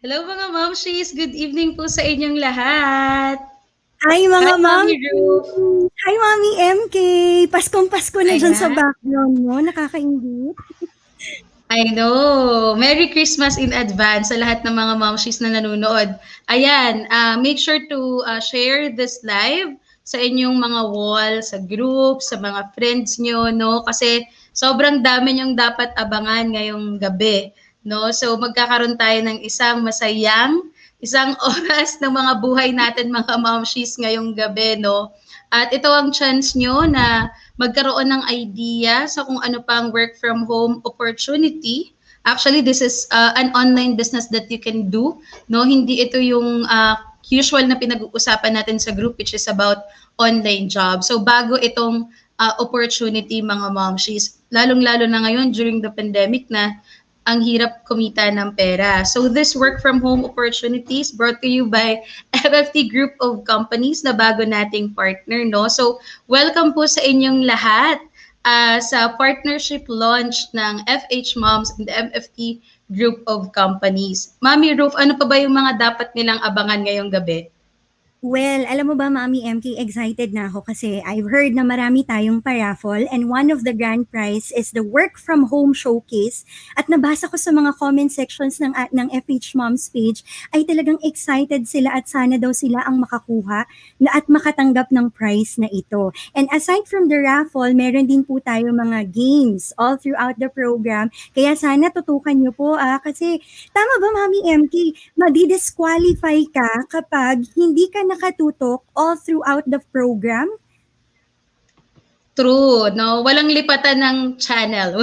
Hello mga momshies! Good evening po sa inyong lahat! Hi Hi, mga Mami mommy! Ruth! Hi Mami MK! Paskong-Pasko na dyan sa Ayan, background mo, nakakaingit. I know! Merry Christmas in advance sa lahat ng mga momshies na nanonood. Ayan, make sure to share this live sa inyong mga wall, sa group, sa mga friends nyo, no? Kasi sobrang dami nyong dapat abangan ngayong gabi, no? So magkakaroon tayo ng isang oras ng mga buhay natin mga momshies ngayong gabi, no? At ito ang chance nyo na magkaroon ng idea sa kung ano pang work from home opportunity. Actually, this is an online business that you can do. No, hindi ito yung usual na pinag-uusapan natin sa group which is about online job. So bago itong opportunity mga momshies, lalong-lalo na ngayon during the pandemic na ang hirap kumita ng pera. So this work from home opportunities brought to you by FFT Group of Companies na bago nating partner, no? So welcome po sa inyong lahat sa partnership launch ng FHMoms and the MFT Group of Companies. Mami Ruth, ano pa ba yung mga dapat nilang abangan ngayong gabi? Well, alam mo ba, Mami MK, excited na ako kasi I've heard na marami tayong paraffle and one of the grand prize is the work from home showcase. At nabasa ko sa mga comment sections ng FH Moms page ay talagang excited sila at sana daw sila ang makakuha at makatanggap ng prize na ito. And aside from the raffle, meron din po tayo mga games all throughout the program. Kaya sana tutukan nyo po kasi tama ba, Mami MK? Madi-disqualify ka kapag hindi ka nakatutok all throughout the program? True, no? Walang lipatan ng channel.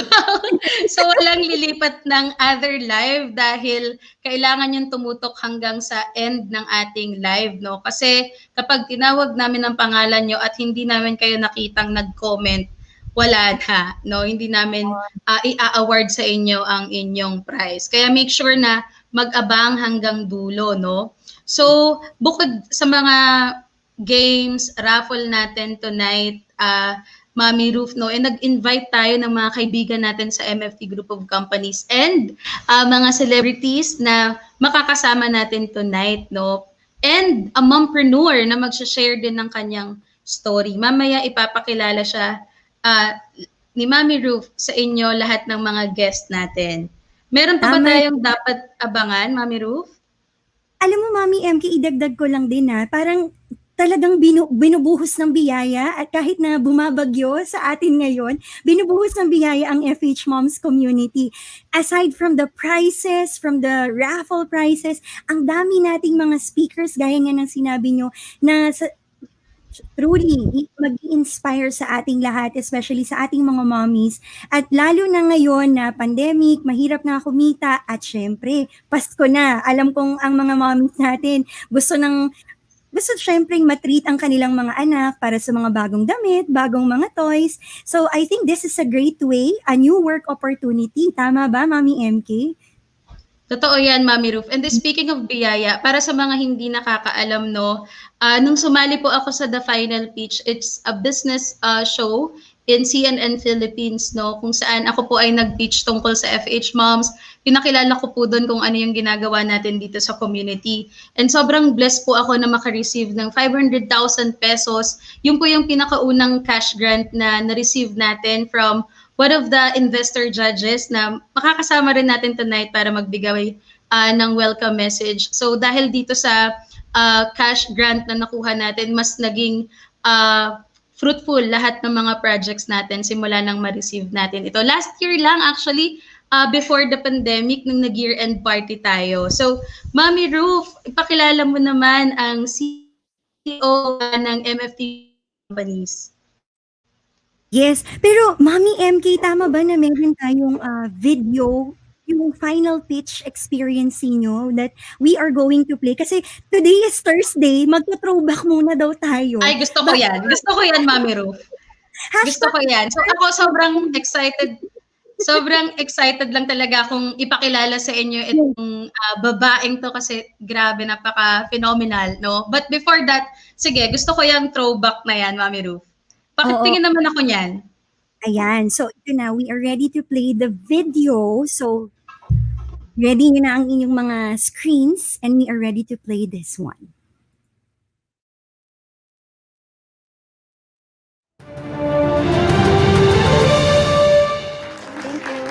So, walang lilipat ng other live dahil kailangan yung tumutok hanggang sa end ng ating live, no? Kasi kapag tinawag namin ang pangalan nyo at hindi namin kayo nakitang nag-comment, wala na, no? Hindi namin i-award sa inyo ang inyong prize. Kaya make sure na mag-abang hanggang dulo, no? So, bukod sa mga games, raffle natin tonight, Mami Ruth, no? And nag-invite tayo ng mga kaibigan natin sa MFT Group of Companies and mga celebrities na makakasama natin tonight, no? And a mompreneur na mag-share din ng kanyang story. Mamaya ipapakilala siya ni Mami Ruth sa inyo lahat ng mga guest natin. Meron pa ba Tama. tayong dapat abangan, Mami Ruth? Alam mo, Mami MK, idagdag ko lang din parang talagang binubuhos ng biyaya at kahit na bumabagyo sa atin ngayon, binubuhos ng biyaya ang FH Moms community. Aside from the prizes, from the raffle prizes, ang dami nating mga speakers gaya nga ng sinabi nyo na truly mag-inspire sa ating lahat, especially sa ating mga mommies. At lalo na ngayon na pandemic, mahirap na kumita at syempre, Pasko na. Alam kong ang mga mommies natin gusto syempre matreat ang kanilang mga anak para sa mga bagong damit, bagong mga toys. So I think this is a great way, a new work opportunity. Tama ba, Mami MK? Totoo yan, Mami Ruth. And speaking of biyaya, para sa mga hindi nakakaalam, no, nung sumali po ako sa The Final Pitch, it's a business show in CNN Philippines, no, kung saan ako po ay nag-pitch tungkol sa FH Moms. Pinakilala ko po doon kung ano yung ginagawa natin dito sa community. And sobrang blessed po ako na makareceive ng 500,000 pesos. Yun po yung pinakaunang cash grant na na-receive natin from one of the investor judges na makakasama rin natin tonight para magbigay ng welcome message. So dahil dito sa cash grant na nakuha natin, mas naging fruitful lahat ng mga projects natin simula nang ma-receive natin ito. Last year lang actually, before the pandemic, nung nag-year-end party tayo. So, Mami Ruth, ipakilala mo naman ang CEO ng MFT Companies. Yes, pero Mami MK, tama ba na meron tayong video, yung final pitch experience niyo that we are going to play? Kasi today is Thursday, magto-throwback muna daw tayo. Ay, gusto ko yan. Gusto ko yan, Mami Ruth. Gusto ko yan. So ako sobrang excited lang talaga kung ipakilala sa inyo itong babaeng to kasi grabe, napaka-phenomenal, no? But before that, sige, gusto ko yung throwback na yan, Mami Ruth. Pakitingin naman ako niyan. Ayan, so ito na, we are ready to play the video. So, Ready nyo na ang inyong mga screens and we are ready to play this one. Thank you.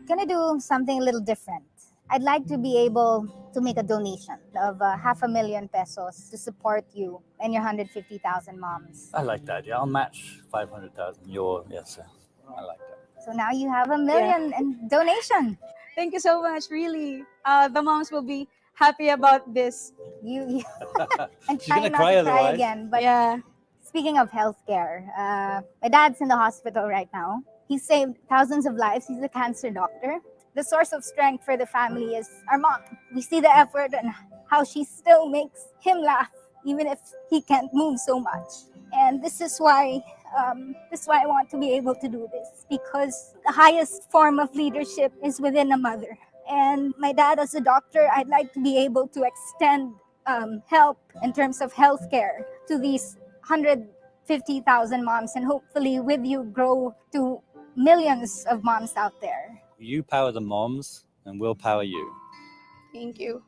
Gonna do something a little different. I'd like to be able to make a donation of 500,000 pesos to support you and your 150,000 moms. I like that. Yeah, I'll match 500,000. Yes, sir. I like that. So now you have 1 million in donation. Thank you so much. Really, the moms will be happy about this. You and She's try gonna not cry to cry otherwise. again. But Yeah. speaking of healthcare, my dad's in the hospital right now. He saved thousands of lives. He's a cancer doctor. The source of strength for the family is our mom. We see the effort and how she still makes him laugh, even if he can't move so much. And this is why I want to be able to do this, because the highest form of leadership is within a mother. And my dad, as a doctor, I'd like to be able to extend help in terms of healthcare to these 150,000 moms, and hopefully with you grow to millions of moms out there. You power the moms, and we'll power you. Thank you.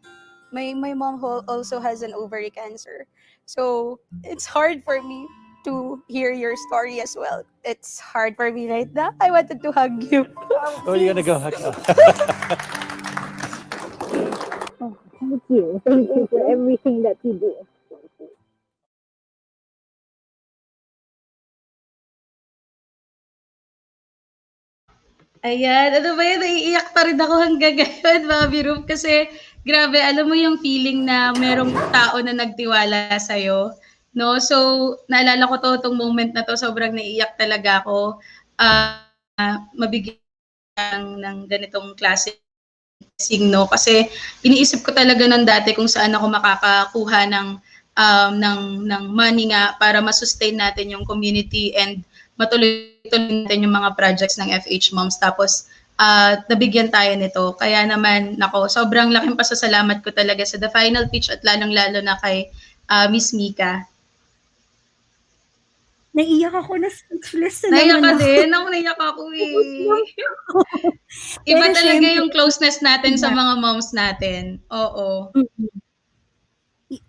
My mom also has an ovary cancer, so it's hard for me to hear your story as well. It's hard for me right now. I wanted to hug you. Oh, you're gonna go hug her. Thank you. Thank you for everything that you do. Ayan, ano ba yan, naiiyak pa rin ako hanggang ngayon, Mommy Room, kasi grabe, alam mo yung feeling na merong tao na nagtiwala sa'yo, no? So, naalala ko tong moment na to, sobrang naiiyak talaga ako. Mabigyan ng ganitong klase signo kasi iniisip ko talaga ng dati kung saan ako makakakuha ng money nga para ma-sustain natin yung community and matuloy-tuloy natin yung mga projects ng FHMoms. Tapos nabigyan tayo nito. Kaya naman, nako, sobrang laking pasasalamat ko talaga sa The Final Pitch at lalong-lalo na kay Miss Mika. Naiyak ako, na speechless na Naiyak naman ka ako. din? Ako naiyak ako eh. Iba Pero talaga syempre, yung closeness natin sa yeah. mga moms natin. Oo.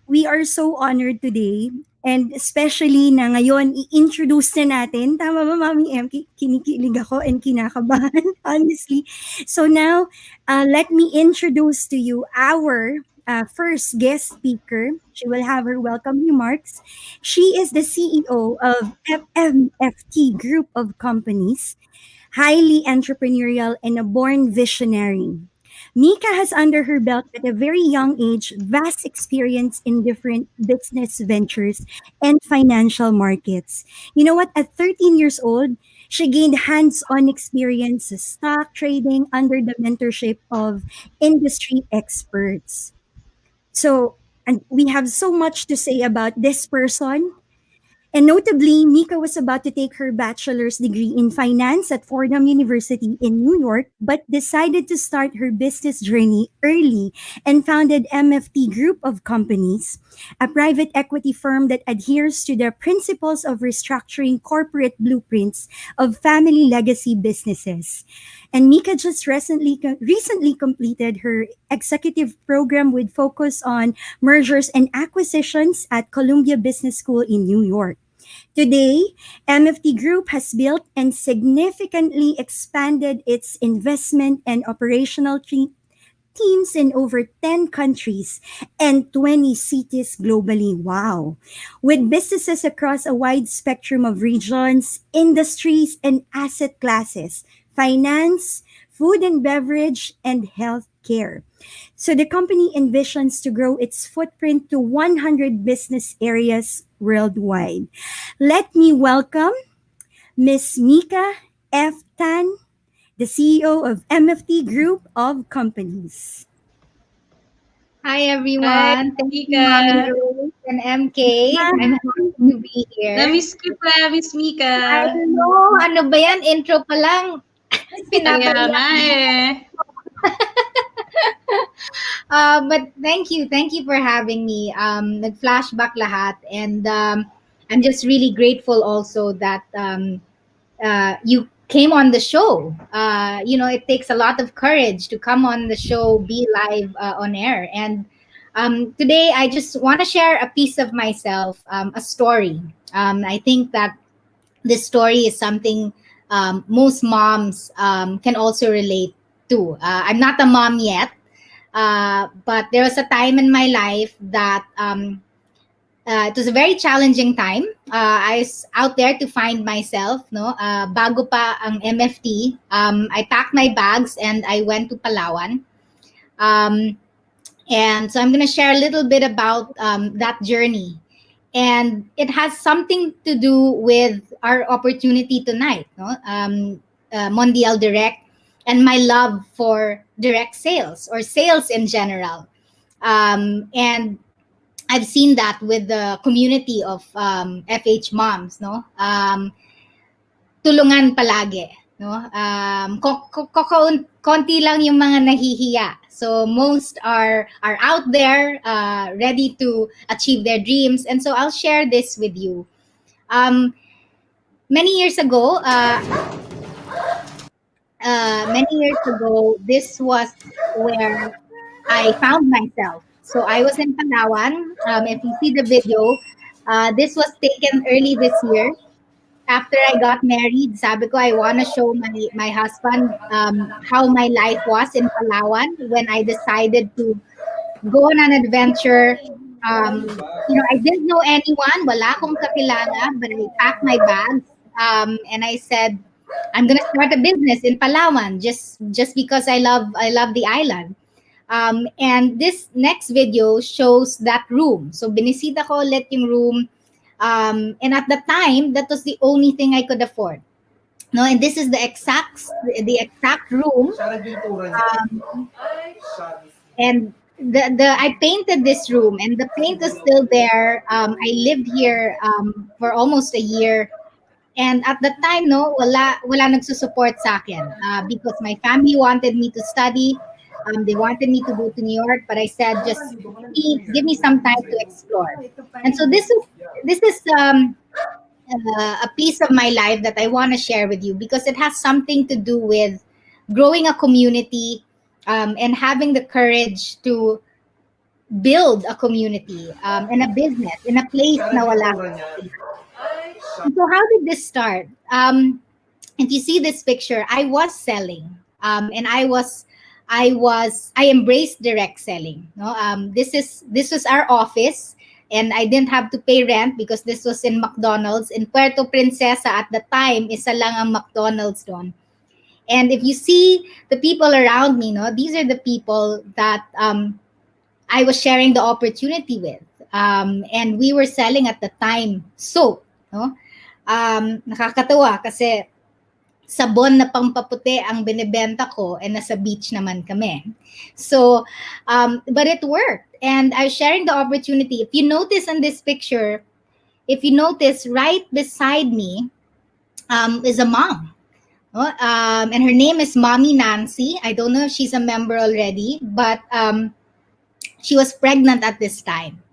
We are so honored today, and especially na ngayon i-introduce na natin. Tama ba, Mami M? Kinikilig ako and kinakabahan, honestly. So now, let me introduce to you our first guest speaker. She will have her welcome remarks. She is the CEO of FMFT Group of Companies, highly entrepreneurial and a born visionary. Mika has under her belt at a very young age vast experience in different business ventures and financial markets. You know what? At 13 years old, she gained hands-on experience in stock trading under the mentorship of industry experts. So, and we have so much to say about this person. And notably, Mika was about to take her bachelor's degree in finance at Fordham University in New York, but decided to start her business journey early and founded MFT Group of Companies, a private equity firm that adheres to the principles of restructuring corporate blueprints of family legacy businesses. And Mika just recently completed her executive program with focus on mergers and acquisitions at Columbia Business School in New York. Today, MFT Group has built and significantly expanded its investment and operational teams in over 10 countries and 20 cities globally. Wow. With businesses across a wide spectrum of regions, industries, and asset classes, finance, food and beverage, and healthcare. So the company envisions to grow its footprint to 100 business areas worldwide. Let me welcome Ms. Mika F. Tan, the CEO of MFT Group of Companies. Hi Hi, everyone. Thank you, Mika. Mommy Rose and MK. I'm happy to be here. Na-miss ko pa, Miss Mika. I know, ano ba yan? Intro pa lang. Kaya Pinapaiyak. nga eh. But thank you for having me. Nag-flashback lahat, and I'm just really grateful also that you came on the show. It takes a lot of courage to come on the show, be live on air. And today, I just want to share a piece of myself, a story. I think that this story is something most moms can also relate to. I'm not a mom yet, but there was a time in my life that it was a very challenging time. I was out there to find myself, no? Bago pa ang MFT, I packed my bags and I went to Palawan. And so I'm going to share a little bit about that journey. And it has something to do with our opportunity tonight, no? Mondial Direct, and my love for direct sales or sales in general. And I've seen that with the community of FHMoms, no? Tulungan palagi, no? Konti lang yung mga nahihiya. So most are out there, ready to achieve their dreams. And so I'll share this with you. Many years ago, this was where I found myself. So I was in Palawan. If you see the video, this was taken early this year. After I got married, sabi ko, I want to show my husband how my life was in Palawan when I decided to go on an adventure. I didn't know anyone, wala akong kakilala, but I packed my bags and I said, I'm gonna start a business in Palawan just because I love the island. And this next video shows that room. So binisita ko ulit yung room. And at the time, that was the only thing I could afford. No, and this is the exact room. And I painted this room, and the paint is still there. I lived here for almost a year. And at the time, no, wala nagsusupport sa akin because my family wanted me to study. They wanted me to go to New York, but I said, just give me some time to explore. And so this is a piece of my life that I want to share with you because it has something to do with growing a community and having the courage to build a community and a business in a place na wala. So how did this start? If you see this picture, I was selling, and I embraced direct selling. No, this was our office, and I didn't have to pay rent because this was in McDonald's in Puerto Princesa at the time. Isa lang ang McDonald's doon. And if you see the people around me, no, these are the people that I was sharing the opportunity with, and we were selling at the time soap. No, nakakatawa kasi sabon na pampaputi ang binibenta ko and nasa beach naman kami. So, but it worked. And I was sharing the opportunity. If you notice in this picture, right beside me is a mom. And her name is Mommy Nancy. I don't know if she's a member already, but she was pregnant at this time.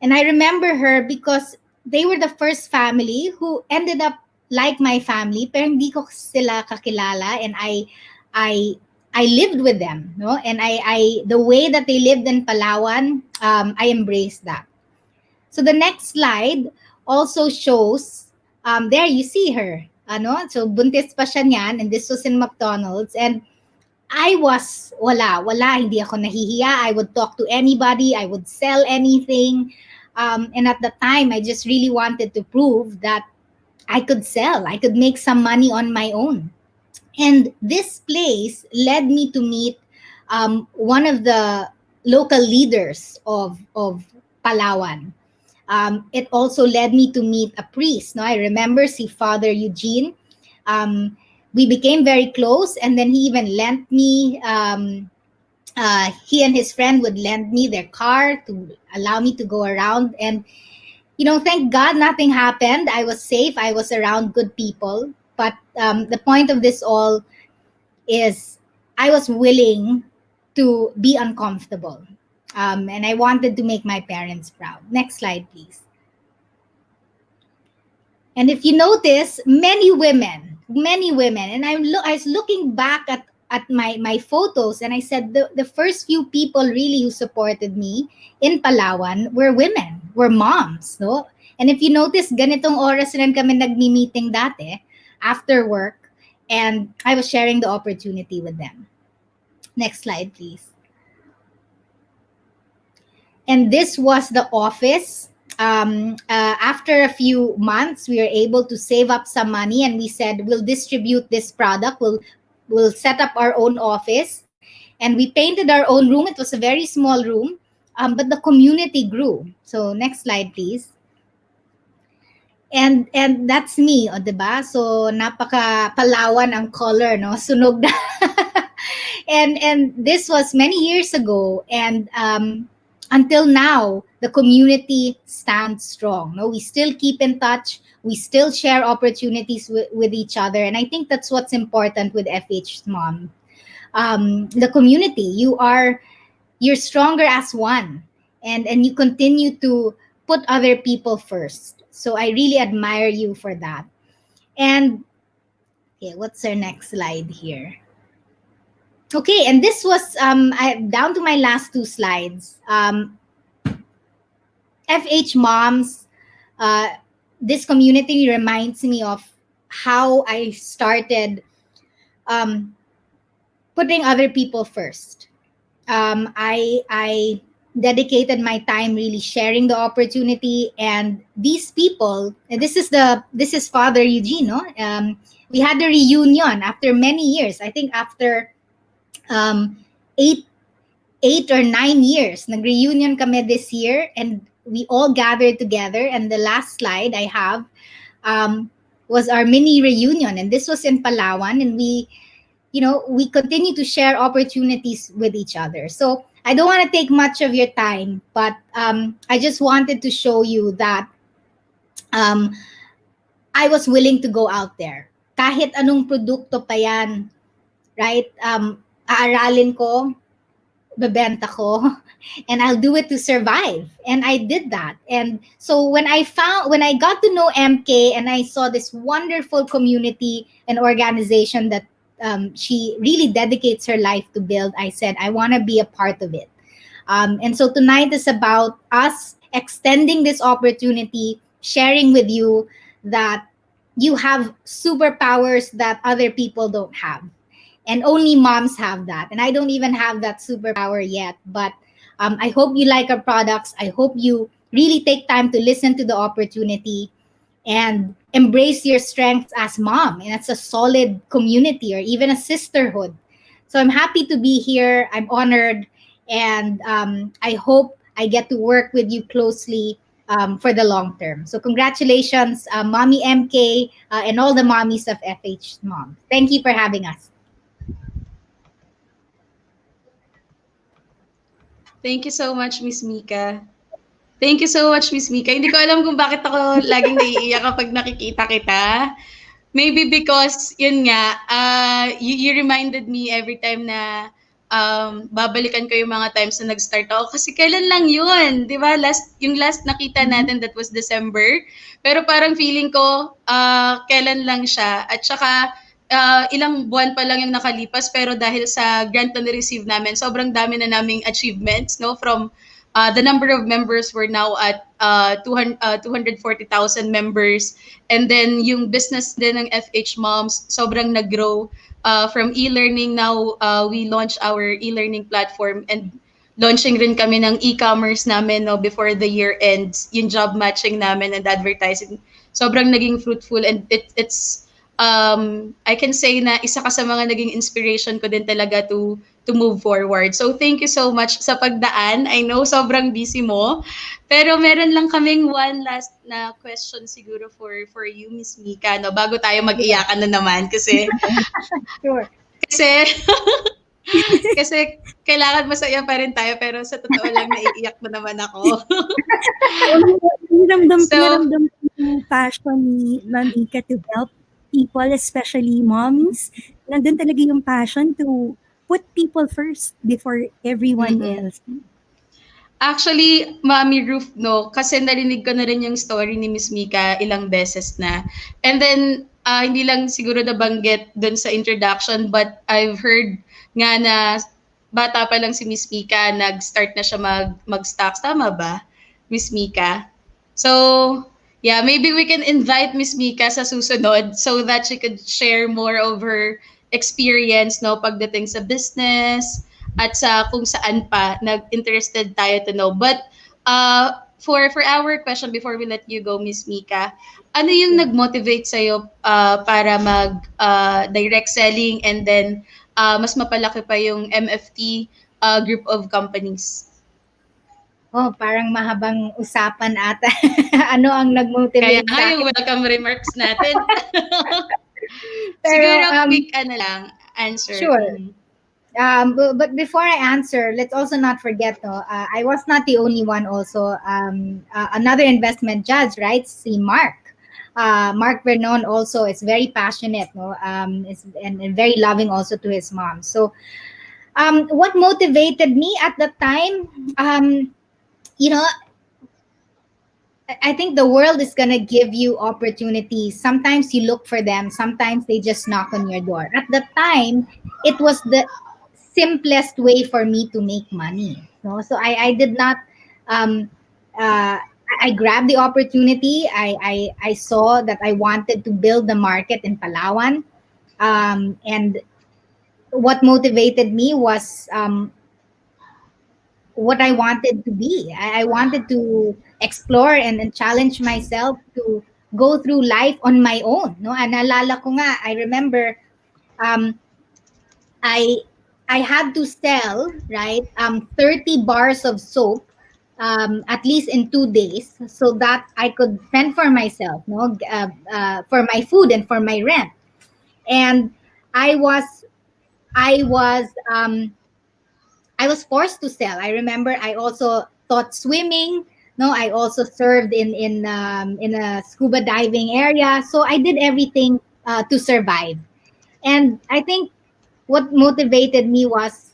And I remember her because they were the first family who ended up like my family, pero hindi ko sila kakilala, and I lived with them, no? And I the way that they lived in Palawan, I embraced that. So the next slide also shows, there you see her, so buntis pa siya niyan, and this was in McDonald's, and I was wala, hindi ako nahihiya. I would talk to anybody, I would sell anything, and at the time, I just really wanted to prove that I could sell. I could make some money on my own. And this place led me to meet one of the local leaders of Palawan. It also led me to meet a priest. No, I remember si Father Eugene. We became very close, and then he even lent me, he and his friend would lend me their car to allow me to go around. And thank God nothing happened. I was safe. I was around good people. But the point of this all is I was willing to be uncomfortable. And I wanted to make my parents proud. Next slide, please. And if you notice, many women, and I was looking back at my photos, and I said the first few people really who supported me in Palawan were women, were moms, no? And if you notice, ganitong oras rin kami nagmi-meeting dati after work, and I was sharing the opportunity with them. Next slide, please. And this was the office. After a few months, we were able to save up some money, and we said we'll distribute this product. We'll set up our own office, and we painted our own room. It was a very small room, but the community grew. So next slide, please. And that's me, o, diba? So napaka Palawan ang color, no? Sunog na. and this was many years ago, and until now, the community stands strong. No, we still keep in touch. We still share opportunities with each other, and I think that's what's important with FHMom. The community, you're stronger as one, and you continue to put other people first. So I really admire you for that. And okay, what's our next slide here? Okay, and this was down to my last two slides. FHMoms, this community reminds me of how I started putting other people first. I dedicated my time really sharing the opportunity, and these people, and this is Father Eugene, no? We had a reunion after many years. I think after 8 or 9 years, nag-reunion kami this year, and we all gathered together. And the last slide I have was our mini reunion, and this was in Palawan, and we continue to share opportunities with each other. So I don't want to take much of your time, but I just wanted to show you that I was willing to go out there. Kahit anong produkto pa yan, right? Aaralin ko, bebenta ko, and I'll do it to survive. And I did that. And so when I got to know MK, and I saw this wonderful community and organization that she really dedicates her life to build, I said, I want to be a part of it. And so tonight is about us extending this opportunity, sharing with you that you have superpowers that other people don't have. And only moms have that. And I don't even have that superpower yet. But I hope you like our products. I hope you really take time to listen to the opportunity and embrace your strengths as mom. And it's a solid community, or even a sisterhood. So I'm happy to be here. I'm honored. And I hope I get to work with you closely for the long term. So congratulations, Mommy MK, and all the mommies of FHMoms. Thank you for having us. Thank you so much, Miss Mika. Thank you so much, Miss Mika. Hindi ko alam kung bakit ako laging naiiyak kapag nakikita kita. Maybe because, yun nga, you reminded me every time na babalikan ko yung mga times na nag-start ako. Kasi kailan lang yun, di ba? Yung last nakita natin, that was December. Pero parang feeling ko, kailan lang siya. At saka, ilang buwan pa lang yung nakalipas, pero dahil sa grant na receive namin, sobrang dami na naming achievements, no? From the number of members, we're now at 240,000 members. And then yung business din ng FHMoms, sobrang nag-grow. From e-learning, now we launch our e-learning platform, and launching rin kami ng e-commerce namin, no, before the year ends. Yung job matching namin and advertising, sobrang naging fruitful, and it's I can say na isa ka sa mga naging inspiration ko din talaga to move forward. So thank you so much sa pagdaan. I know sobrang busy mo, pero meron lang kaming one last na question siguro for you, Miss Mika, no, bago tayo mag-iyakan na naman kasi Sure. kasi kailangan masaya pa rin tayo, pero sa totoo lang naiiyak na naman ako. Naramdam ko yung passion ni Ma'am Mika to help people, especially moms. Nandun talaga yung passion to put people first before everyone else. Actually, Mami Ruth, no, kasi narinig ko na rin yung story ni Miss Mika ilang beses na. And then, hindi lang siguro nabanggit dun sa introduction, but I've heard nga na bata pa lang si Miss Mika, nag-start na siya mag-stocks. Tama ba, Miss Mika? So, yeah, maybe we can invite Miss Mika sa susunod so that she could share more of her experience, no, pagdating sa business, at sa kung saan pa nag-interested tayo to know. But for our question before we let you go, Miss Mika, ano yung nag-motivate sa'yo para mag direct selling and then mas mapalaki pa yung MFT group of companies? Oh, parang mahabang usapan ata. Ano ang Kaya nag-motivate sa yung akin? welcome remarks natin. Pero, Siguro quick lang, answer. sure. But before I answer, let's also not forget, no, I was not the only one also. Another investment judge, right? Si Mark. Mark Vernon also is very passionate, no, and very loving also to his mom. So, what motivated me at the time, you know, I think the world is gonna give you opportunities. Sometimes you look for them. Sometimes they just knock on your door. At the time, it was the simplest way for me to make money. No, so I did not. Um, I grabbed the opportunity. I saw that I wanted to build the market in Palawan, and what motivated me was what I wanted to be. I wanted to explore and challenge myself to go through life on my own. No, naalala ko nga, I remember um, I I had to sell, right, 30 bars of soap at least in 2 days so that I could fend for myself, no, for my food and for my rent. And I was I was I was forced to sell. I remember I also taught swimming. No, I also served in a scuba diving area. So I did everything to survive. And I think what motivated me was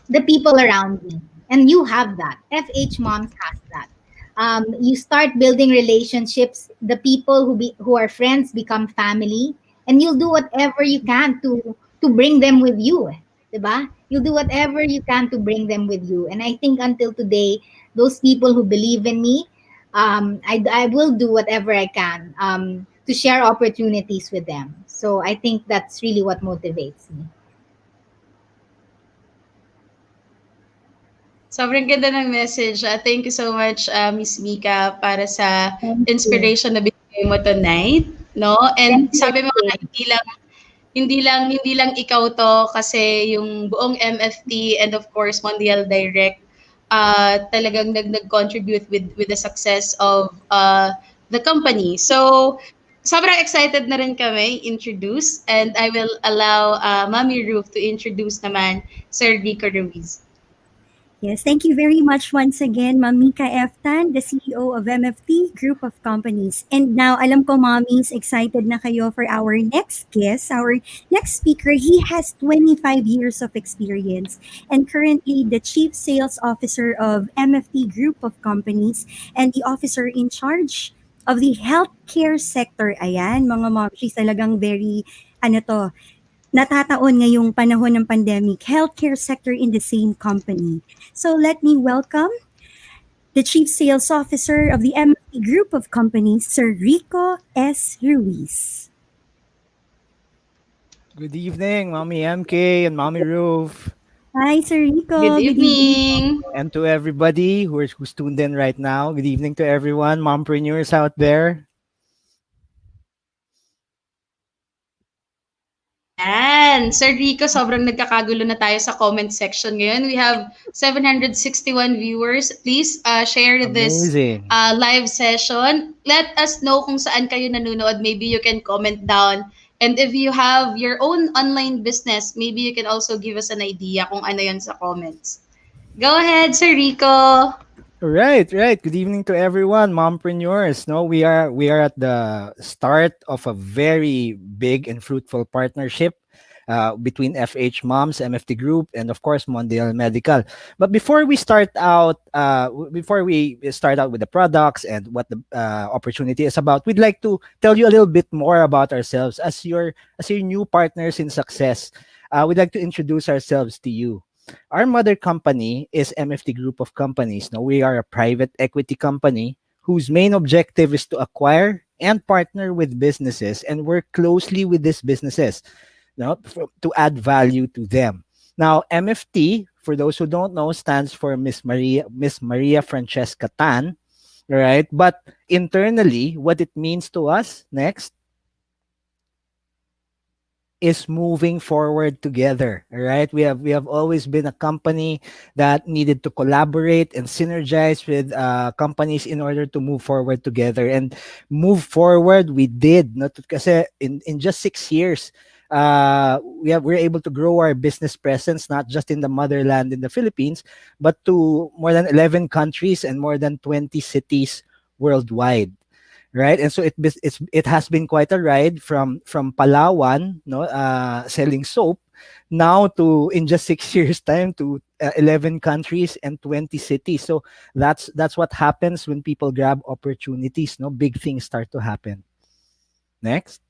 the people around me. And you have that. FH Moms has that. You start building relationships. The people who are friends become family, and you'll do whatever you can to bring them with you, diba? You'll do whatever you can to bring them with you. And I think until today, those people who believe in me, I will do whatever I can to share opportunities with them. So I think that's really what motivates me. Sobrang ganda ng message. Thank you so much, Miss Mika, para sa Thank you. inspiration na binigay mo tonight, no? And Thank you, sabi mo nga, Ate. hindi lang ikaw to kasi yung buong MFT and of course Mondial Direct talagang nag-contribute with the success of the company. So sobrang excited na rin kami introduce and I will allow Mami Ruth to introduce naman Sir Rico Ruiz. Yes, thank you very much once again, Ma'am Mika Tan, the CEO of MFT Group of Companies. And now, alam ko, mommies, excited na kayo for our next guest, our next speaker. He has 25 years of experience and currently the Chief Sales Officer of MFT Group of Companies and the officer in charge of the healthcare sector. Ayan, mga mommies, talagang very, natataon ngayong panahon ng pandemic, healthcare sector in the same company. So let me welcome the Chief Sales Officer of the MFT Group of Companies, Sir Rico S. Ruiz. Good evening, Mommy MK and Mommy Ruth, Hi, Sir Rico. Good evening. and to everybody who's tuned in right now. Good evening to everyone, mompreneurs out there. Yan. Sir Rico, sobrang nagkakagulo na tayo sa comment section ngayon. We have 761 viewers. Please share this Amazing. live session. Let us know kung saan kayo nanonood. Maybe you can comment down. And if you have your own online business, maybe you can also give us an idea kung ano yan sa comments. Go ahead, Sir Rico. Right. Good evening to everyone, mompreneurs. No, we are at the start of a very big and fruitful partnership between FHMoms, MFT Group, and of course Mondial Medical. But before we start out with the products and what the opportunity is about, we'd like to tell you a little bit more about ourselves as your new partners in success. We'd like to introduce ourselves to you. Our mother company is MFT Group of Companies. Now, we are a private equity company whose main objective is to acquire and partner with businesses and work closely with these businesses, to add value to them. Now, MFT, for those who don't know, stands for Miss Maria Francesca Tan, right? But internally, what it means to us next is moving forward together. All right, we have always been a company that needed to collaborate and synergize with companies in order to move forward together, and move forward we did. Not kasi in just 6 years, we're able to grow our business presence not just in the motherland in the Philippines, but to more than 11 countries and more than 20 cities worldwide, right? And so it has been quite a ride from Palawan, selling soap, now to in just 6 years time to 11 countries and 20 cities. So that's what happens when people grab opportunities. No, big things start to happen. Next.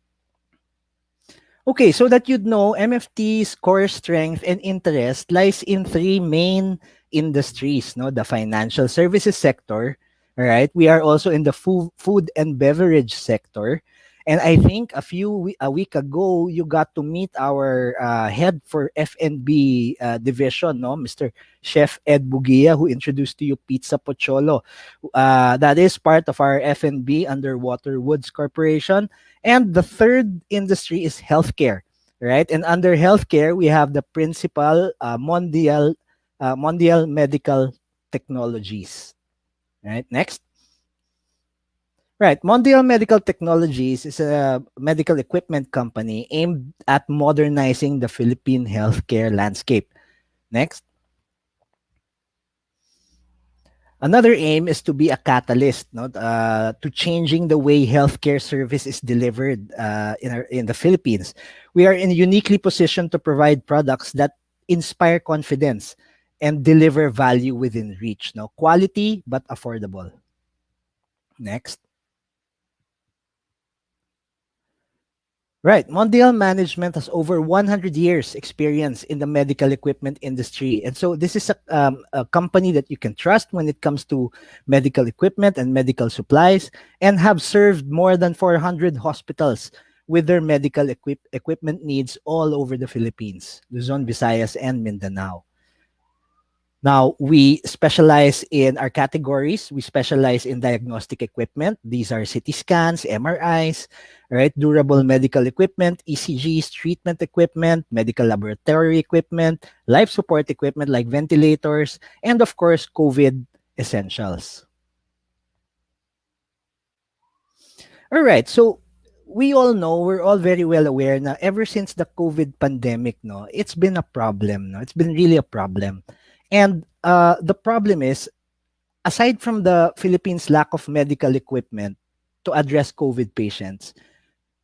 Okay, so that you'd know, MFT's core strength and interest lies in three main industries. No, the financial services sector. All right, we are also in the food and beverage sector, and I think a week ago you got to meet our head for F&B division, no, Mr. Chef Ed Bugia, who introduced to you Pizza Pocholo. That is part of our F&B under Waterwoods Corporation. And the third industry is healthcare, right? And under healthcare, we have the principal Mondial Medical Technologies. Right, next. Right, Mondial Medical Technologies is a medical equipment company aimed at modernizing the Philippine healthcare landscape. Next. Another aim is to be a catalyst, to changing the way healthcare service is delivered in the Philippines. We are uniquely positioned to provide products that inspire confidence and deliver value within reach. No, quality but affordable. Next. Right. Mondial Management has over 100 years experience in the medical equipment industry. And so this is a company that you can trust when it comes to medical equipment and medical supplies, and have served more than 400 hospitals with their medical equipment needs all over the Philippines, Luzon, Visayas, and Mindanao. Now, we specialize in our categories. We specialize in diagnostic equipment. These are CT scans, MRIs, right? Durable medical equipment, ECGs, treatment equipment, medical laboratory equipment, life support equipment like ventilators, and of course, COVID essentials. All right, so we all know, we're all very well aware na ever since the COVID pandemic, it's been a problem. It's been really a problem. And the problem is, aside from the Philippines' lack of medical equipment to address COVID patients,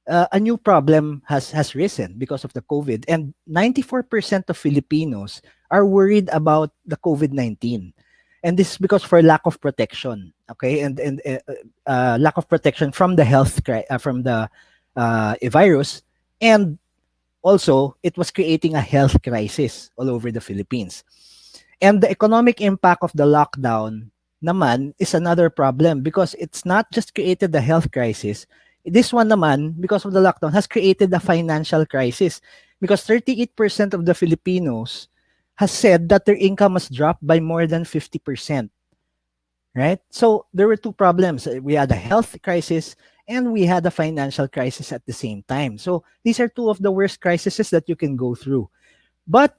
a new problem has risen because of the COVID. And 94% of Filipinos are worried about the COVID-19. And this is because for lack of protection, okay? And lack of protection from the from the virus. And also, it was creating a health crisis all over the Philippines. And the economic impact of the lockdown naman is another problem, because it's not just created the health crisis. This one naman, because of the lockdown, has created a financial crisis, because 38% of the Filipinos has said that their income has dropped by more than 50%. Right? So there were two problems. We had a health crisis and we had a financial crisis at the same time. So these are two of the worst crises that you can go through. But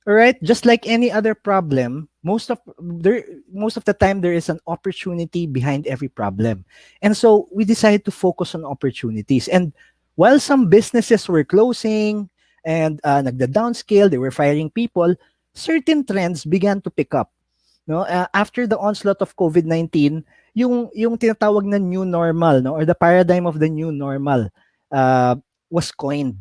all right, just like any other problem, most of the time there is an opportunity behind every problem. And so we decided to focus on opportunities. And while some businesses were closing and nagda-downscale, they were firing people, certain trends began to pick up. After the onslaught of COVID-19, yung tinatawag na new normal, or the paradigm of the new normal was coined.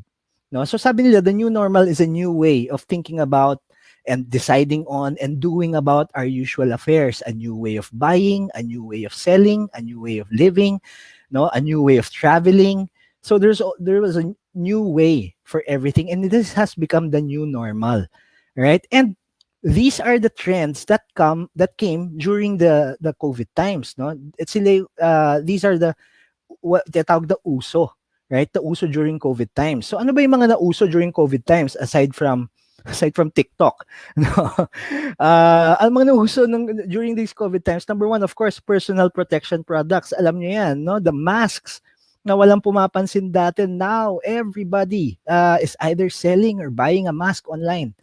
No? So sabi nila, the new normal is a new way of thinking about and deciding on and doing about our usual affairs, a new way of buying, a new way of selling, a new way of living, no, a new way of traveling. So there was a new way for everything, and this has become the new normal, right? And these are the trends that came during the COVID times, no? It's these are the what tinatawag na uso, right? The uso during COVID times. So ano ba yung mga nauso during COVID times aside from TikTok? No. Ang mga nauso during these COVID times, number one, of course, personal protection products. Alam niyo yan, no? The masks na walang pumapansin dati. Now, everybody is either selling or buying a mask online.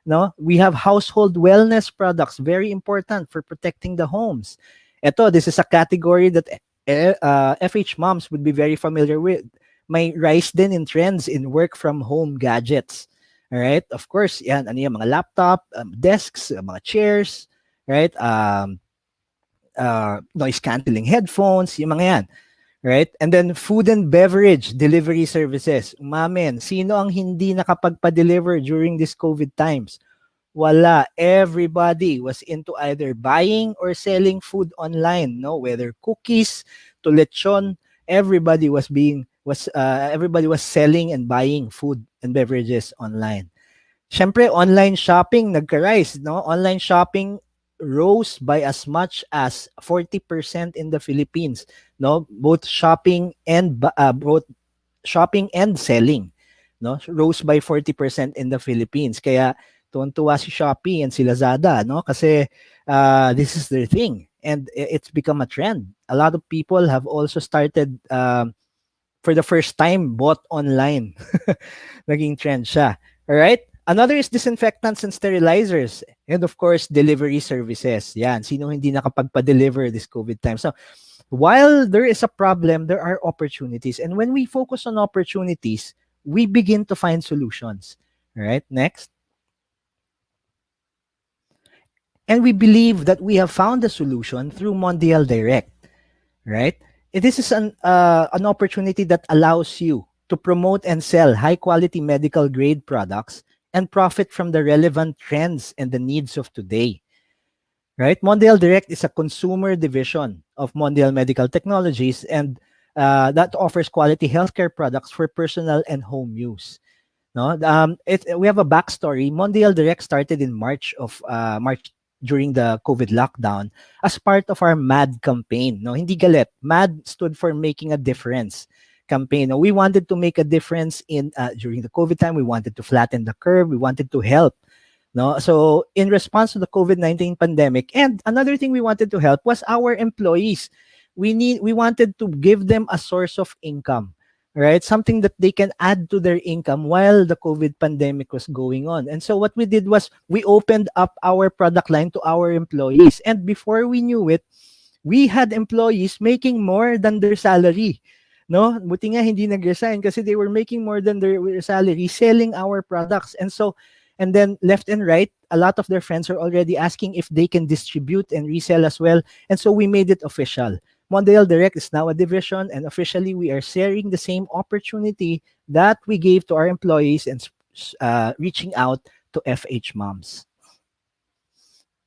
No, we have household wellness products, very important for protecting the homes. This is a category that FHMoms would be very familiar with. May rise din in trends in work from home gadgets. All right? Of course, yan, ano yan, mga laptop, desks, mga chairs, right? Noise canceling headphones, yung mga yan. Right? And then food and beverage delivery services. Umamin, sino ang hindi nakapagpa-deliver during these COVID times? Wala. Everybody was into either buying or selling food online, no? Whether cookies to lechon, everybody was selling and buying food and beverages online. Syempre, online shopping nagka-rise, no? Online shopping rose by as much as 40% in the Philippines, no? Both shopping and selling, no? Rose by 40% in the Philippines. Kaya tuwan-tuwa si Shopee and si Lazada, no? Kasi this is their thing and it's become a trend. A lot of people have also started for the first time bought online. Naging trend siya. All right? Another is disinfectants and sterilizers. And of course, delivery services. Yan. Sino hindi nakapagpa-deliver this COVID time? So, while there is a problem, there are opportunities. And when we focus on opportunities, we begin to find solutions. All right? Next. And we believe that we have found a solution through Mondial Direct. Right? This is an opportunity that allows you to promote and sell high-quality medical grade products and profit from the relevant trends and the needs of today. Right? Mondial Direct is a consumer division of Mondial Medical Technologies, and that offers quality healthcare products for personal and home use. No, we have a backstory. Mondial Direct started in March during the COVID lockdown as part of our MAD campaign. No, hindi galit. MAD stood for Making a Difference campaign. No, we wanted to make a difference in during the COVID time. We wanted to flatten the curve. We wanted to help. No, so in response to the COVID-19 pandemic, and another thing we wanted to help was our employees. We wanted to give them a source of income, right? Something that they can add to their income while the COVID pandemic was going on. And so what we did was we opened up our product line to our employees. And before we knew it, we had employees making more than their salary. No, buti nga hindi nag-resign kasi they were making more than their salary selling our products. And then left and right, a lot of their friends are already asking if they can distribute and resell as well. And so we made it official. Mondial Direct is now a division, and officially we are sharing the same opportunity that we gave to our employees and reaching out to FHMoms.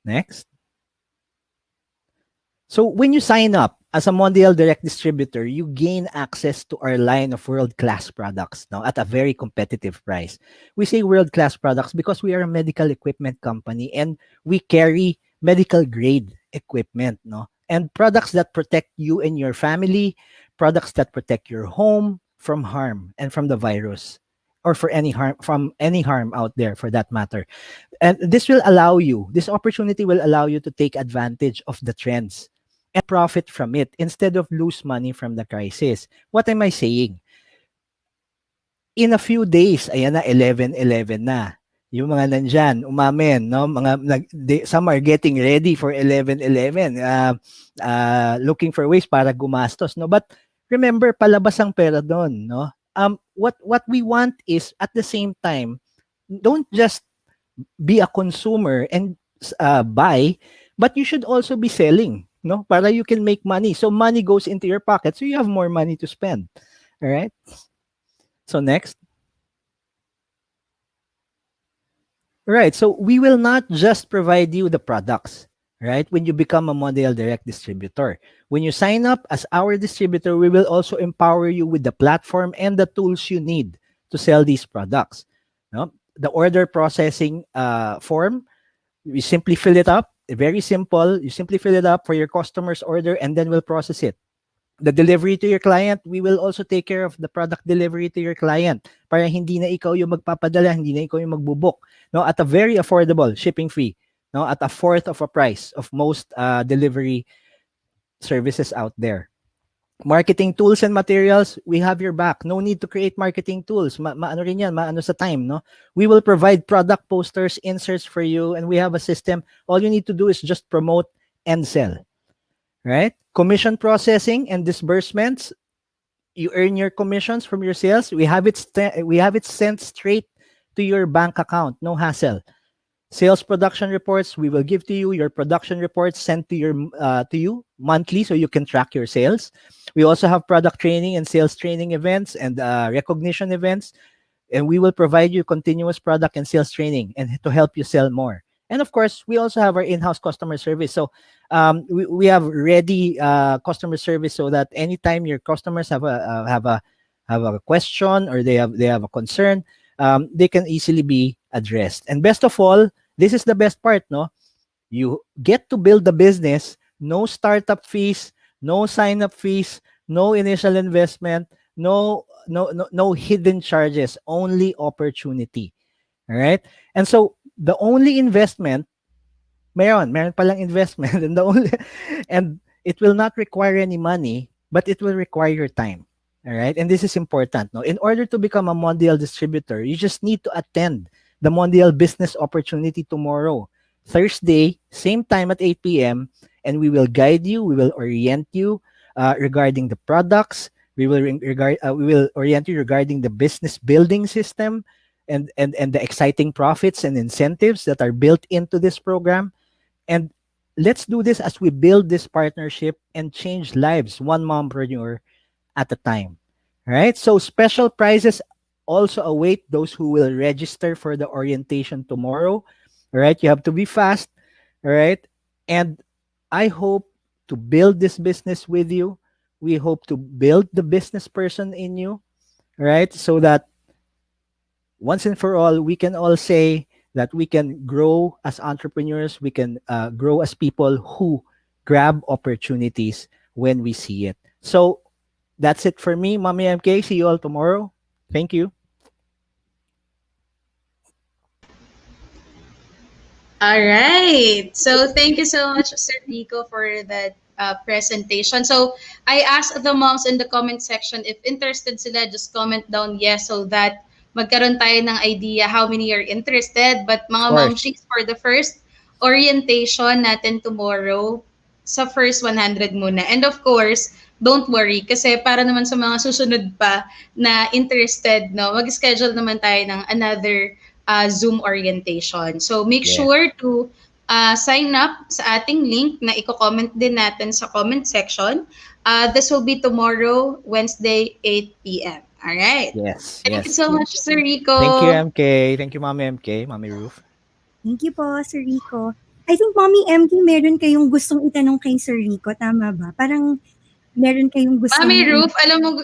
Next. So when you sign up as a Mondial Direct distributor, you gain access to our line of world-class products now at a very competitive price. We say world-class products because we are a medical equipment company and we carry medical grade equipment, no? And products that protect you and your family, products that protect your home from harm and from the virus or from any harm out there for that matter. And this opportunity will allow you to take advantage of the trends and profit from it instead of lose money from the crisis. What am I saying? In a few days, ayan na, 11/11 na. Yung mga nandyan, umamin, no? Some are getting ready for 11/11, looking for ways para gumastos, no? But remember, palabas ang pera doon, no? What we want is, at the same time, don't just be a consumer and buy, but you should also be selling, no? Para you can make money. So money goes into your pocket, so you have more money to spend. All right? So next. Right. So we will not just provide you the products, right? When you become a Mondial Direct distributor. When you sign up as our distributor, we will also empower you with the platform and the tools you need to sell these products. No? The order processing form, we simply fill it up. Very simple. You simply fill it up for your customer's order and then we'll process it. The delivery to your client, we will also take care of the product delivery to your client para hindi na ikaw yung magpapadala, hindi na ikaw yung magbubook, no, at a very affordable shipping fee, no, at a fourth of a price of most delivery services out there. Marketing tools and materials, we have your back. No need to create marketing tools. Maano rin yan, maano sa time, no? We will provide product posters, inserts for you, and we have a system. All you need to do is just promote and sell. Right? Commission processing and disbursements. You earn your commissions from your sales. We have it sent straight to your bank account. No hassle. Sales production reports, we will give to you. Your production reports sent to you monthly so you can track your sales. We also have product training and sales training events and recognition events. And we will provide you continuous product and sales training and to help you sell more. And of course, we also have our in-house customer service. So we have ready customer service so that anytime your customers have a question or they have a concern, they can easily be addressed. And best of all, this is the best part, no? You get to build the business, no startup fees, no sign-up fees, no initial investment, no hidden charges, only opportunity. All right? And so the only investment, meron palang investment and it will not require any money, but it will require your time. All right? And this is important, no? In order to become a Mondial distributor, you just need to attend the Mondial Business Opportunity tomorrow, Thursday, same time at 8 p.m., and we will guide you, we will orient you regarding the products, we will orient you regarding the business building system and the exciting profits and incentives that are built into this program. And let's do this as we build this partnership and change lives, one mompreneur at a time. All right? So special prizes also await those who will register for the orientation tomorrow. All right? You have to be fast. All right? And I hope to build this business with you. We hope to build the business person in you. Right? So that once and for all, we can all say that we can grow as entrepreneurs. We can grow as people who grab opportunities when we see it. So that's it for me, Mommy MK. See you all tomorrow. Thank you. All right. So thank you so much, Sir Rico, for that presentation. So I asked the moms in the comment section if interested sila, just comment down yes so that magkaroon tayo ng idea how many are interested. But mga momshies, for the first orientation natin tomorrow, sa first 100 muna. And of course, don't worry kasi para naman sa mga susunod pa na interested, no, mag-schedule naman tayo ng another Zoom orientation. So make sure to sign up sa ating link na i-comment din natin sa comment section. This will be tomorrow, Wednesday, 8 p.m. All right. Yes. Thank you so much, Sir Rico. Thank you, MK. Thank you, Mommy MK, Mommy Ruth. Thank you po, Sir Rico. I think, Mommy MK, meron kayong gustong itanong kay Sir Rico. Tama ba? Parang meron kayong gustong... Mommy Ruth, alam mo,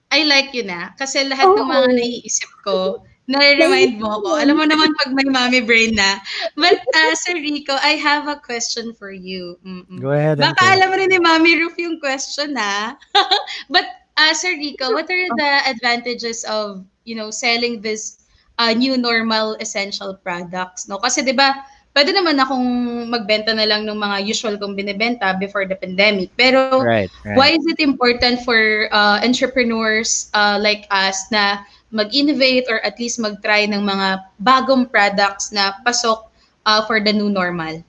I like you na. Kasi lahat ng mga naiisip ko, nare-remind mo ko. Alam mo naman pag may mommy brain na. But Sir Rico, I have a question for you. Go ahead. Baka alam mo rin ni Mommy Ruth yung question na. But Sir Rico, what are the advantages of, selling this new normal essential products? No? Kasi 'di ba, pwede naman akong magbenta na lang ng mga usual kong binibenta before the pandemic. Pero why is it important for entrepreneurs like us na mag-innovate or at least mag-try ng mga bagong products na pasok for the new normal?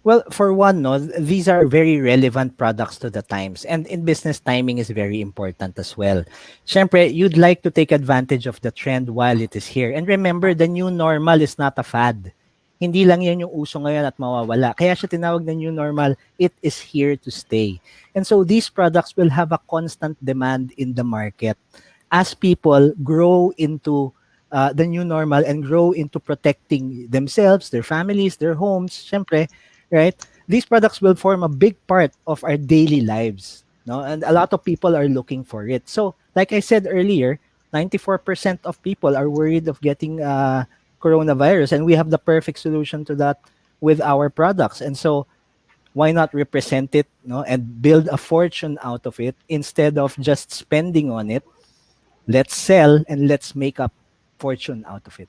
Well, for one, no, these are very relevant products to the times. And in business, timing is very important as well. Siyempre, you'd like to take advantage of the trend while it is here. And remember, the new normal is not a fad. Hindi lang yan yung uso ngayon at mawawala. Kaya siya tinawag na new normal, it is here to stay. And so these products will have a constant demand in the market as people grow into the new normal and grow into protecting themselves, their families, their homes, syempre, right? These products will form a big part of our daily lives, no? And a lot of people are looking for it. So, like I said earlier, 94% of people are worried of getting coronavirus, and we have the perfect solution to that with our products. And so, why not represent it, no, and build a fortune out of it instead of just spending on it? Let's sell and let's make a fortune out of it.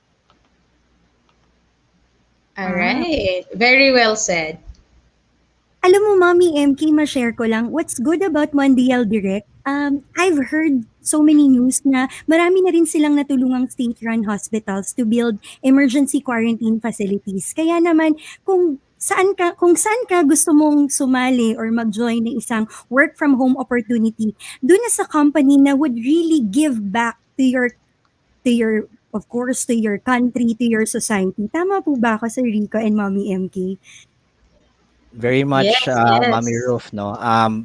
All Ah. right. Very well said. Alam mo, Mommy MK, ma-share ko lang, what's good about Mondial Direct, I've heard so many news na marami na rin silang natulungang state-run hospitals to build emergency quarantine facilities. Kaya naman, kung saan ka gusto mong sumali or mag-join ng isang work from home opportunity, doon na sa company na would really give back to your of course to your country, to your society. Tama po ba ako, Sir Rico and Mommy MK? Very much, Yes, Mami yes. Roof, no?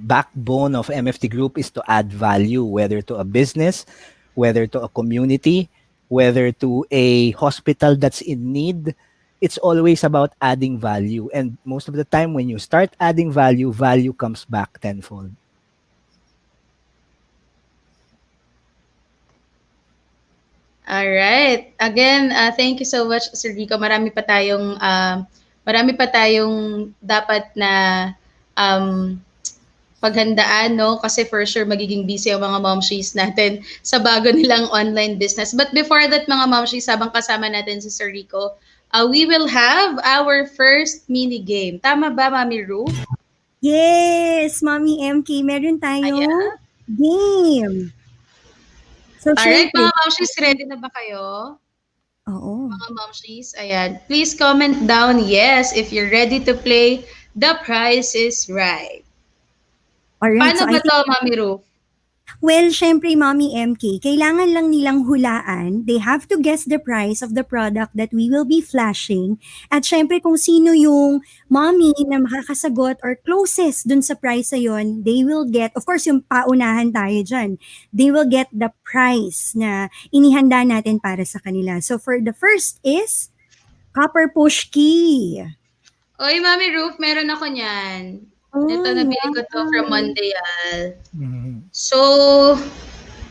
Backbone of MFT Group is to add value, whether to a business, whether to a community, whether to a hospital that's in need. It's always about adding value. And most of the time, when you start adding value, value comes back tenfold. All right. Again, thank you so much, Sir Rico. Marami pa tayong dapat na um, paghandaan, no? Kasi for sure magiging busy ang mga momshies natin sa bago nilang online business. But before that, mga momshies, habang kasama natin si Sir Rico, we will have our first mini game. Tama ba, Mami Ru? Yes, Mommy MK, meron tayong Ayan. game. So, Alright, syempre, mga momshies, ready na ba kayo? oo. Mga momshies, ayan. Please comment down yes if you're ready to play The Price is Right. Alright, Paano so ba I think, to, Mami Ru? well, syempre, Mommy MK, kailangan lang nilang hulaan. They have to guess the price of the product that we will be flashing. At syempre, kung sino yung mommy na makakasagot or closest dun sa price na yun, they will get, of course, yung paunahan tayo dyan, they will get the price na inihanda natin para sa kanila. So, for the first is copper push key. Oy, Mami Roof, meron ako niyan. Oh, Ito, nabili ko to from wow. Mondial. Mhm. So,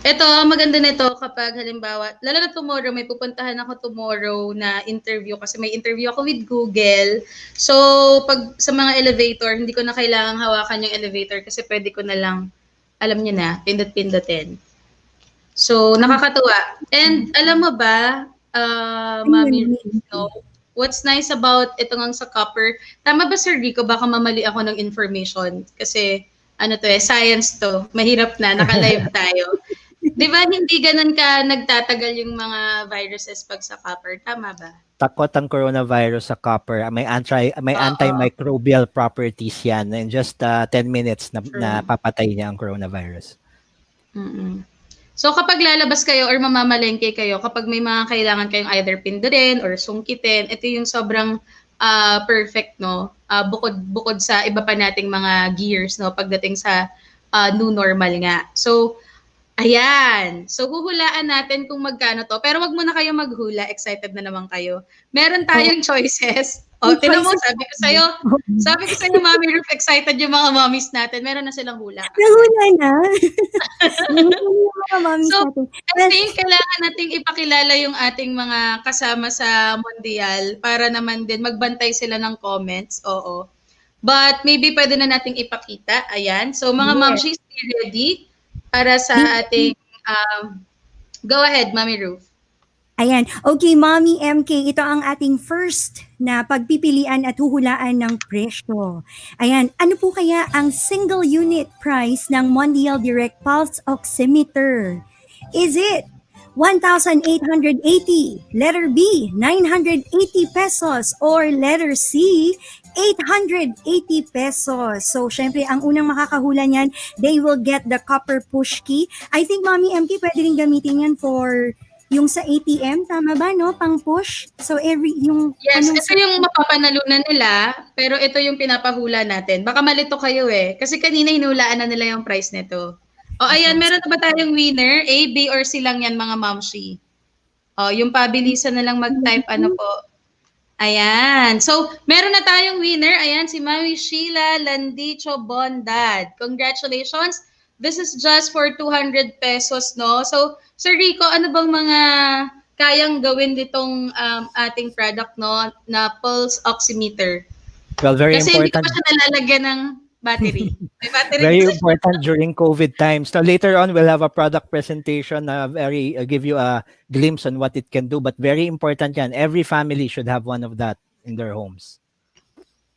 ito, ang maganda nito kapag halimbawa, lalo na tomorrow, may pupuntahan ako tomorrow na interview kasi may interview ako with Google. So, pag sa mga elevator, hindi ko na kailangang hawakan yung elevator kasi pwede ko na lang, alam niyo na, pindot-pindutin. So, nakakatuwa. And alam mo ba, Ano Mami, yun, Mommy? no, what's nice about ito ngang sa copper, tama ba Sir Rico, baka mamali ako ng information kasi ano to science to, mahirap na, naka-live tayo. Di ba hindi ganun ka nagtatagal yung mga viruses pag sa copper, tama ba? Takot ang coronavirus sa copper. May Oo, antimicrobial properties yan. In just 10 minutes na true. papatay niya ang coronavirus. Mm-mm. So kapag lalabas kayo or mamamalengke kayo, kapag may mga kailangan kayong either pindutin or sungkitin, ito yung sobrang perfect, no? Bukod sa iba pa nating mga gears, no? Pagdating sa new normal nga. So, ayan. So, huhulaan natin kung magkano to. Pero wag muna kayo maghula. Excited na naman kayo. Meron Oh, tayong choices. may O, tinan mo, choices tayo. sabi ko sa'yo, Mami Ruth, excited yung mga mommies natin. Meron na silang hula agad. Nahula na. Nahula na yung mga mommies So, natin. I Well, think kailangan nating ipakilala yung ating mga kasama sa Mondial para naman din magbantay sila ng comments. Oo. But maybe pwede na nating ipakita. Ayan. So, mga yes. momshies, be ready para sa ating go ahead, Mami Ruth. Ayan. Okay, Mommy MK, ito ang ating first na pagpipilian at huhulaan ng presyo. Ayan. Ano po kaya ang single unit price ng Mondial Direct Pulse Oximeter? Is it 1,880, letter B, 980 pesos, or letter C, 880 pesos. So, syempre, ang unang makakahula niyan, they will get the copper push key. I think, Mommy MK, pwede rin gamitin yan for yung sa ATM, tama ba, no? Pang push. So, Yes, ito yung mapapanalunan nila, pero ito yung pinapahula natin. Baka malito kayo eh. Kasi kanina hinulaan na nila yung price nito. O ayan, meron na ba tayong winner? A, B, or C lang yan mga momshi? Yung pabilisan na lang mag-type, ano po. Ayan. So, meron na tayong winner. Ayan, si Mami Sheila Landicho Bondad. Congratulations. This is just for 200 pesos, no? So, Sir Rico, ano bang mga kayang gawin ditong ating product, no, na pulse oximeter? Well, very Kasi hindi ko important. pa siya nalalagyan ng battery. May battery Very kasi. important during COVID times. So later on, we'll have a product presentation na give you a glimpse on what it can do. But very important yan. Every family should have one of that in their homes.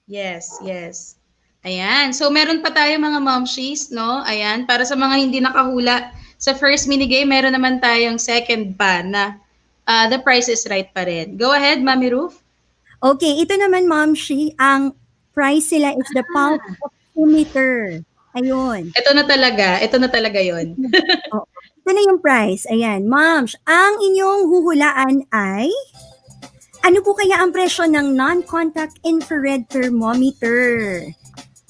Yes, yes. Ayan. So, meron pa tayo mga momshies, no? Ayan. Para sa mga hindi nakahula sa first minigame, meron naman tayong second pa na the price is right pa rin. Go ahead, Mami Ruth. Okay, ito naman, Ma'am Shi, ang price sila is the pulse oximeter. Ayun. Ito na talaga. Ito na talaga yon. Oo. Ito na yung price. Ayan, Ma'am, ang inyong huhulaan ay ano po kaya ang presyo ng non-contact infrared thermometer?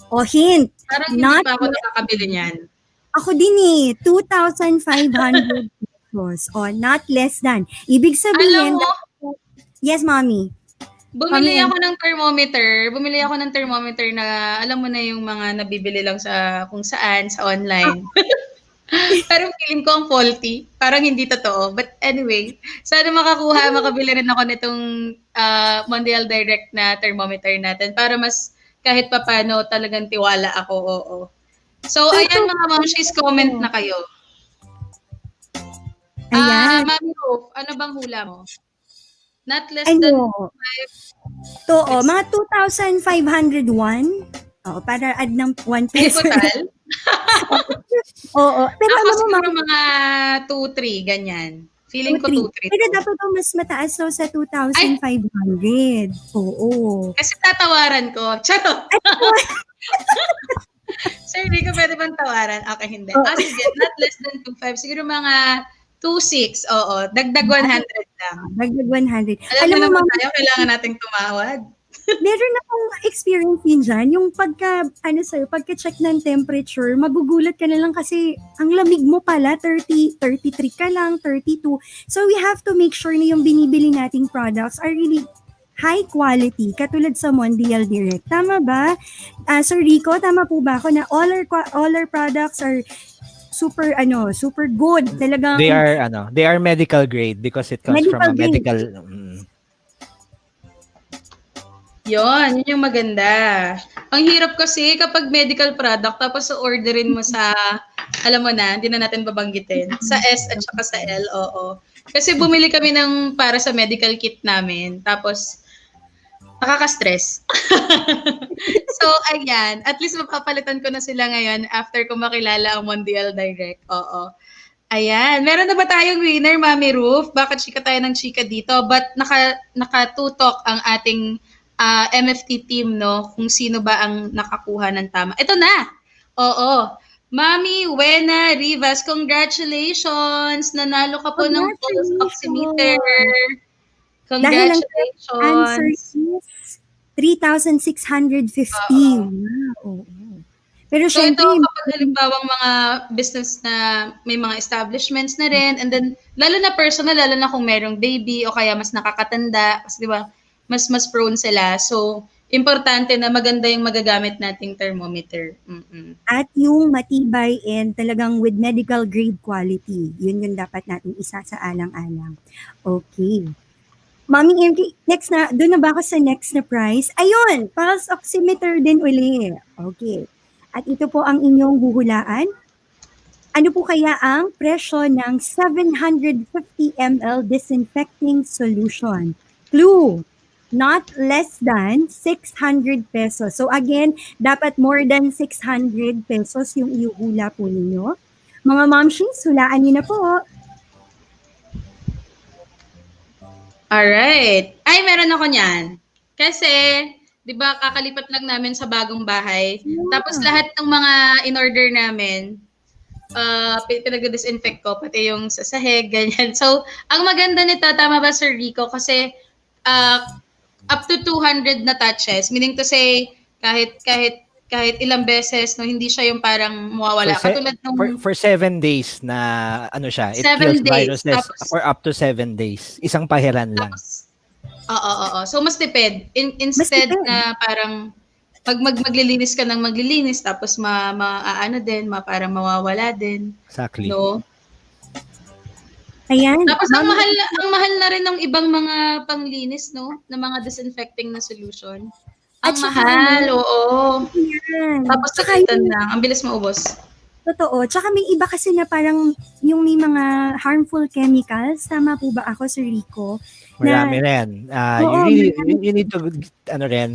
O hint, Parang hindi not pa ako nakakabili niyan. ako din 2,500 pesos. O, not less than. Ibig sabihin, Alam mo, yes, Mommy. bumili Kami- ako ng thermometer. Bumili ako ng thermometer na alam mo na yung mga nabibili lang sa kung saan, sa online. Pero feeling ko ang faulty. Parang hindi totoo. But anyway, sana makabili rin ako nitong Mondial Direct na thermometer natin para mas kahit papano talagang tiwala ako. Oo. So, ayan mga momshies, comment na kayo. Ayan. Mami Roof, ano bang hula mo? Not less than Ano? Mga 2,501. Oo, para add ng 1 peso. total. Oo. Pero Ako alam mo, siguro mga 2-3, ganyan. Feeling ko 2-3. Pero dapat mas mataas daw sa 2,500. Oo. Kasi tatawaran ko. Charot! Sir, hindi ko pwede bang tawaran? Okay, hindi. Sige, not less than 2.5. Siguro mga 2.6. Oo, dagdag 100 lang. Dagdag 100. Alam mo naman Ma'am, tayo, kailangan nating tumawad. meron akong experience din dyan. Yung pagka-check ng temperature, magugulat ka na lang kasi ang lamig mo pala, 30, 33 ka lang, 32. So we have to make sure na yung binibili nating products are really high quality, katulad sa Mondial Direct. Tama ba? Sir Rico, tama po ba ako na all our products are super good. Talagang They are medical grade because it comes from a medical Yun yung maganda. Ang hirap kasi kapag medical product tapos orderin mo sa, alam mo na, hindi na natin babanggitin, sa S at saka sa L, oo. Kasi bumili kami ng para sa medical kit namin, tapos nakaka-stress. So, ayan. At least mapapalitan ko na sila ngayon after ko makilala ang Mondial Direct. Oo. Ayan. Meron na ba tayong winner, Mami Ruth? Bakit chika tayo ng chika dito? But nakatutok ang ating MFT team, no? Kung sino ba ang nakakuha ng tama. Ito na! Oo. Mami Wena Rivas, congratulations! Nanalo ka po ng pulse oximeter. Congratulations! Dahil ang answer is 3,650. Wow. Pero So ito syempre, kapag halimbawang mga business na may mga establishments na rin, and then lalo na personal, lalo na kung merong baby o kaya mas nakakatanda, kasi di ba, mas prone sila. So, importante na maganda yung magagamit nating thermometer. at yung matibay and talagang with medical grade quality. Yun yung dapat natin isa sa alang-alang. Okay. Mami MK, next na, doon na ba ako sa next na prize? Ayun, pulse oximeter din uli. Okay. At ito po ang inyong huhulaan. Ano po kaya ang presyo ng 750 ml disinfecting solution? Clue, not less than 600 pesos. So again, dapat more than 600 pesos yung iuhula po ninyo. Mga momshies, hulaan niyo na po. Alright. Ay, meron ako niyan. Kasi, di ba, kakalipat lang namin sa bagong bahay. Tapos lahat ng mga in-order namin, pinag-disinfect ko, pati yung sa sahig, ganyan. So, ang maganda nito, tama ba, Sir Rico? Kasi, up to 200 na touches. Meaning to say, kahit kahit ilang beses, no, hindi siya yung parang mawawala. Katulad nung for 7 days na ano siya, it 7 kills days. viruses Tapos, for up to 7 days. Isang pahiran lang. tapos, oo. So, mas tipid. Mas Instead tipid. na parang maglilinis ka ng maglilinis, tapos ano din, parang mawawala din. Exactly. No? Ayan. Tapos ang mahal na rin ng ibang mga panglinis, no? Na mga disinfecting na solution. Ang At saka mahal, oo. Ayan. Tapos Tsaka sakitan lang. Ang bilis maubos. Totoo. Tsaka may iba kasi na parang yung may mga harmful chemicals. Tama po ba ako, Sir Rico? Marami rin. Oo, You need to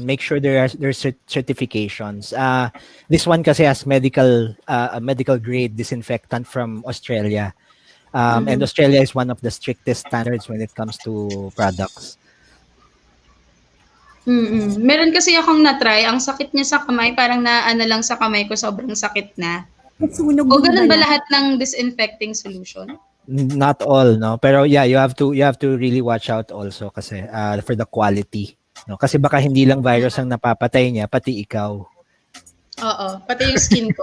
make sure there's certifications. This one kasi has a medical grade disinfectant from Australia. And Australia is one of the strictest standards when it comes to products. Meron kasi akong na-try. Ang sakit niya sa kamay, parang naano lang sa kamay ko, sobrang sakit na. Sunog O ganun ba lahat ng disinfecting solution? Not all, no? Pero yeah, you have to really watch out also kasi for the quality, no? Kasi baka hindi lang virus ang napapatay niya, pati ikaw. Oo, pati yung skin ko.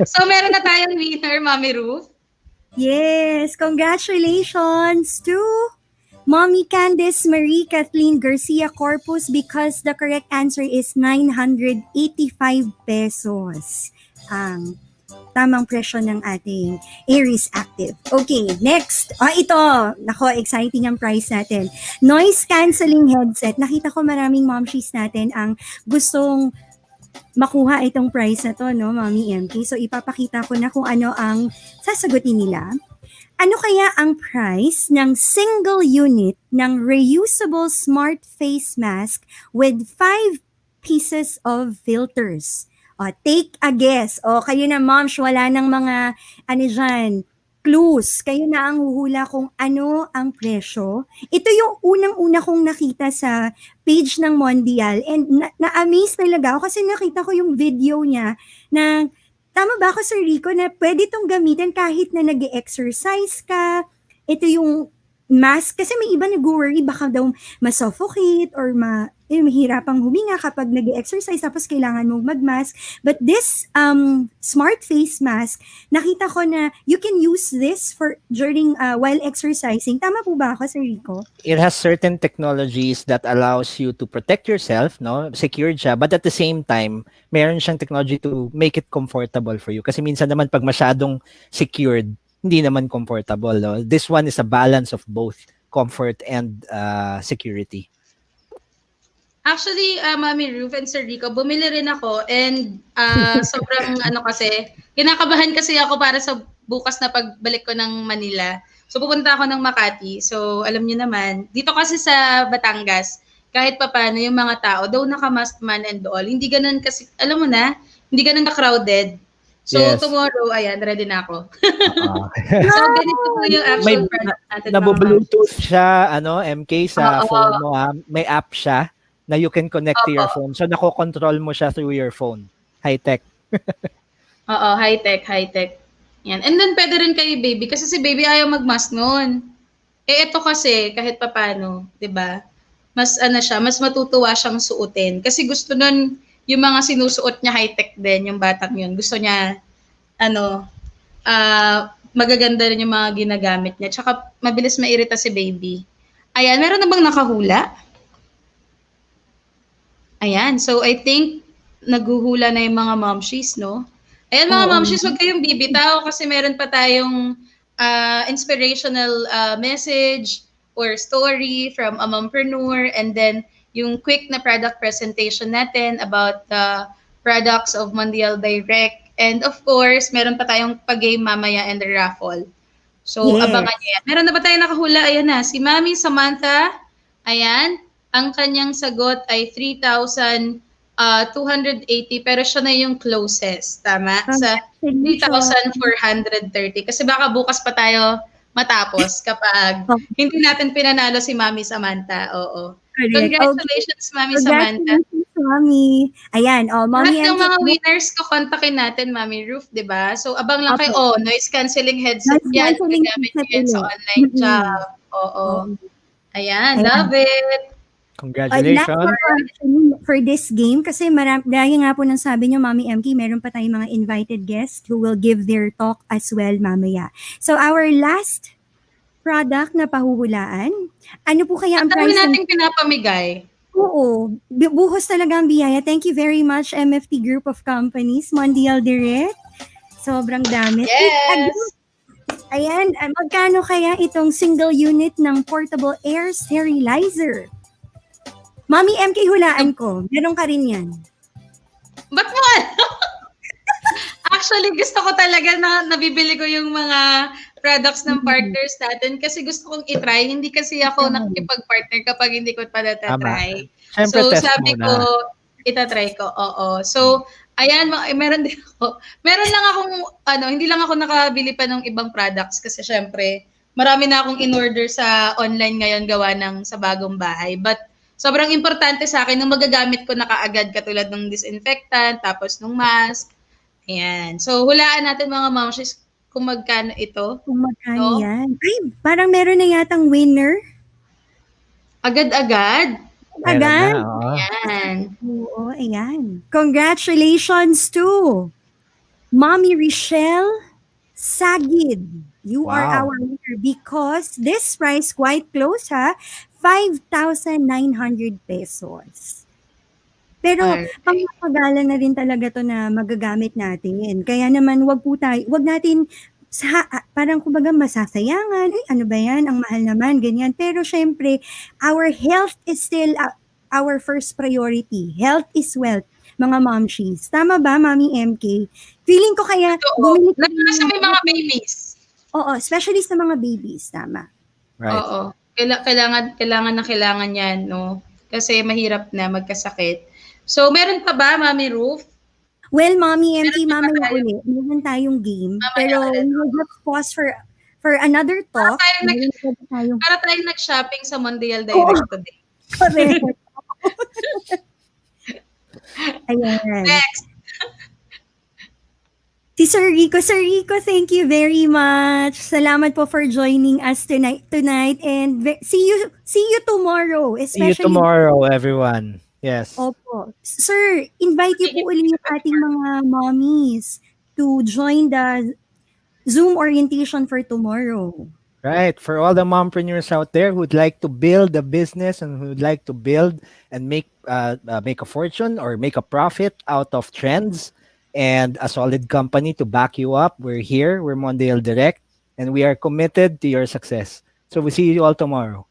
So meron na tayong winner, Mami Ruth. Yes, congratulations to Mommy Candice Marie Kathleen Garcia Corpus because the correct answer is 985 pesos. Ang tamang presyo ng ating Aries Active. Okay, next. Ito. Nako, exciting ang price natin. Noise cancelling headset. Nakita ko maraming momshies natin ang gustong makuha itong price na to, no, Mommy MK. So, ipapakita ko na kung ano ang sasagutin nila. Ano kaya ang price ng single unit ng reusable smart face mask with 5 pieces of filters? Take a guess. Kayo na, moms, wala nang mga, clues. Kayo na ang huhula kung ano ang presyo. Ito yung unang-una kong nakita sa page ng Mondial and na-amaze talaga ako kasi nakita ko yung video niya na, tama ba ako, Sir Rico, na pwede itong gamitin kahit na nag-exercise ka. Ito yung mask, kasi may iba nag-worry baka daw ma-suffocate or mahirapang huminga kapag nag-exercise tapos kailangan mong mag-mask. But this smart face mask, nakita ko na you can use this for during while exercising. Tama po ba ako, Sir Rico? It has certain technologies that allows you to protect yourself, no? Secured siya, but at the same time, meron siyang technology to make it comfortable for you. Kasi minsan naman pag masyadong secured, hindi naman comfortable. No? This one is a balance of both comfort and security. Actually, Mami Ruth and Sir Rico, bumili rin ako and sobrang kasi, kinakabahan kasi ako para sa bukas na pagbalik ko ng Manila. So pupunta ako ng Makati. So alam niyo naman, dito kasi sa Batangas, kahit papaano yung mga tao, though naka-mask man and all, hindi ganun kasi, alam mo na, hindi ganun ka-crowded. So Yes. tomorrow, ayan, ready na ako. So ganito po yung actual product natin. Nabo-Bluetooth siya, MK, sa Oo. phone mo. May app siya na you can connect to your Opo. phone. So, nako-control mo siya through your phone. High-tech. Oo, high-tech. Yan. And then pwede rin kay baby kasi si baby ayaw mag-mask noon. Ito kasi kahit papano, 'di ba? Mas mas matutuwa siyang suotin kasi gusto nun yung mga sinusuot niya high-tech din, yung batang yun. Gusto niya magaganda rin yung mga ginagamit niya. Tsaka mabilis mairita si baby. Ayan, meron na bang nakahula? Ayan, so I think naghuhula na yung mga momshies, no? Ayan mga momshies, huwag kayong bibitaw kasi meron pa tayong inspirational message or story from a mompreneur, and then yung quick na product presentation natin about the products of Mondial Direct. And of course, meron pa tayong pag-game mamaya and the raffle. So, Yes. abangan nyo yan. Meron na ba tayong nakahula? Ayan na, si Mami Samantha. Ayan, ang kanyang sagot ay 3,280 pero siya na yung closest. Tama? Sa 3,430. Kasi baka bukas pa tayo matapos kapag hindi natin pinanalo si Mami Samantha. Oo. Correct. Congratulations, Mami Samantha. Congratulations, Mami. Ayan, Mami Lahat ng MK. mga winners ko, kontakin natin, Mami Ruth, di ba? So, abang lang kayo. Noise cancelling headset Noise yan. cancelling Gagamit headset yan sa ulit. online job. Oo. Ayan, love it. Last Congratulations. for this game, kasi dahil nga po ng sabi niyo, Mami MK, meron pa tayong mga invited guests who will give their talk as well mamaya. So our last product na pahuhulaan, ano po kaya Ang ang dami price ng... nating pinapamigay. Oo, buhos talaga ang biyaya. Thank you very much, MFT Group of Companies, Mondial Direct. Sobrang dami. Yes! Ayan, magkano kaya itong single unit ng portable air sterilizer? Mami MK, hulaan ko. Meron ka rin yan. Ba't mo? Actually, gusto ko talaga na nabibili ko yung mga products ng partners natin kasi gusto kong itry. Hindi kasi ako nakikipag-partner kapag hindi ko pa natatry. Siyempre, So, test sabi muna. ko, itatry ko. Oo. So, ayan, meron din ako. Meron lang akong, hindi lang ako nakabili pa ng ibang products kasi syempre, marami na akong in-order sa online ngayon gawa ng sa bagong bahay. But, sobrang importante sa akin nung magagamit ko na kaagad katulad ng disinfectant, tapos nung mask. Ayan. So, hulaan natin mga momshies kung magkano ito. Kung magkano No? yan. Ay, parang meron na yatang winner. Agad-agad. Meron Agad? na, oo. Ayan. Oo, ayan. Congratulations to Mommy Richelle Sagid. You are Wow. our winner because this price quite close ha. 5,900 pesos. Pero Alright. pangmagalan na rin talaga to na magagamit natin. Kaya naman wag natin parang kumbaga masasayangan. Ay, ano ba yan? Ang mahal naman, ganyan. Pero syempre, our health is still our first priority. Health is wealth, mga momshies. Tama ba, Mami MK? Feeling ko kaya bumili ka Lalo na sa may mga babies. Oo, especially sa mga babies, tama. Right. Oo. Kailangan yan, no? Kasi mahirap na magkasakit. So, meron pa ba, Mami Ruth? Well, Mommy MK, Meron pa mamaya tayo. ulit. Meron tayong game. Mamaya Pero ulit. we will just pause for another talk. Para tayong nag-shopping sa Mondial Direct today. Correct. Ayan. Next. Si Sir Rico, thank you very much. Salamat po for joining us tonight and see you tomorrow. See you Especially tomorrow, everyone. Yes. Opo. Sir, invite niyo po ulit yung ating mga mommies to join the Zoom orientation for tomorrow. Right. For all the mompreneurs out there who'd like to build a business and who'd like to build and make a fortune or make a profit out of trends and a solid company to back you up, we're here. We're Mondial Direct, and we are committed to your success. So we see you all tomorrow.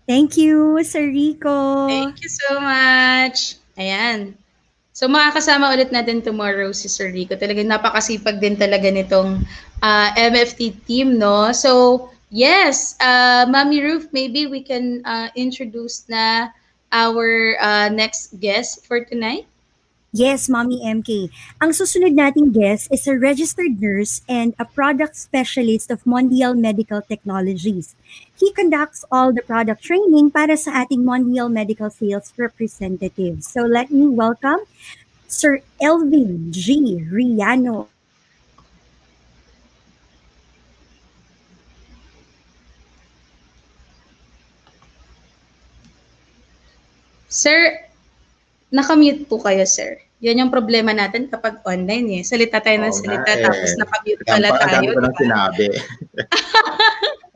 Thank you, Sir Rico. Thank you so much. Ayan. So makakasama ulit natin tomorrow si Sir Rico. Talagang napakasipag din talaga nitong MFT team, no? So, yes, Mami Ruth, maybe we can introduce na our next guest for tonight. Yes, Mommy MK. Ang susunod nating guest is a registered nurse and a product specialist of Mondial Medical Technologies. He conducts all the product training para sa ating Mondial Medical Sales representatives. So let me welcome Sir Elvin G. Riano. Sir, nakamute po kayo, sir. Yan yung problema natin kapag online eh. Salita tayo ng salita tapos nakamute pala tayo. Ang dami ko nang sinabi.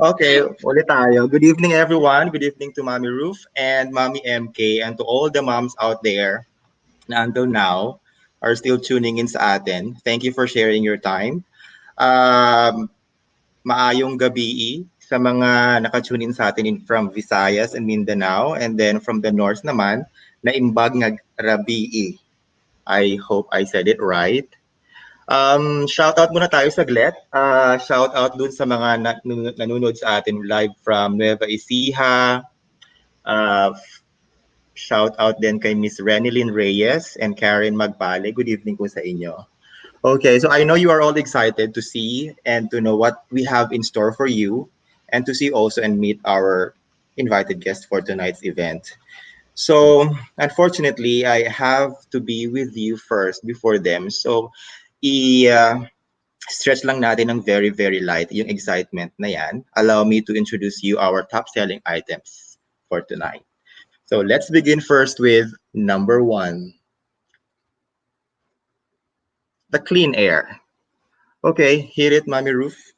Okay, ulit tayo. Good evening, everyone. Good evening to Mommy Ruth and Mommy MK and to all the moms out there na until now are still tuning in sa atin. Thank you for sharing your time. Maayong gabi sa mga nakatune in sa atin from Visayas and Mindanao, and then from the north naman na imbag nga rabii. I hope I said it right. Shout out muna tayo saglit. Shout out dun sa mga nanonood sa atin live from Nueva Ecija. Shout out din kay Miss Renilyn Reyes and Karen Magbale. Good evening po sa inyo. Okay, so I know you are all excited to see and to know what we have in store for you and to see also and meet our invited guest for tonight's event. So, unfortunately, I have to be with you first before them. So, stretch lang natin ng very, very light yung excitement na yan. Allow me to introduce you our top selling items for tonight. So let's begin first with number 1, the clean air. Okay, hit it, Mommy Ruth.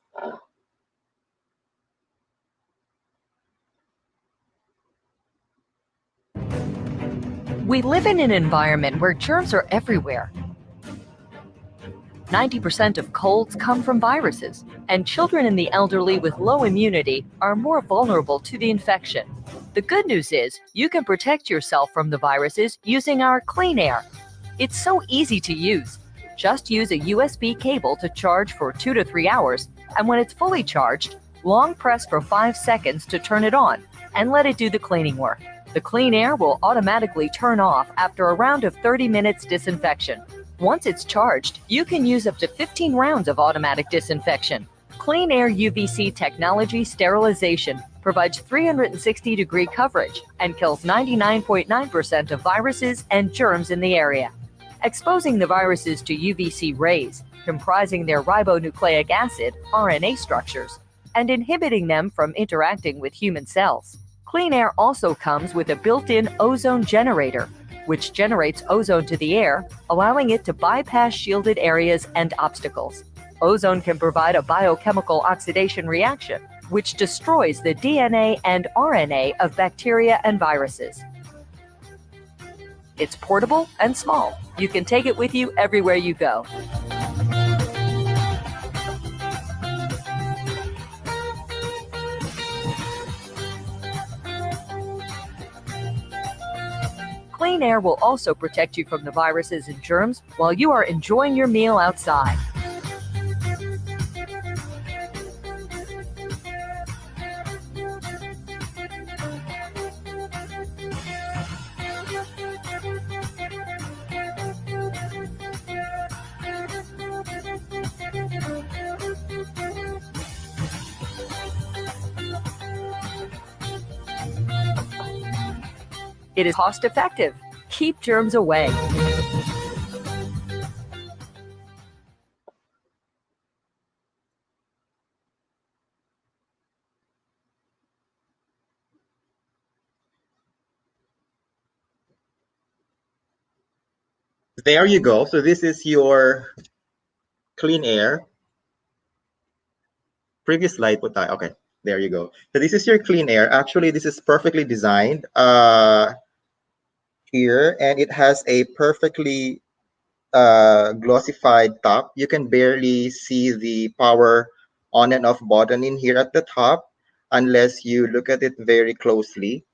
We live in an environment where germs are everywhere. 90% of colds come from viruses, and children and the elderly with low immunity are more vulnerable to the infection. The good news is you can protect yourself from the viruses using our clean air. It's so easy to use. Just use a USB cable to charge for 2 to 3 hours, and when it's fully charged, long press for 5 seconds to turn it on and let it do the cleaning work. The clean air will automatically turn off after a round of 30 minutes disinfection. Once it's charged, you can use up to 15 rounds of automatic disinfection. Clean Air UVC technology sterilization provides 360-degree coverage and kills 99.9% of viruses and germs in the area. Exposing the viruses to UVC rays, comprising their ribonucleic acid, RNA structures, and inhibiting them from interacting with human cells. Clean Air also comes with a built-in ozone generator, which generates ozone to the air, allowing it to bypass shielded areas and obstacles. Ozone can provide a biochemical oxidation reaction, which destroys the DNA and RNA of bacteria and viruses. It's portable and small. You can take it with you everywhere you go. Clean Air will also protect you from the viruses and germs while you are enjoying your meal outside. It is cost-effective. Keep germs away. There you go. So this is your clean air. Previous slide po tayo. Okay, there you go. So this is your clean air. Actually, this is perfectly designed here, and it has a perfectly glossified top. You can barely see the power on and off button in here at the top unless you look at it very closely.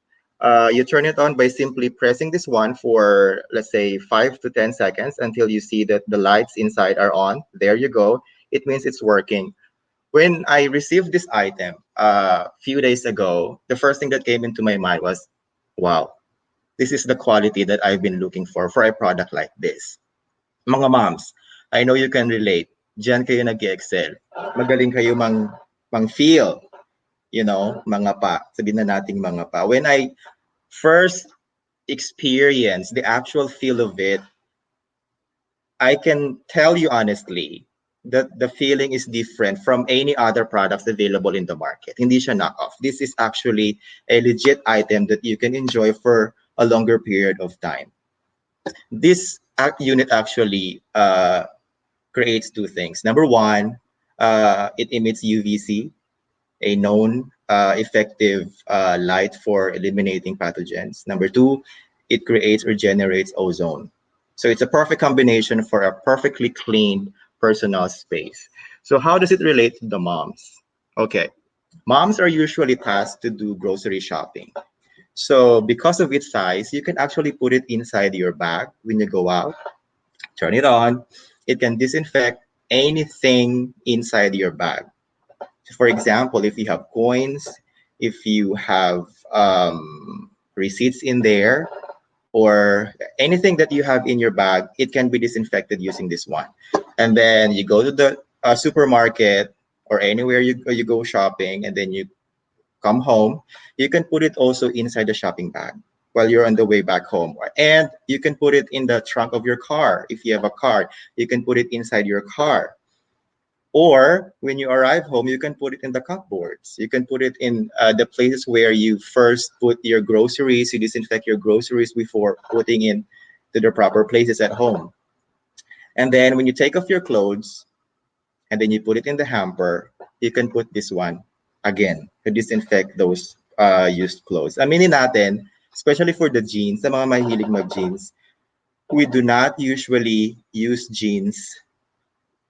You turn it on by simply pressing this one for, let's say, 5 to 10 seconds until you see that the lights inside are on. There you go. It means it's working. When I received this item a few days ago, the first thing that came into my mind was, wow, this is the quality that I've been looking for a product like this. Mga moms, I know you can relate. Diyan kayo nag-excel. Magaling kayo mang-feel, you know, mga pa. Sabihin na nating mga pa. When I first experienced the actual feel of it, I can tell you honestly that the feeling is different from any other products available in the market. Hindi siya knockoff. This is actually a legit item that you can enjoy for a longer period of time. This unit actually creates two things. Number one, it emits UVC, a known effective light for eliminating pathogens. Number two, it creates or generates ozone. So it's a perfect combination for a perfectly clean personal space. So how does it relate to the moms? Okay, moms are usually tasked to do grocery shopping. So because of its size, you can actually put it inside your bag when you go out, turn it on. It can disinfect anything inside your bag. For example, if you have coins, if you have receipts in there, or anything that you have in your bag, it can be disinfected using this one. And then you go to the supermarket or anywhere you go shopping, and then you come home, you can put it also inside the shopping bag while you're on the way back home. And you can put it in the trunk of your car. If you have a car, you can put it inside your car. Or when you arrive home, you can put it in the cupboards. You can put it in the places where you first put your groceries. You disinfect your groceries before putting in to the proper places at home. And then when you take off your clothes and then you put it in the hamper, you can put this one again to disinfect those used clothes. Aminin natin, especially for the jeans, sa mga mahilig mag-jeans, we do not usually use jeans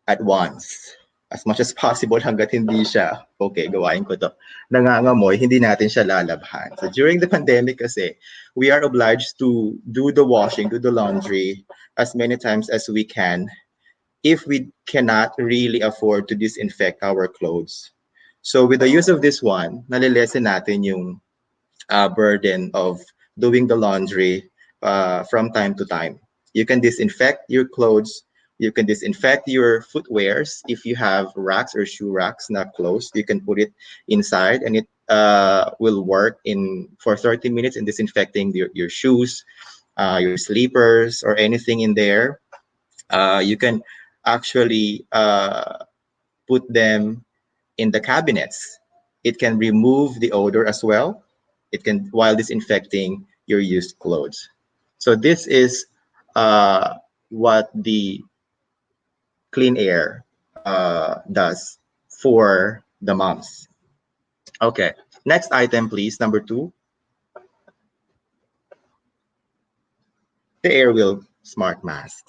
at once. As much as possible hanggat hindi siya, okay, gawain ko to, nangangamoy, hindi natin siya lalabhan. So during the pandemic kasi, we are obliged to do the washing, do the laundry as many times as we can if we cannot really afford to disinfect our clothes. So with the use of this one, nalilesen natin yung burden of doing the laundry from time to time. You can disinfect your clothes. You can disinfect your footwears. If you have racks or shoe racks not closed, you can put it inside and it will work in for 30 minutes in disinfecting your shoes, your sleepers, or anything in there. You can actually put them in the cabinets. It can remove the odor as well. It can while disinfecting your used clothes. So this is what the clean air does for the moms. Okay, next item, please. Number 2, the Airwheel Smart Mask.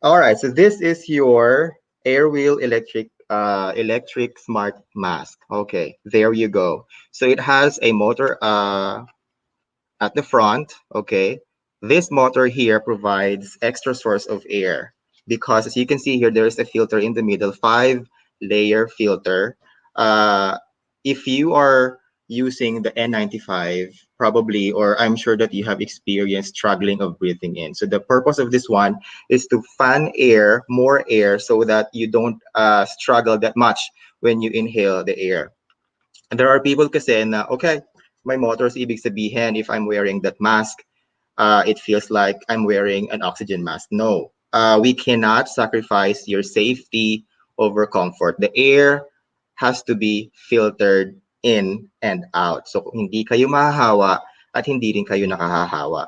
All right, so this is your Airwheel electric smart mask. Okay, there you go. So it has a motor at the front. Okay, this motor here provides extra source of air because as you can see here, there is a filter in the middle, 5-layer filter. Uh, if you are using the N95, probably, or I'm sure that you have experienced struggling of breathing in. So the purpose of this one is to fan air, more air, so that you don't struggle that much when you inhale the air. And there are people kasi na, okay, my motors, ibig sabihin, if I'm wearing that mask, it feels like I'm wearing an oxygen mask. No, we cannot sacrifice your safety over comfort. The air has to be filtered in and out. So hindi kayo mahahawa at hindi rin kayo nakahahawa.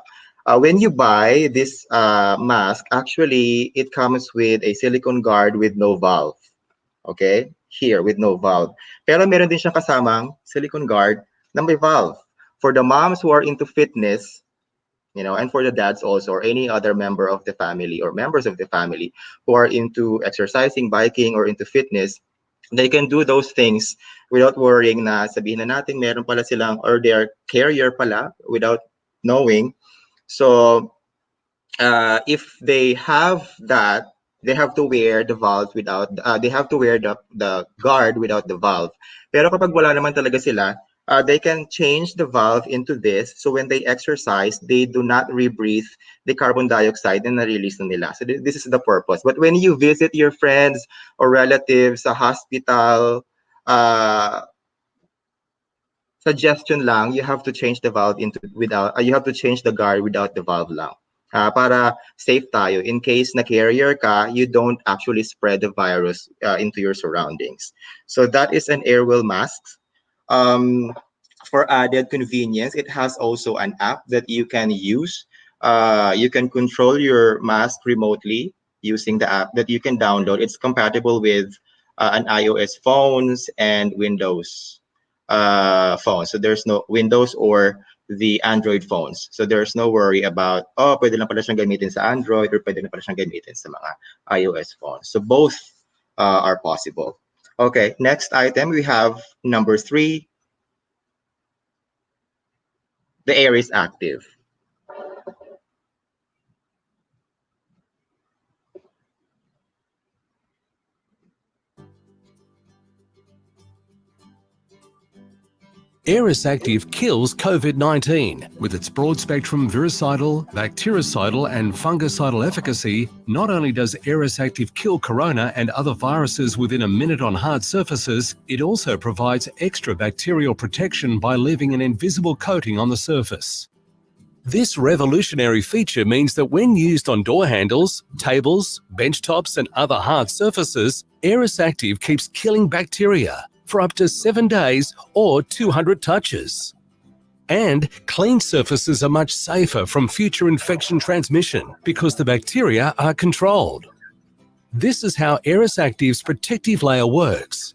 When you buy this mask, actually, it comes with a silicone guard with no valve. Okay? Here, with no valve. Pero meron din siyang kasamang silicone guard na may valve. For the moms who are into fitness, you know, and for the dads also, or any other member of the family or members of the family who are into exercising, biking, or into fitness, they can do those things without worrying na sabihin na natin meron pala silang or their carrier pala without knowing. So if they have that, they have to wear the valve without, they have to wear the guard without the valve. Pero kapag wala naman talaga sila, they can change the valve into this. So when they exercise, they do not rebreathe the carbon dioxide na na-release na nila. So this is the purpose. But when you visit your friends or relatives sa hospital, suggestion lang, you have to change the valve into without, you have to change the guard without the valve lang. Para safe tayo. In case na carrier ka, you don't actually spread the virus into your surroundings. So that is an Airwheel mask. For added convenience, it has also an app that you can use. You can control your mask remotely using the app that you can download. It's compatible with an iOS phones and Windows phones. So there's no Windows or the Android phones. So there's no worry about, oh, pwede lang pala siyang gamitin sa Android or pwede lang pala siyang gamitin sa mga iOS phones. So both are possible. Okay, next item, we have number 3. The air is active. Aeris Active kills COVID-19. With its broad-spectrum virucidal, bactericidal and fungicidal efficacy, not only does Aeris Active kill corona and other viruses within a minute on hard surfaces, it also provides extra bacterial protection by leaving an invisible coating on the surface. This revolutionary feature means that when used on door handles, tables, bench tops and other hard surfaces, Aeris Active keeps killing bacteria for up to 7 days or 200 touches. And clean surfaces are much safer from future infection transmission because the bacteria are controlled. This is how Aeris Active's protective layer works.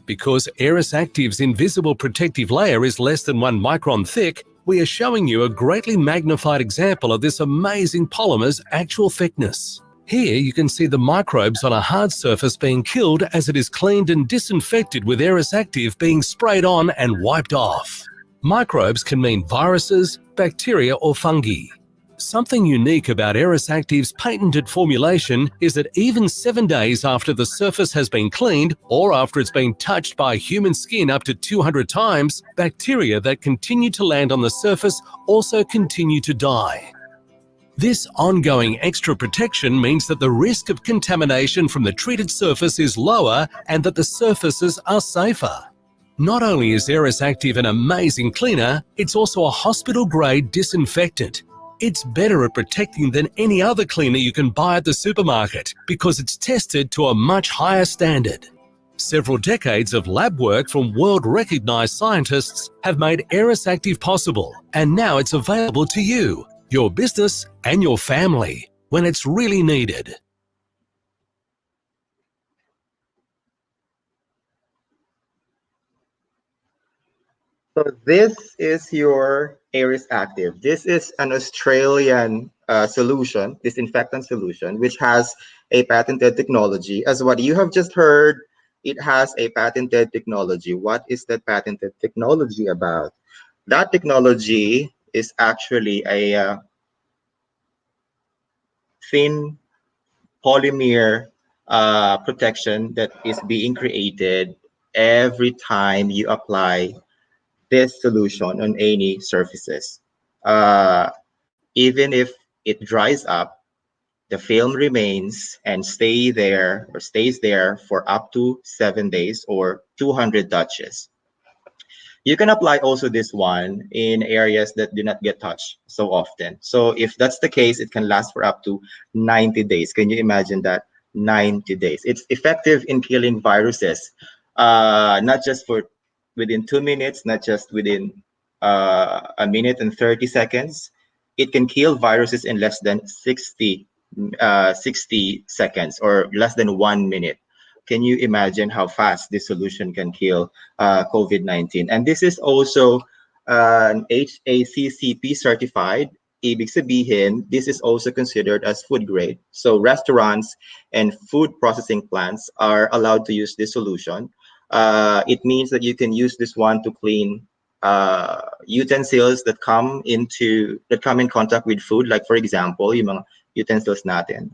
Because Aeris Active's invisible protective layer is less than 1 micron thick, we are showing you a greatly magnified example of this amazing polymer's actual thickness. Here you can see the microbes on a hard surface being killed as it is cleaned and disinfected with Aeris Active being sprayed on and wiped off. Microbes can mean viruses, bacteria or fungi. Something unique about Aeris Active's patented formulation is that even 7 days after the surface has been cleaned or after it's been touched by human skin up to 200 times, bacteria that continue to land on the surface also continue to die. This ongoing extra protection means that the risk of contamination from the treated surface is lower and that the surfaces are safer. Not only is Aeris Active an amazing cleaner, it's also a hospital-grade disinfectant. It's better at protecting than any other cleaner you can buy at the supermarket because it's tested to a much higher standard. Several decades of lab work from world-recognized scientists have made Aeris Active possible, and now it's available to you, your business and your family when it's really needed. So this is your Aeris Active. This is an Australian solution, disinfectant solution, which has a patented technology. As what you have just heard, it has a patented technology. What is that patented technology about? That technology is actually a thin polymer protection that is being created every time you apply this solution on any surfaces. Even if it dries up, the film remains and stays there for up to 7 days or 200 touches. You can apply also this one in areas that do not get touched so often. So if that's the case, it can last for up to 90 days. Can you imagine that? 90 days. It's effective in killing viruses, not just for within 2 minutes, not just within a minute and 30 seconds. It can kill viruses in less than 60 seconds or less than 1 minute. Can you imagine how fast this solution can kill COVID-19? And this is also an HACCP certified. Ibig sabihin, this is also considered as food grade. So restaurants and food processing plants are allowed to use this solution. It means that you can use this one to clean utensils that come in contact with food. Like for example, yung mga utensils natin,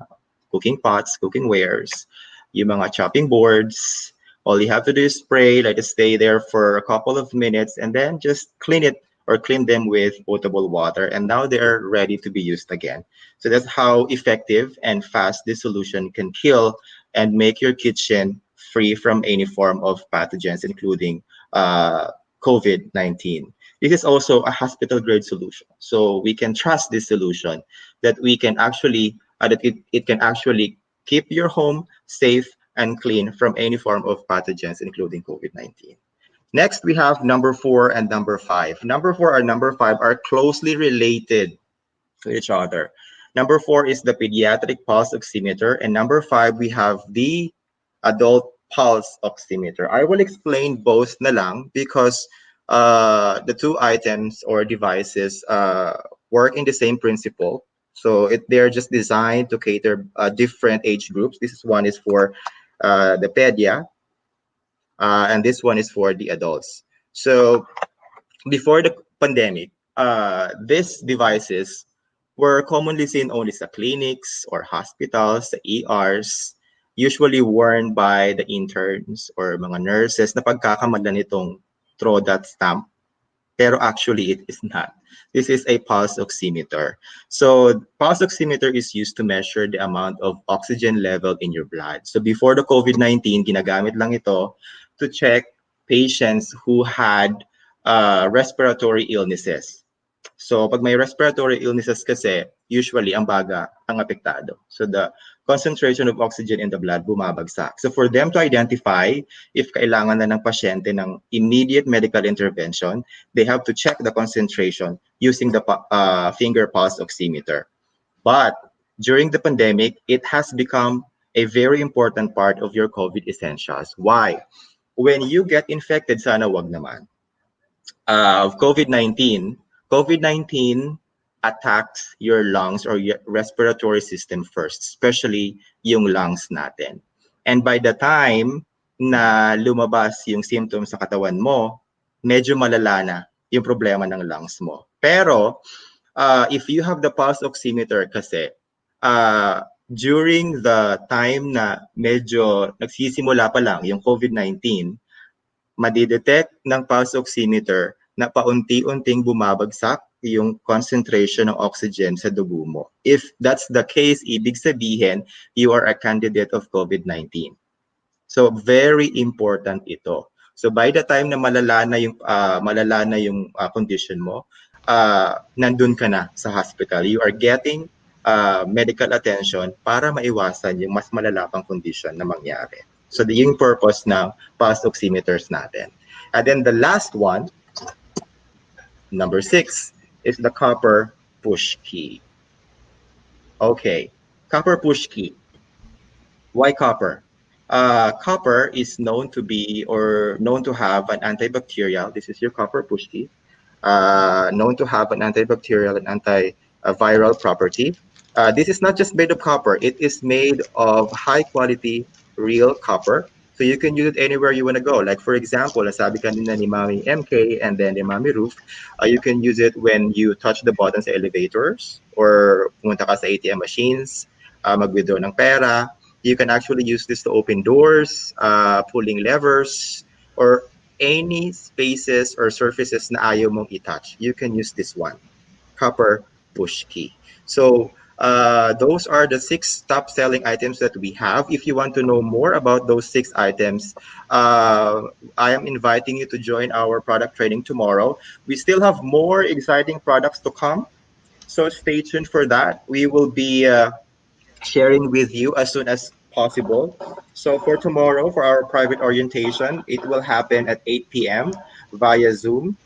cooking pots, cooking wares, yung mga chopping boards. All you have to do is spray, let it stay there for a couple of minutes, and then just clean it or clean them with potable water. And now they're ready to be used again. So that's how effective and fast this solution can kill and make your kitchen free from any form of pathogens, including COVID-19. This is also a hospital-grade solution. So we can trust this solution that we can actually, it can actually keep your home safe and clean from any form of pathogens, including COVID-19. Next, we have number 4 and number 5. Number 4 and number 5 are closely related to each other. Number 4 is the pediatric pulse oximeter, and number 5, we have the adult pulse oximeter. I will explain both na lang because the two items or devices work in the same principle. So they're just designed to cater different age groups. This one is for the pedia, and this one is for the adults. So before the pandemic, these devices were commonly seen only sa clinics or hospitals, sa ERs, usually worn by the interns or mga nurses na pagkakamalan nitong throw that stamp. Pero actually, it is not. This is a pulse oximeter. So pulse oximeter is used to measure the amount of oxygen level in your blood. So before the COVID-19, ginagamit lang ito to check patients who had respiratory illnesses. So pag may respiratory illnesses kasi, usually ang baga ang apektado. So the concentration of oxygen in the blood bumabagsak. So for them to identify if kailangan na ng pasyente ng immediate medical intervention, they have to check the concentration using the finger pulse oximeter. But during the pandemic, it has become a very important part of your COVID essentials. Why? When you get infected, sana wag naman, of COVID-19, COVID-19 attacks your lungs or your respiratory system first, especially yung lungs natin. And by the time na lumabas yung symptoms sa katawan mo, medyo malala na yung problema ng lungs mo. Pero if you have the pulse oximeter kasi, during the time na medyo nagsisimula pa lang yung COVID-19, madidetect ng pulse oximeter na paunti-unting bumabagsak yung concentration ng oxygen sa dugo mo. If that's the case, ibig sabihin, you are a candidate of COVID-19. So very important ito. So by the time na malala na yung condition mo, nandun ka na sa hospital. You are getting medical attention para maiwasan yung mas malala pang condition na mangyari. So yung purpose ng pulse oximeters natin. And then the last one, number 6, is the copper push key. Okay, copper push key. Why copper? Copper is known to be or known to have an antibacterial. This is your copper push key. Known to have an antibacterial and antiviral property. This is not just made of copper. It is made of high quality real copper. So you can use it anywhere you want to go. Like for example, nasabi kanina ni Mami MK and then ni Mami Ruth, you can use it when you touch the buttons sa elevators or pumunta ka sa ATM machines, mag-withdraw ng pera. You can actually use this to open doors, pulling levers, or any spaces or surfaces na ayaw mong i-touch. You can use this one, copper push key. So those are the 6 top selling items that we have. If you want to know more about those 6 items, I am inviting you to join our product training tomorrow. We still have more exciting products to come, so stay tuned for that. We will be sharing with you as soon as possible. So for tomorrow, for our private orientation, it will happen at 8 p.m. via Zoom.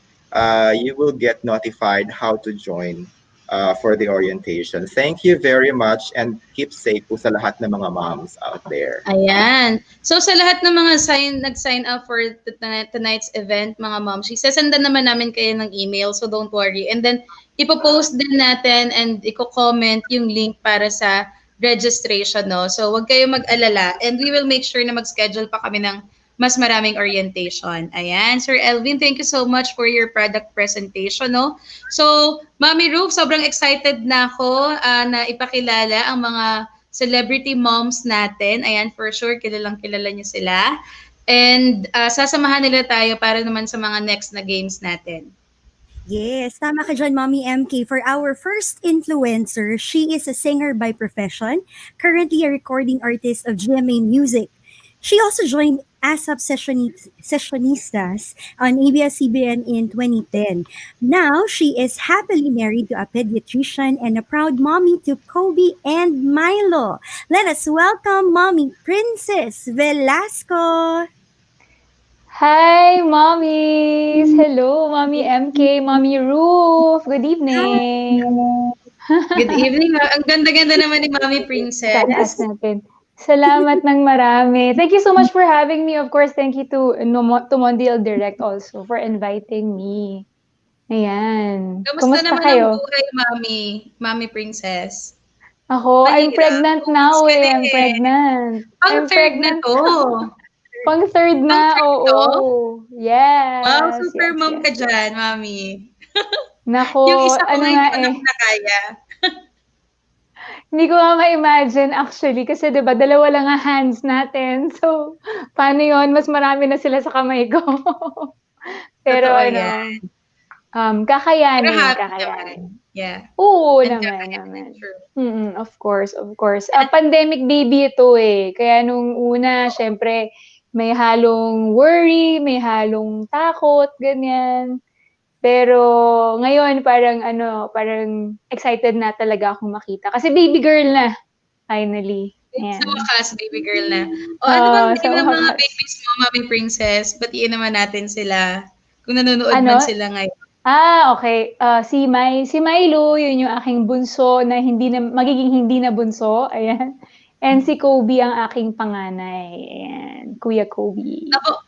You will get notified how to join for the orientation. Thank you very much and keep safe po sa lahat ng mga moms out there. Ayan. So sa lahat ng mga nag-sign up for tonight's event, mga moms, isasendan naman namin kayo ng email, so don't worry. And then ipopost din natin and i-comment yung link para sa registration, no? So wag kayo mag-alala and we will make sure na mag-schedule pa kami ng mas maraming orientation. Ayan. Sir Elvin, thank you so much for your product presentation, no? So, Mami Ruth, sobrang excited na ako na ipakilala ang mga celebrity moms natin. Ayan, for sure, kilalang-kilala niyo sila. And sasamahan nila tayo para naman sa mga next na games natin. Yes, tama ka dyan, Mommy MK. For our first influencer, she is a singer by profession, currently a recording artist of GMA Music. She also joined ASAP Sessionistas on ABS-CBN in 2010. Now, she is happily married to a pediatrician and a proud mommy to Kobe and Milo. Let us welcome Mommy Princess Velasco. Hi, mommies! Hello, Mommy MK, Mommy Ruth. Good evening. Good evening. Ang ganda-ganda naman ni Mami Princess. Taas natin. Salamat ng marami. Thank you so much for having me. Of course, thank you to Mondial Direct also for inviting me. Ayan. Kamusta Kumusta naman ang kayo? buhay, Mami Princess? Ako, I'm Mahirap. pregnant 2 weeks now ka na I'm eh. pregnant. Pang I'm third na pregnant. 'to. Pang third Pang na, third 'to? oo. Wow, Yes, super yes, mom yes, ka yes. diyan, Mami. Yung Nako, isa ko ano nga nga hindi ko eh. na kaya. Hindi ko nga ma-imagine actually kasi 'di ba dalawa lang ang hands natin. So, paano 'yon? Mas marami na sila sa kamay ko. Pero Totoo yan. ano, Pero kakayanin, happy naman. kakayanin. Yeah, Oo and naman, kakayanin, naman. true. Of course, of course. Pandemic baby ito eh. Kaya nung una, syempre, may halong worry, may halong takot, ganyan. Pero ngayon parang ano, parang excited na talaga akong makita. Kasi baby girl na, finally. Sa Ayan. wakas, baby girl na. O ano bang Sa name ng mga wakas. babies mo, Mami Princess? Batiin naman natin sila. Kung nanonood man Ano? sila ngayon. Okay. Si Milo, yun yung aking bunso na magiging hindi na bunso. Ayan. And si Kobe ang aking panganay. Ayan. Kuya Kobe. Ako,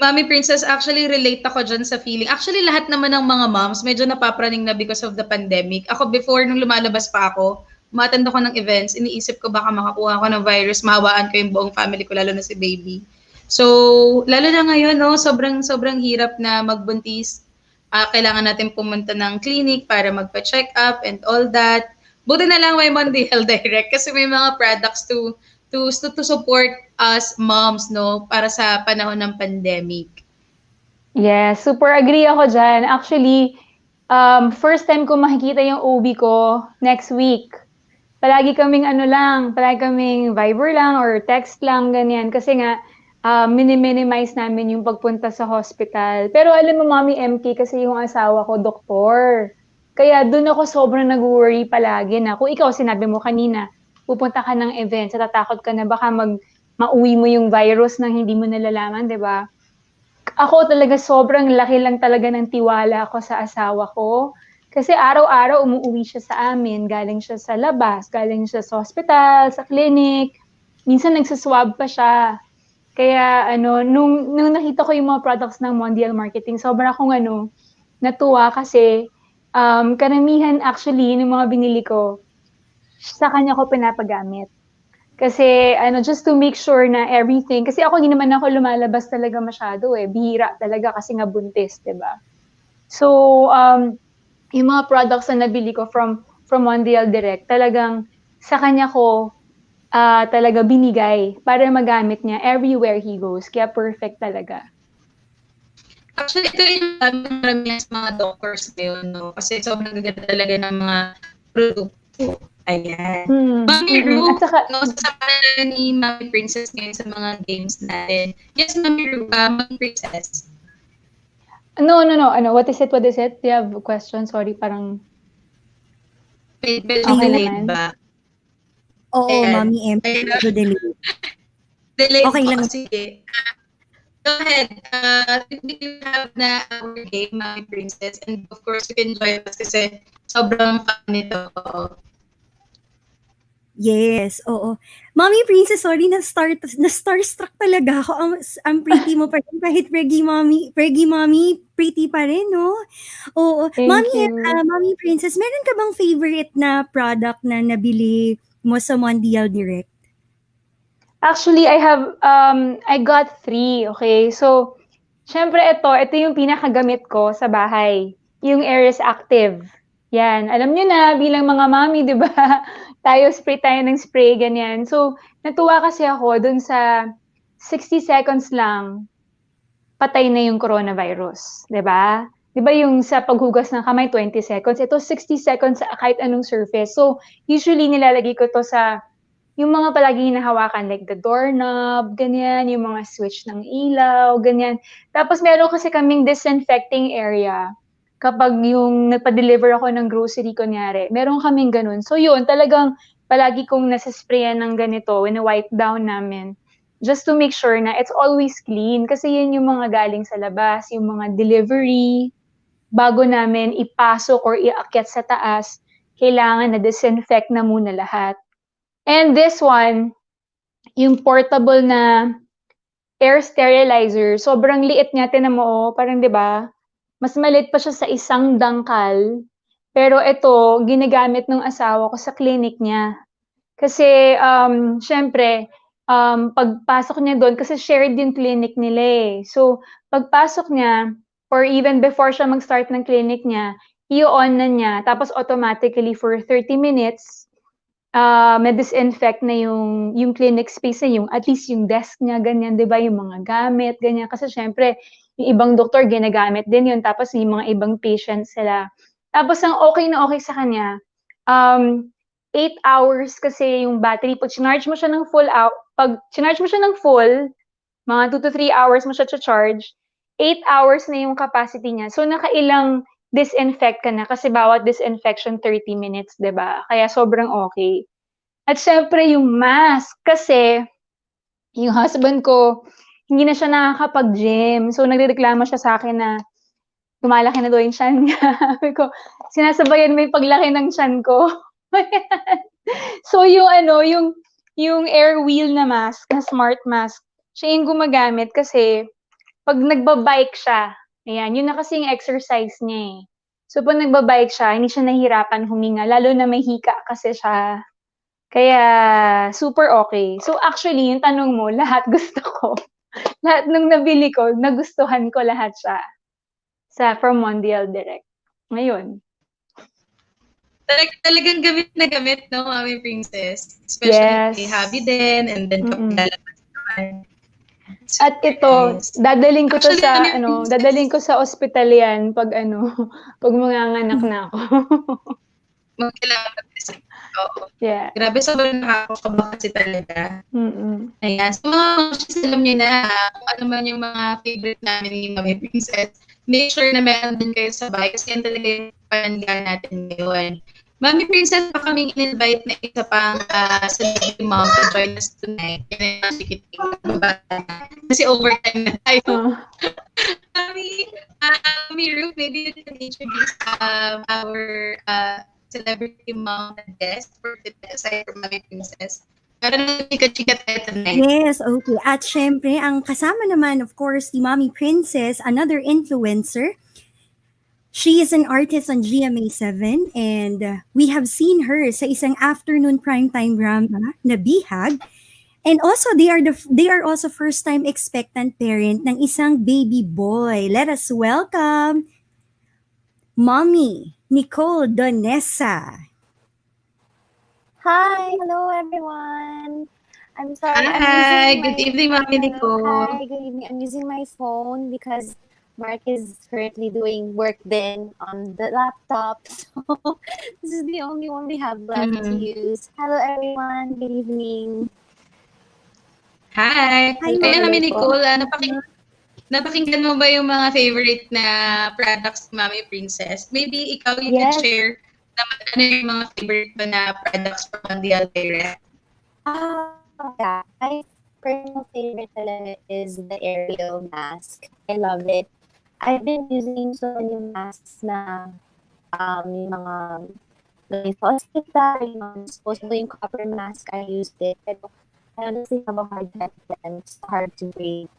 Mami Princess, actually relate ako dyan sa feeling. Actually, lahat naman ng mga moms, medyo napapraning na because of the pandemic. Ako, before, nung lumalabas pa ako, umattend ako ng events, iniisip ko baka makakuha ako ng virus, mahawaan ko yung buong family ko, lalo na si baby. So, lalo na ngayon, no, sobrang hirap na magbuntis. Kailangan natin pumunta ng clinic para magpa-check up and all that. Buti na lang may Mondial Direct kasi may mga products to support us moms, no, para sa panahon ng pandemic. Yes, super agree ako dyan. Actually, first time ko makikita yung OB ko next week. Palagi kaming Viber lang or text lang, ganyan. Kasi nga, minimize namin yung pagpunta sa hospital. Pero alam mo, Mami MK, kasi yung asawa ko, doktor. Kaya dun ako sobrang nag-worry palagi na kung ikaw, sinabi mo kanina, pupunta ka ng event, natatakot ka na baka mauwi mo yung virus nang hindi mo nalalaman, di ba? Ako talaga sobrang laki lang talaga ng tiwala ko sa asawa ko. Kasi araw-araw umuuwi siya sa amin, galing siya sa labas, galing siya sa hospital, sa clinic, minsan nagsa-swab pa siya. Kaya ano, nung nakita ko yung mga products ng Mondial Marketing, sobrang akong natuwa kasi karamihan actually ng mga binili ko, sa kanya ko pinapagamit. Kasi just to make sure na everything, kasi ako hindi naman ako lumalabas talaga masyado eh, bihira talaga kasi nga buntis, 'di ba? So, yung mga products na nabili ko from Mondial Direct, talagang sa kanya ko talaga binigay para magamit niya everywhere he goes. Kaya perfect talaga. Actually, ito yung maramihan sa mga doctors ngayon, no? Kasi sobrang gaganda talaga ng mga produkto. Ayan. Mami Ru, At saka, sasama ni Mami Princess ngayon sa mga games natin. Yes, Mami Ru, Mami Princess. no. What is it? Do you have a question? Sorry, parang... Medyo Okay delayed naman. ba? Oo, Ayan. Mami M. Medyo delayed. Delayed Okay po. lang. Sige. Go ahead. We have na our game, Mami Princess. And of course, you can join us kasi sobrang fun nito. Yes, oo. Mommy Princess, sorry, na-starstruck talaga ako. Ang pretty mo pa rin, kahit preggy mommy, pretty pa rin, no? Oo. Thank you. Mommy Princess, meron ka bang favorite na product na nabili mo sa Mondial Direct? Actually, I got 3, okay? So, syempre ito yung pinakagamit ko sa bahay. Yung Aeris Active. Yan. Alam nyo na, bilang mga mami, di ba? Spray tayo ng spray, ganyan. So, natuwa kasi ako dun sa 60 seconds lang, patay na yung coronavirus. Di ba? Di ba yung sa paghugas ng kamay, 20 seconds? Ito, 60 seconds sa kahit anong surface. So, usually nilalagay ko to sa yung mga palagi hinahawakan, like the doorknob, ganyan, yung mga switch ng ilaw, ganyan. Tapos meron kasi kaming disinfecting area kapag yung nagpa-deliver ako ng grocery, kunyari, meron kaming ganun. So yun, talagang palagi kong nasasprayan ng ganito, wipe down namin, just to make sure na it's always clean. Kasi yun yung mga galing sa labas, yung mga delivery, bago namin ipasok or iakyat sa taas, kailangan na disinfect na muna lahat. And this one, yung portable na air sterilizer, sobrang liit niya, tinan mo, oh, parang 'di ba? Mas maliit pa siya sa isang dangkal. Pero ito, ginagamit ng asawa ko sa clinic niya. Kasi, siyempre, pagpasok niya do'n kasi shared yung clinic nila, eh. So, pagpasok niya or even before siya mag-start ng clinic niya, i-o-on na niya tapos automatically for 30 minutes, ma-disinfect na yung clinic space niya, yung at least yung desk niya, ganyan, 'di ba, yung mga gamit, ganyan. Kasi siyempre yung ibang doktor ginagamit din yun tapos yung mga ibang patients sila. Tapos ang okey na okey sa kanya, um, 8 hours kasi yung battery 'pag chinarge mo siya ng 'pag chinarge mo siya ng full, mga 2 to 3 hours mo siya cha-charge, 8 hours na yung capacity niya. So nakailang disinfect ka na kasi bawat disinfection 30 minutes, 'di ba? Kaya sobrang okey. At siyempre yung mask, kasi yung husband ko, hindi na siya nakakapag-gym. So nagrereklamo siya sa'kin na lumalaki na daw yung tiyan niya. Sabi ko, sinasabayan mo yung paglaki ng tiyan ko. So yung ano, yung air wheel na mask, na smart mask, siya yung gumagamit kasi 'pag nagba-bike siya, ayan, yun na kasi yung exercise niya, eh. So 'pag nagba-bike siya, hindi siya nahihirapan huminga lalo na may hika kasi siya. Kaya super okey. So actually yung tanong mo, lahat gusto ko. Lahat nung nabili ko, nagustuhan ko lahat siya from Mondial Direct. Ngayon. Talagang gamit na gamit, no, Mami Princess? Especially Yes. kay hubby din, and then kapag lalabas naman. At ito, Nice. dadalhin ko 'to Actually, sa Mami ano, Princess, dadalhin ko sa ospital 'yan 'pag ano, 'pag manganganak na ako. kailangan mag-visit. Oo. Yeah. Grabe, sobrang nakakakaba kasi talaga. Mm. Ayan. So, mga mamshis, alam niyo na kung ano man yung mga favorite namin ni Mami Princess. Make sure na meron din kayo sa bahay kasi yan talaga yung pananggalan natin ngayon. Mami Princess, pa kaming in-invite na isa pang celebrity mom to join us tonight. Yan ang sikiting kasi overtime na tayo. Mami Ruth, maybe you can introduce our celebrity mom and guest for today, aside from Mami Princess. Para na chika-chika tayo tonight. Yes, okay. At syempre, ang kasama naman, of course, si Mommy Princess, another influencer. She is an artist on GMA7 and we have seen her sa isang afternoon primetime drama na Bihag. And also, they are also first-time expectant parent ng isang baby boy. Let us welcome Mommy Nicole Donessa. Hi, hello everyone. I'm sorry. Hi, good evening, Mommy Nicole. Hi, good evening. I'm using my phone because Mark is currently doing work then on the laptop. So this is the only one we have left to use. Hello everyone, good evening. Hi. Hi, Ayan, Mami Mami Nicole, napakinggan mo ba yung mga favorite na products ni Mami Princess? Maybe ikaw, you can Yes. share naman ano yung mga favorite mo na products from Mondial Direct. Yeah, my personal favorite talaga is the aerial mask. I love it. I've been using so many masks na yung mga galing sa hospital, yung mga disposable, yung copper mask, I used it. Pero I honestly have a hard time with them. It's hard to breathe.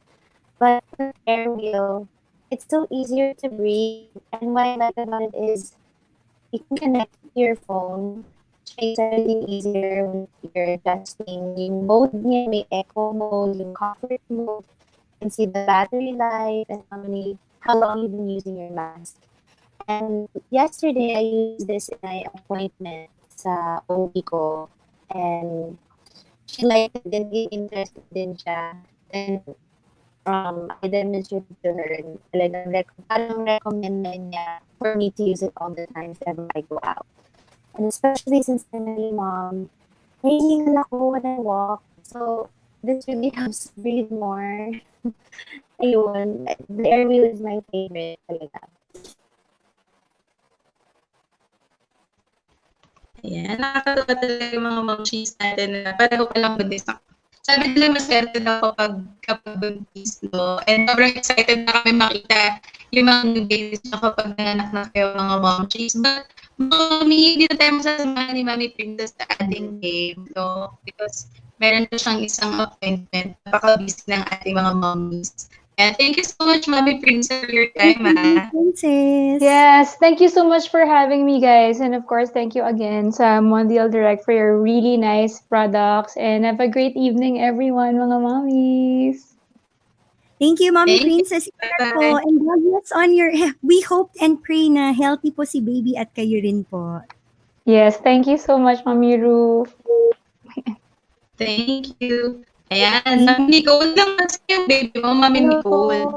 But with aerial, it's so easier to breathe. And what I like about it is you can connect to your phone, which makes everything easier when you're adjusting. Yung mode niya, may echo mode, yung comfort mode. You can see the battery life and how long you've been using your mask. And yesterday, I used this in my appointment sa OB ko. And she liked it, then interested din siya. Then, I demonstrated to her and parang recommend na niya for me to use it all the time whenever I go out. And especially since I'm a mom, nahihingal ako when I walk. So, this really helps breathe more. Ayun, the airwheel is my favorite talaga. Ayan, nakakatawa talaga yung mga momshies natin na pareho pa lang buntis ako. Sabi nila maswerte daw kapag buntis, no? And sobrang excited na kami makita yung mga new babies na kapag nanganak na kayo mga momshies. But, Mommy, hindi na tayo masasamahan ni Mami Princess sa ating game, no? Because meron pa siyang isang appointment. Napaka-busy ng ating mga mommies. And thank you so much, Mami Princess, for your time, Princess. Yes, thank you so much for having me, guys. And of course, thank you again sa Mondial Direct for your really nice products. And have a great evening, everyone, mga mommies. Thank you, Mommy Thank you. Princess. Bye-bye. Po. And God bless on your, we hope and pray na healthy po si baby at kayo rin po. Yes, thank you so much, Mami Ru. Thank you. Ayan, Mami Nicole lang kasi yung baby mo, Mami Nicole.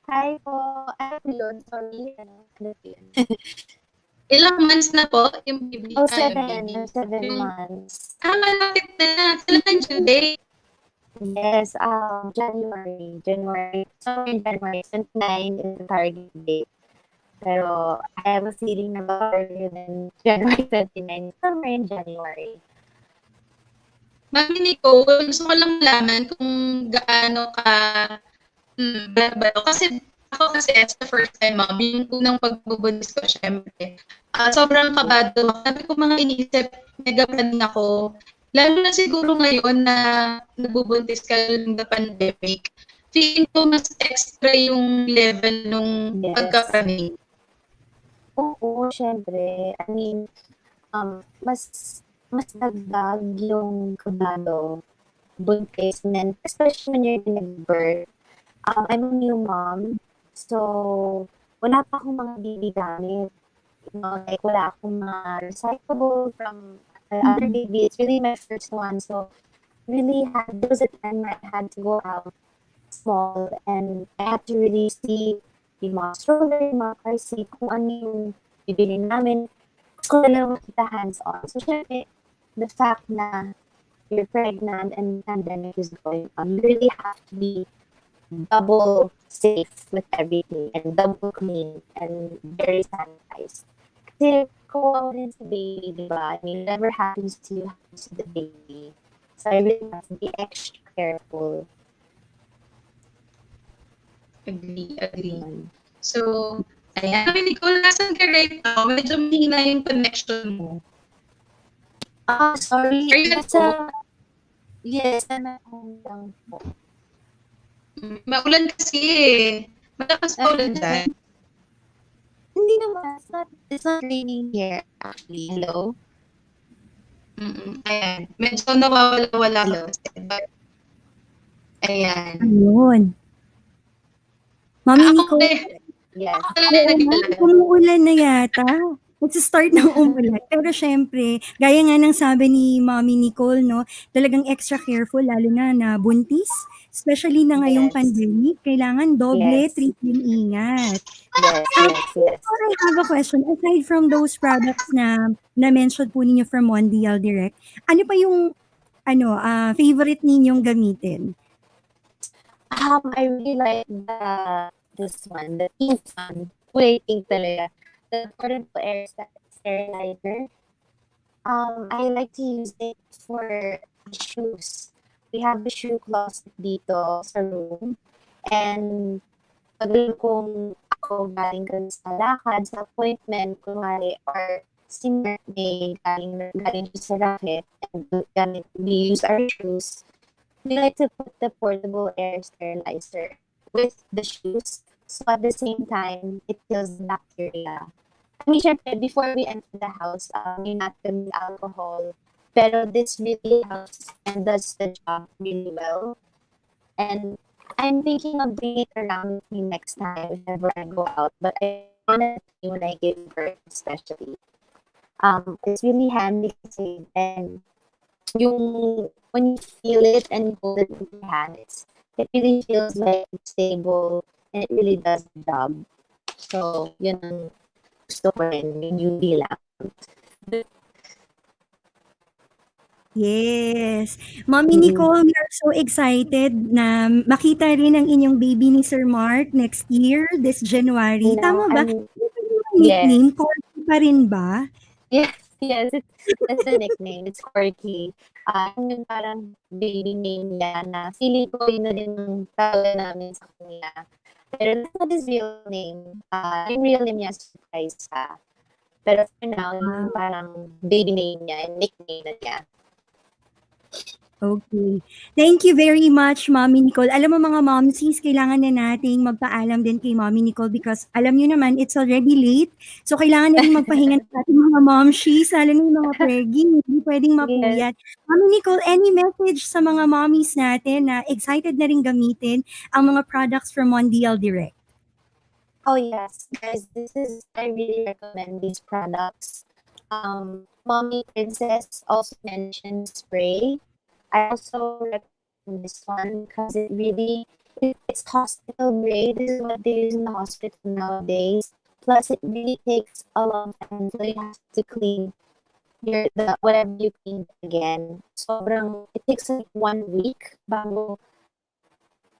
Hi po. Ano yun? Sorry. Ano yun? Ilang months na po yung baby? Oh, Yung 7 months. malapit na. Kailan ang due date? Yes, January. Somewhere in January 29 is the target date. Pero I have a feeling na earlier than January 29, somewhere in January. Mami Nicole, gusto ko lang malaman kung gaano ka kasi ako kasi as the first time mom, yung unang pagbubuntis ko syempre. Sobrang kabado ako. Sabi ko mga iniisip, mega plan ako. Lalo na siguro ngayon na nabubuntis ka during the pandemic. Feeling ko mas extra yung level nung pagka-planning. Oo, syempre. I mean, mas dagdag yung kabado, buntis, and then especially when you're giving birth. I'm a new mom, so wala pa akong mga baby gamit. You know, like wala akong mga recyclable from other baby. It's really my first one, so there was a time where I had to go out small and I had to really see yung mga stroller, yung mga car seat, kung ano yung bibili namin. Gusto ko lang makita hands-on. So, syempre, the fact na you're pregnant and the pandemic is going on, you really have to be double safe with everything and double clean and very sanitized. Kasi kawawa rin sa baby, di ba? I mean, whatever happens to you happens to the baby. So I really have to be extra careful. Agree. So, ayan. Nicole, nasan ka right now? Medyo mahina yung connection mo. Sorry. Are you at home? Yes, I'm at home lang po. Maulan kasi eh. Malakas pa ulan dyan. Hindi naman. It's not raining here, actually. Hello? Ayan. Medyo nawawala-wala ka kasi. But, ayan. Ayun. Mami Nicole. Yes. Umuulan na yata. Magsa-start ng umulan. Pero syempre, gaya nga ng sabi ni Mommy Nicole, no, talagang extra careful, lalo na buntis. Especially na ngayong pandemic, kailangan doble, triple ingat. Yes. I have a question. Aside from those products na na-mention po ninyo from Mondial Direct, ano pa yung favorite ninyong gamitin? I really like this one, the pink one. Kulay pink talaga. The portable air sterilizer. I like to use it for shoes. We have the shoe closet dito sa room. And pag kung ako galing ka sa lakad, sa appointment, kunwari, or si may galing sa racket, and we use our shoes, we like to put the portable air sterilizer with the shoes. So at the same time, it kills the bacteria. I mean, syempre, before we enter the house, we're not going to alcohol. Pero this really helps and does the job really well. And I'm thinking of bringing it around with me next time whenever I go out. But I want to see when I give birth, especially. It's really handy kasi, and when you feel it and you hold it in your hand, it really feels like it's stable and it really does the job. So, yun ang gusto ko rin, yung UV lamp. Yes. Mommy Nicole, we are so excited na makita rin ang inyong baby ni Sir Mark next year, this January. Tama ba? Nickname, Corky pa rin ba? Yes, that's the nickname. It's Corky. Yung parang baby name niya na feeling ko yun na din ang tawag namin sa kanya. Pero that's not his real name. Yung real name niya is surprise ha. Pero for now, yung parang baby name niya and nickname na niya. Okay. Thank you very much, Mommy Nicole. Alam mo mga momsies, kailangan na nating magpaalam din kay Mommy Nicole because alam niyo naman, it's already late. So, kailangan na rin magpahinga ng ating mga momshies, lalo na yung mga preggy. Hindi pwedeng mapuyat. Mommy Nicole, any message sa mga mommies natin na excited na rin gamitin ang mga products from Mondial Direct? Oh yes, guys, I really recommend these products. Mommy Princess also mentioned spray. I also recommend this one because it's hospital grade. This is what they use in the hospital nowadays. Plus, it really takes a long time, so you have to clean whatever you clean again. It takes like 1 week bago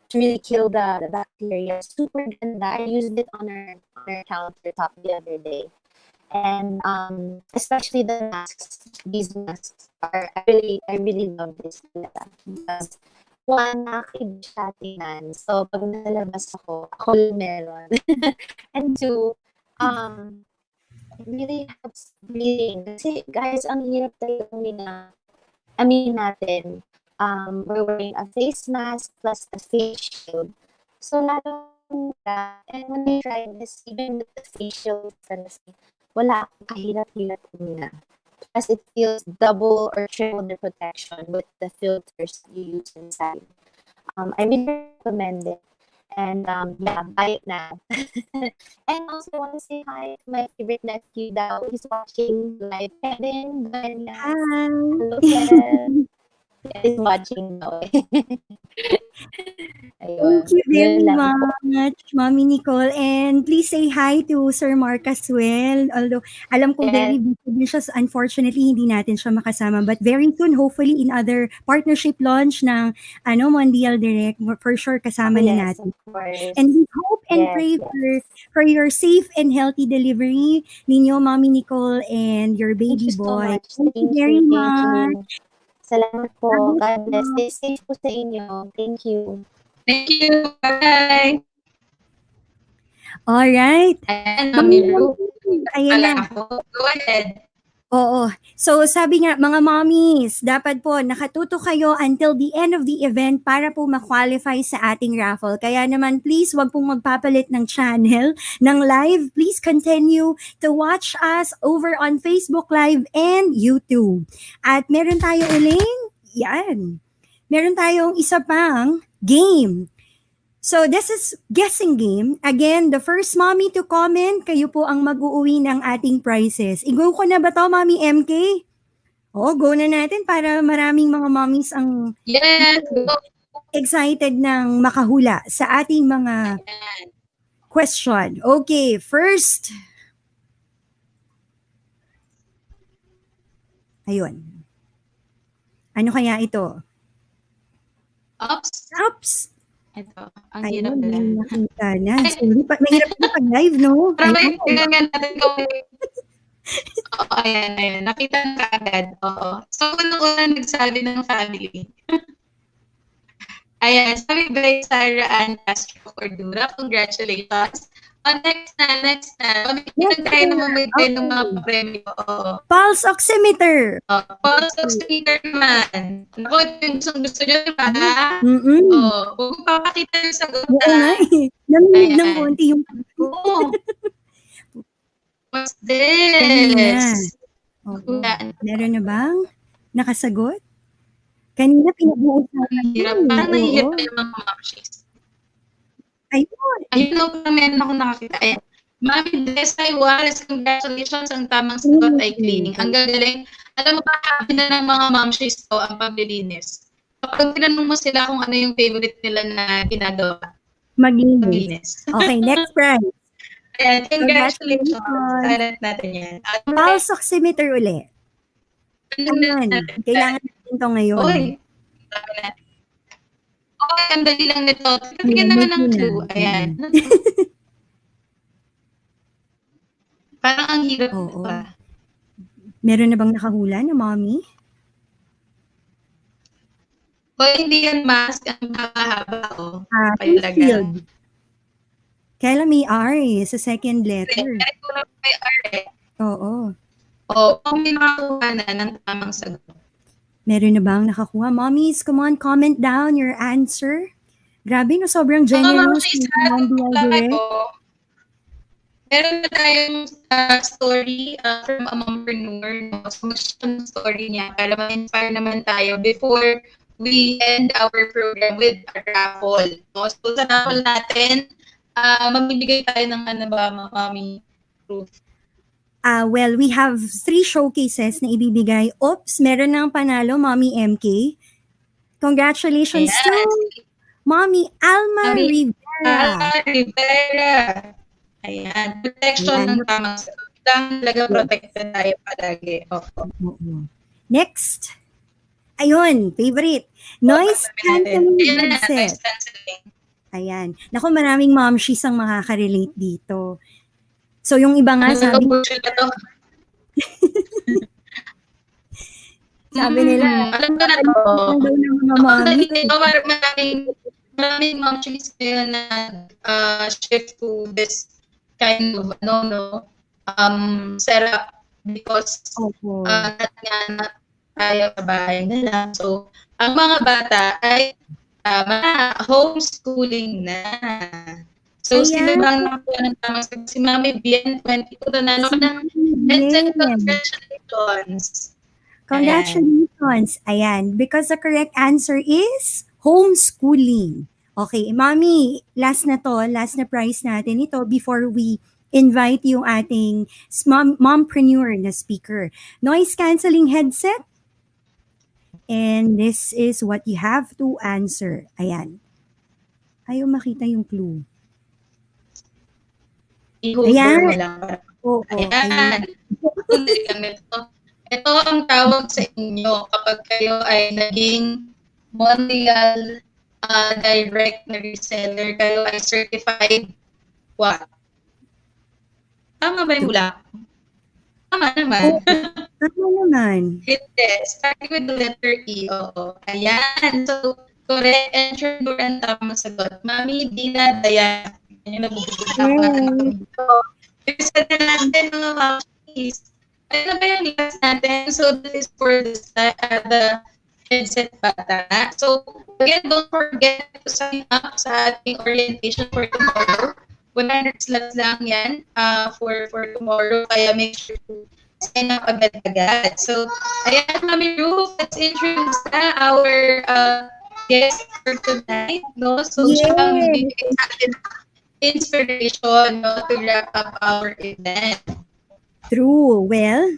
to really kill the bacteria. Super ganda. I used it on our countertop the other day. And especially the masks, these masks I really love this because one, nakakibig tingnan. So, pag nalabas ako meron. And two, it really helps breathing. Kasi, guys, ang hirap talaga aminin natin. We're wearing a face mask plus a face shield. So, lalo that, and when I tried this, even with the face shield, wala akong kahirap-hirap na. Plus, it feels double or triple the protection with the filters you use inside. I really recommend it. And yeah, buy it now. And also, I want to say hi to my favorite nephew daw. He's watching live. Kevin, Hi! hello, Kev. He's watching now. Thank you very much, Mommy Nicole. And please say hi to Sir Mark as well. Although, alam ko very busy din siya. Unfortunately, hindi natin siya makasama. But very soon, hopefully, in other partnership launch ng Mondial Direct, for sure, kasama din natin. And we hope and pray for your safe and healthy delivery ninyo, Mommy Nicole, and your baby boy. Thank you very much. Salamat po. God bless. Stay safe po sa inyo. Thank you. Thank you. Bye. All right. Ayan, Mami Ru. Ayan na. Go ahead. Oo. So sabi nga, mga mommies, dapat po nakatuto kayo until the end of the event para po ma-qualify sa ating raffle. Kaya naman please, wag pong magpapalit ng channel ng live. Please continue to watch us over on Facebook Live and YouTube. At meron tayo meron tayong isa pang game. So this is guessing game. Again, the first mommy to comment, kayo po ang mag-uuwi ng ating prizes. I-go ko na ba to, Mommy MK? Oo, go na natin para maraming mga mommies ang excited ng makahula sa ating mga question. Okay, first. Ayun. Ano kaya ito? Ups. Ito, ang hirap nila. Nakita na. Sorry, mahirap na pag-live, no? Pero may tingnan natin kung Oo, ayan. Nakita na kaagad. Oo. So, unang-una nagsabi ng family. Ayan, sabi by Sarah Ann Castro Cordura. Congratulations. Next na. Pamigyan tayo na mamigay ng mga premyo. Pulse oximeter. Pulse oximeter naman. Naku, yung gusto nyo, diba? Huwag mo papakita yung sagot. Oo nga eh. Naminig ng konti yung... What's this? Meron na bang nakasagot? Kanina pinag-uusapan. Parang nahihirap yung mga mamshies. Ayun, meron akong nakakita. Ayan. Mami Desay Juarez, congratulations. Ang tamang sagot ay cleaning. Ang gagaling. Alam mo ba, happy na ng mga momshies to ang paglilinis. Kapag tinanong mo sila kung ano yung favorite nila na ginagawa. Maglinis. Okay, next prize. Ayan, congratulations. Silent natin yan. Pulse oximeter uli. Ayan, kailangan natin ito ngayon. Okay, ang dali lang nito. Bigyan naman ng clue. Ayan. Parang ang hirap nito. Meron na bang nakahula na, Mommy? Hindi yan mask. Ang haba-haba. Shield. Kailan may R sa second letter. May R Oo. Kung may makakuha na ng tamang sagot. Meron na bang nakakuha? Mommies, come on, comment down your answer. Grabe, no, sobrang Mga generous mamshies, ng Mondial Direct. Meron na tayong story from a mompreneur. No? So, mag-share story niya para ma-inspire naman tayo before we end our program with a raffle. No? So, sa raffle natin, mamibigay tayo ng ano ba, Mami Ruth? Well, we have 3 showcases na ibibigay. Oops, meron ng panalo, Mommy MK. Congratulations to Mommy Alma Rivera. Alma Rivera. Ayan. Protection ng tamang sagot. Talaga protected tayo palagi. Oo. Next. Ayun, favorite. Noise cancelling headset. Ayan. Naku, maraming momshies ang makaka-relate dito. So, yung iba nga sabi... sabi nila, alam ko na to. Maraming momshies ngayon na shift to this kind of setup because not tayo sa bahay nila. So, ang mga bata ay homeschooling na. So, sino ba ang nakakuha ng tamang sagot? Si Mami BN22, nanalo ka ng headset. Congratulations. Congratulations. Ayan. Because the correct answer is homeschooling. Okay, Mami, last na to. Last na prize natin ito before we invite yung ating mompreneur na speaker. Noise cancelling headset. And this is what you have to answer. Ayan. Ayaw makita yung clue. I-hover mo lang. Ayan. Ito ang tawag sa inyo kapag kayo ay naging Mondial Direct na reseller. Kayo ay certified what? Tama ba yung hula? Tama naman. Tama naman. Hindi. Starting with the letter E. Oo. Ayan. So, correct. Ensure ang tamang sagot. Mami, Dina, Dayan. Yan yung nabubugod ako na anak ko. Isa na natin mga mommies. Ano ba yung last natin? So, this is for the headset bata. So, again, don't forget to sign up sa ating orientation for tomorrow. 100 slots lang yan for tomorrow. Kaya make sure to sign up agad-agad. So, ayan, Mami Ruth, let's introduce na our guest for tonight. No? So, siya ang bibigay sa atin inspiration, no, to wrap up our event. True. Well,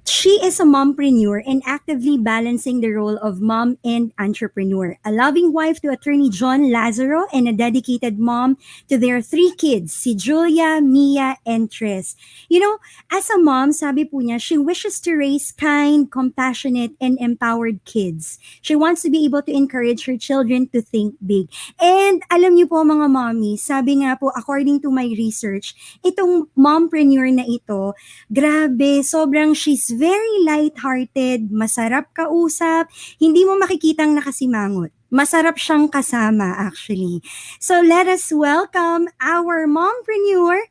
she is a mompreneur and actively balancing the role of mom and entrepreneur. A loving wife to attorney John Lazaro and a dedicated mom to their 3 kids, si Julia, Mia, and Tris. You know, as a mom, sabi po niya, she wishes to raise kind, compassionate, and empowered kids. She wants to be able to encourage her children to think big. And alam niyo po mga mommy, sabi nga po, according to my research, itong mompreneur na ito, grabe, sobrang she's very light-hearted, masarap kausap, hindi mo makikitang nakasimangot. Masarap siyang kasama actually. So let us welcome our mompreneur,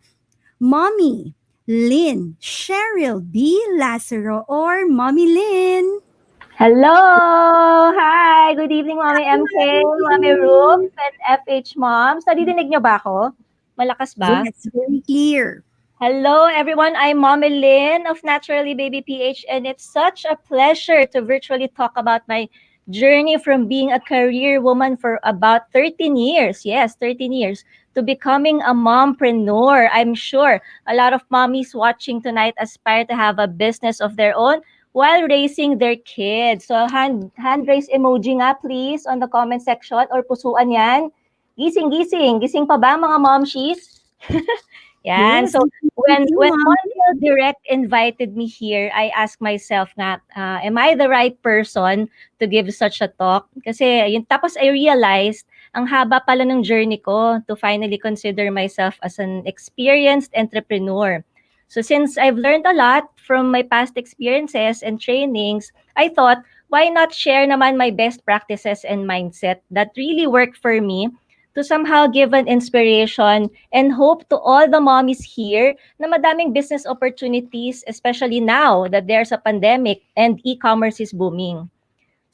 Mommy Lynn Cheryl B. Lazaro or Mommy Lynn. Hello! Hi! Good evening, Mommy MK, Mommy Ruth, and FHMoms. Nadidinig niyo ba ako? Malakas ba? Yes, very clear. Hello, everyone. I'm Mommy Lynn of Naturally Baby PH, and it's such a pleasure to virtually talk about my journey from being a career woman for about 13 years. Yes, 13 years. To becoming a mompreneur. I'm sure a lot of mommies watching tonight aspire to have a business of their own while raising their kids. So hand raise emoji nga please on the comment section or pusuan yan. Gising, gising. Gising pa ba mga momshies? Yan. Yes, so when Mondial Direct invited me here, I asked myself nga, am I the right person to give such a talk? Kasi yun, tapos I realized ang haba pala ng journey ko to finally consider myself as an experienced entrepreneur. So since I've learned a lot from my past experiences and trainings, I thought, why not share naman my best practices and mindset that really worked for me to somehow give an inspiration and hope to all the mommies here na madaming business opportunities, especially now that there's a pandemic and e-commerce is booming.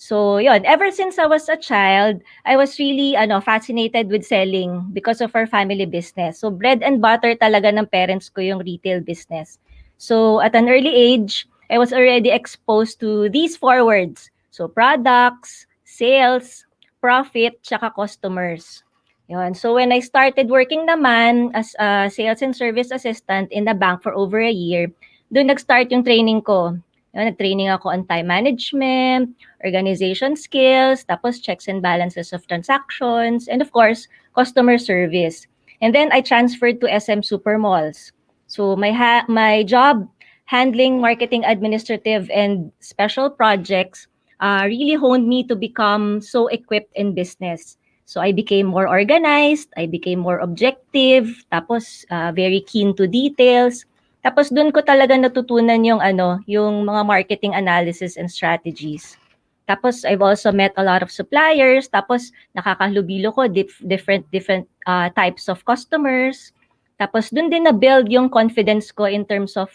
So, yun, ever since I was a child, I was really fascinated with selling because of our family business. So, bread and butter talaga ng parents ko yung retail business. So, at an early age, I was already exposed to these four words. So, products, sales, profit, tsaka customers. Yun. So, when I started working naman as a sales and service assistant in the bank for over a year, doon nag-start yung training ko. Yun, nag-training ako on time management, organization skills, tapos checks and balances of transactions, and of course, customer service. And then I transferred to SM Supermalls. So my job handling marketing administrative and special projects really honed me to become so equipped in business. So I became more organized, I became more objective, tapos very keen to details. Tapos doon ko talaga natutunan yung mga marketing analysis and strategies. Tapos I've also met a lot of suppliers, tapos nakakalubilo ko different types of customers. Tapos doon din na-build yung confidence ko in terms of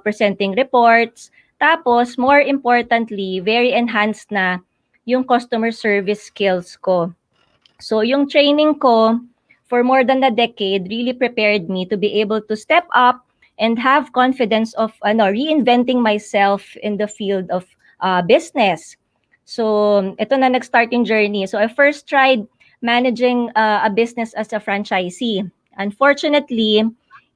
presenting reports. Tapos more importantly, very enhanced na yung customer service skills ko. So yung training ko for more than a decade really prepared me to be able to step up and have confidence of reinventing myself in the field of business. So, ito na nag-start yung journey. So, I first tried managing a business as a franchisee. Unfortunately,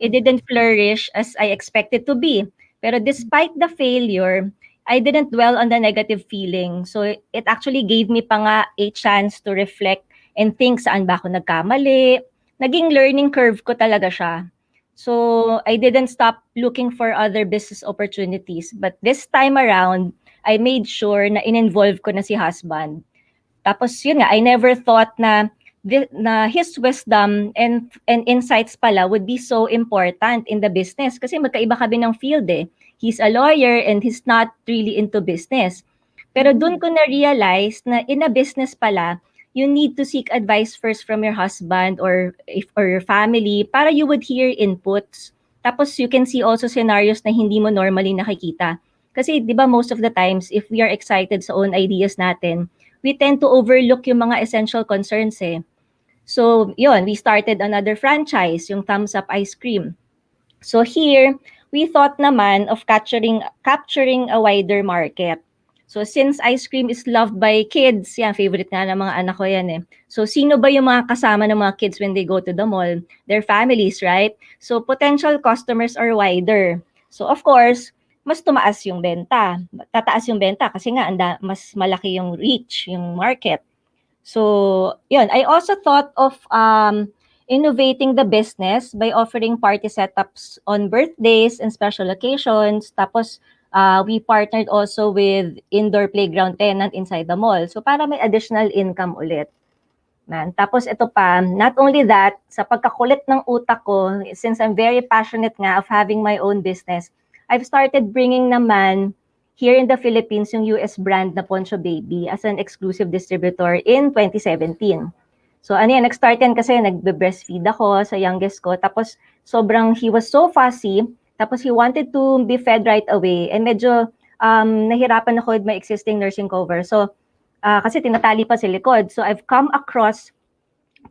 it didn't flourish as I expected to be. Pero despite the failure, I didn't dwell on the negative feeling. So, it actually gave me pa nga a chance to reflect and think saan ba ako nagkamali. Naging learning curve ko talaga siya. So, I didn't stop looking for other business opportunities. But this time around, I made sure na in-involve ko na si husband. Tapos yun nga, I never thought na his wisdom and insights pala would be so important in the business. Kasi magkaiba kami ng field eh. He's a lawyer and he's not really into business. Pero dun ko na-realize na in a business pala, you need to seek advice first from your husband or your family para you would hear inputs. Tapos you can see also scenarios na hindi mo normally nakikita. Kasi 'di ba most of the times if we are excited sa own ideas natin, we tend to overlook yung mga essential concerns eh. So, yun, we started another franchise, yung Thumbs Up Ice Cream. So here, we thought naman of capturing a wider market. So since ice cream is loved by kids, yan, favorite nga ng mga anak ko yan eh. So sino ba yung mga kasama ng mga kids when they go to the mall? Their families, right? So potential customers are wider. So of course, mas tumaas yung benta. Tataas yung benta kasi nga mas malaki yung reach, yung market. So, yun. I also thought of innovating the business by offering party setups on birthdays and special occasions. Tapos, we partnered also with indoor playground tenant inside the mall. So, para may additional income ulit. Tapos, ito pa, not only that, sa pagkakulit ng utak ko, since I'm very passionate nga of having my own business, I've started bringing naman here in the Philippines yung US brand na Poncho Baby as an exclusive distributor in 2017. So ano yan, nag-start yan kasi nagbe-breastfeed ako sa youngest ko. Tapos he was so fussy. Tapos he wanted to be fed right away. And medyo nahirapan ako with my existing nursing cover. So kasi tinatali pa sa likod. So I've come across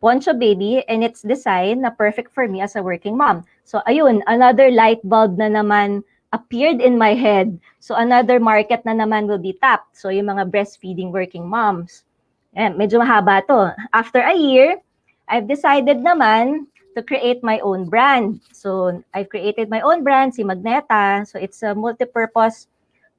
Poncho Baby and its design na perfect for me as a working mom. So ayun, another light bulb na naman appeared in my head. So another market na naman will be tapped. So yung mga breastfeeding working moms. Medyo mahaba to. After a year, I've decided naman to create my own brand. So I've created my own brand, si Magneta. So it's a multi-purpose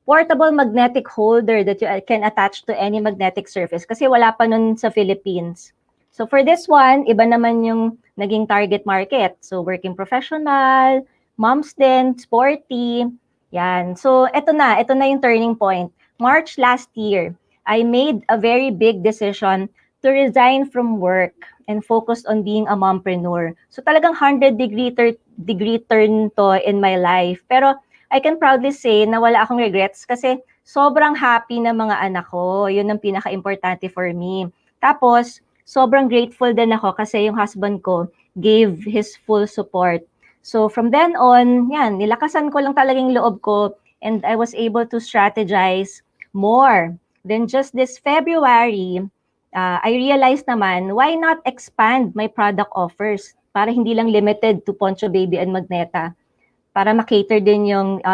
portable magnetic holder that you can attach to any magnetic surface kasi wala pa nun sa Philippines. So for this one, iba naman yung naging target market. So working professional, moms din, sporty, yan. So, ito na yung turning point. March last year, I made a very big decision to resign from work and focus on being a mompreneur. So, talagang 100-degree turn to in my life. Pero, I can proudly say na wala akong regrets kasi sobrang happy na mga anak ko. Yun ang pinaka-importante for me. Tapos, sobrang grateful din ako kasi yung husband ko gave his full support. So from then on, yan, nilakasan ko lang talaga yung loob ko and I was able to strategize more. Then just this February, I realized naman, why not expand my product offers para hindi lang limited to Poncho Baby and Magneta, para makater din yung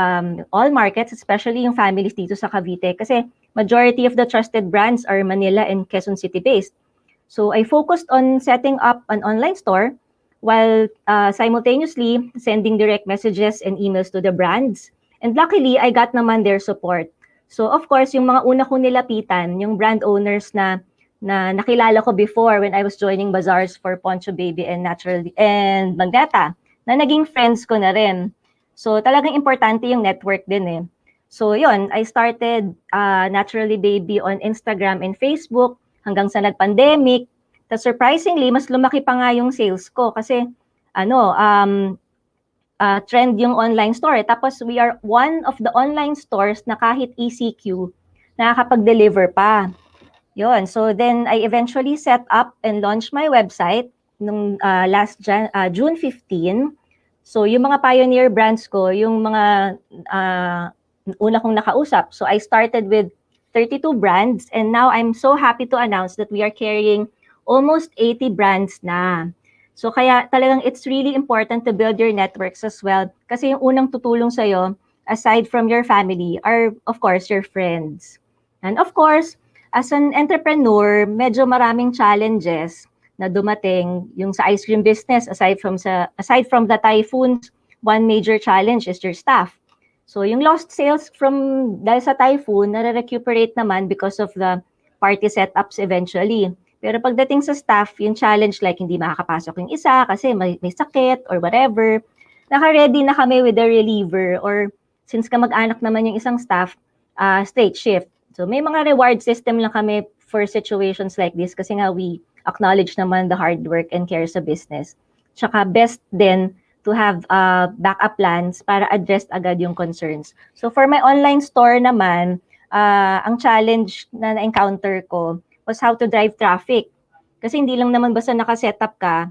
all markets, especially yung families dito sa Cavite. Kasi majority of the trusted brands are Manila and Quezon City based. So I focused on setting up an online store while simultaneously sending direct messages and emails to the brands. And luckily, I got naman their support. So of course, yung mga una kong nilapitan, yung brand owners na nakilala ko before when I was joining bazaars for Poncho Baby and Magneta, na naging friends ko na rin. So talagang importante yung network din eh. So yun, I started Naturally Baby on Instagram and Facebook hanggang sa nag-pandemic. Tapos surprisingly, mas lumaki pa nga yung sales ko kasi trend yung online store. Tapos we are one of the online stores na kahit ECQ, nakakapag-deliver pa. Yun. So then I eventually set up and launched my website nung June 15. So yung mga pioneer brands ko, yung mga una kong nakausap. So I started with 32 brands and now I'm so happy to announce that we are carrying almost 80 brands na. So kaya talagang it's really important to build your networks as well kasi yung unang tutulong sa'yo, aside from your family, are of course your friends. And of course, as an entrepreneur, medyo maraming challenges na dumating yung sa ice cream business. Aside from the typhoons, one major challenge is your staff. So yung lost sales dahil sa typhoon, nare-recuperate naman because of the party setups eventually. Pero pagdating sa staff, yung challenge like hindi makakapasok yung isa kasi may sakit or whatever, naka-ready na kami with the reliever or since kamag-anak naman yung isang staff, straight shift. So may mga reward system lang kami for situations like this kasi nga we acknowledge naman the hard work and care sa business. Tsaka best din to have backup plans para address agad yung concerns. So for my online store naman, ang challenge na na-encounter ko was how to drive traffic. Kasi hindi lang naman basta naka-setup ka,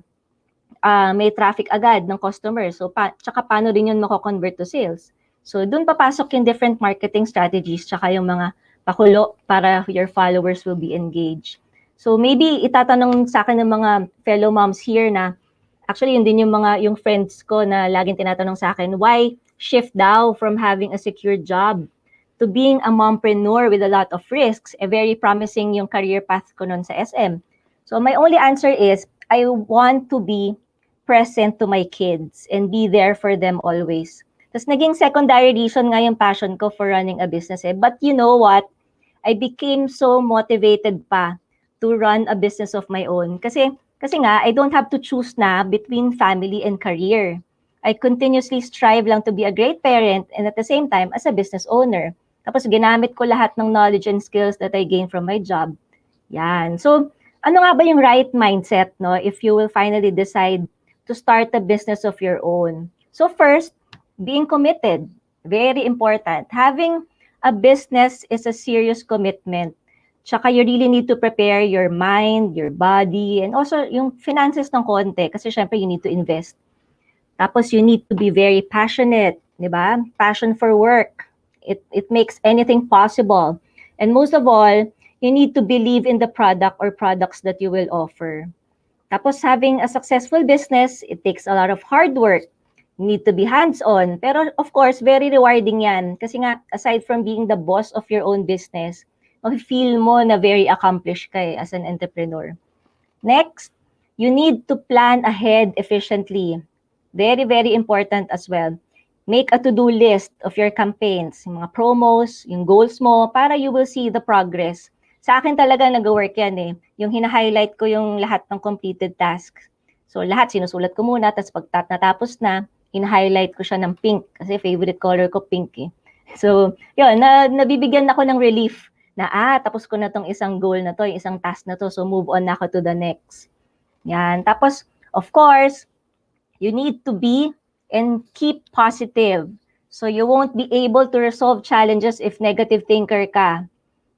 may traffic agad ng customers. So tsaka paano rin yun mako-convert to sales. So dun papasok yung different marketing strategies tsaka yung mga pakulo para your followers will be engaged. So maybe itatanong sa akin ng mga fellow moms here na actually yun din yung friends ko na laging tinatanong sa akin, why shift daw from having a secure job to being a mompreneur with a lot of risks? Very promising yung career path ko nun sa SM. So my only answer is I want to be present to my kids and be there for them always. Tapos naging secondary reason nga yung passion ko for running a business eh. But you know what? I became so motivated pa to run a business of my own. Kasi nga, I don't have to choose na between family and career. I continuously strive lang to be a great parent and at the same time as a business owner. Tapos ginamit ko lahat ng knowledge and skills that I gained from my job. Yan. So, ano nga ba yung right mindset, no? If you will finally decide to start a business of your own. So first, being committed. Very important. Having a business is a serious commitment. Tsaka you really need to prepare your mind, your body, and also yung finances ng konti kasi syempre you need to invest. Tapos you need to be very passionate, di ba? Passion for work. It makes anything possible. And most of all, you need to believe in the product or products that you will offer. Tapos having a successful business, it takes a lot of hard work. You need to be hands-on. Pero of course, very rewarding yan. Kasi nga, aside from being the boss of your own business, feel mo na very accomplished ka as an entrepreneur. Next, you need to plan ahead efficiently. Very, very important as well. Make a to-do list of your campaigns, yung mga promos, yung goals mo, para you will see the progress. Sa akin talaga nag-work yan eh. Yung hina-highlight ko yung lahat ng completed tasks. So lahat sinusulat ko muna, tapos pag natapos na, hina-highlight ko siya ng pink kasi favorite color ko pink eh. So, yun, nabibigyan ako ng relief na tapos ko na tong isang goal na to, yung isang task na to, so move on na ako to the next. Yan. Tapos, of course, you need to be and keep positive. So you won't be able to resolve challenges if negative thinker ka.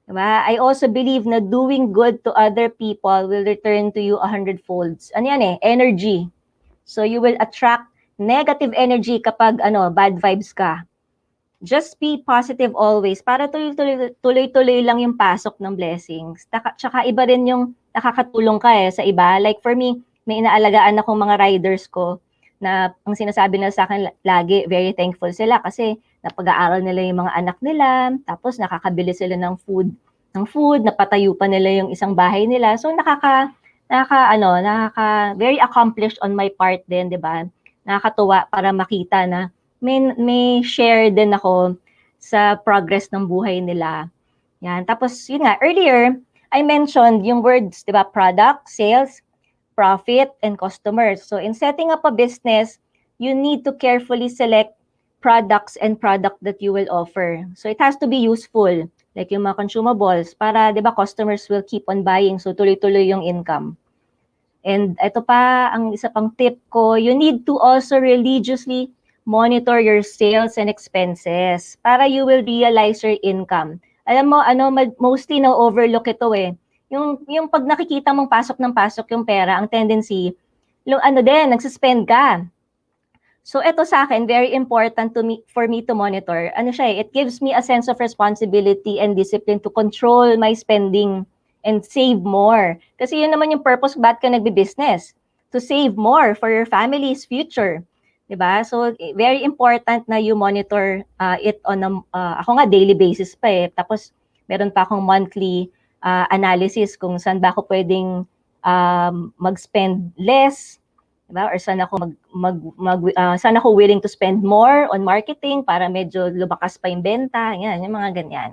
Diba? I also believe na doing good to other people will return to you 100 folds. Ano yan eh? Energy. So you will attract negative energy kapag bad vibes ka. Just be positive always para tuloy-tuloy lang yung pasok ng blessings. Tsaka iba rin yung nakakatulong ka sa iba. Like for me, may inaalagaan akong mga riders ko na ang sinasabi nila sa akin lagi, very thankful sila kasi napag-aaral nila yung mga anak nila, tapos nakakabili sila ng food, napatayo pa nila yung isang bahay nila. So very accomplished on my part din, 'di ba? Nakakatuwa para makita na may share din ako sa progress ng buhay nila. Yan. Tapos yun nga, earlier I mentioned yung words, 'di ba? Product, sales, profit, and customers. So in setting up a business, you need to carefully select products and product that you will offer. So it has to be useful, like yung mga consumables, para 'di ba customers will keep on buying, so tuloy-tuloy yung income. And ito pa, ang isa pang tip ko, you need to also religiously monitor your sales and expenses para you will realize your income. Alam mo, mostly na-overlook ito eh. Yung pag nakikita mong pasok ng pasok yung pera, ang tendency, nagsispend ka. So ito sa akin, very important for me to monitor. It gives me a sense of responsibility and discipline to control my spending and save more. Kasi yun naman yung purpose ba't ka nagbi-business. To save more for your family's future. Diba? So, very important na you monitor it on ako nga daily basis pa eh. Tapos, meron pa akong monthly analysis kung saan ba ako pwedeng mag-spend less, diba? Or saan ako willing to spend more on marketing para medyo lumakas pa yung benta. Yan, yung mga ganyan.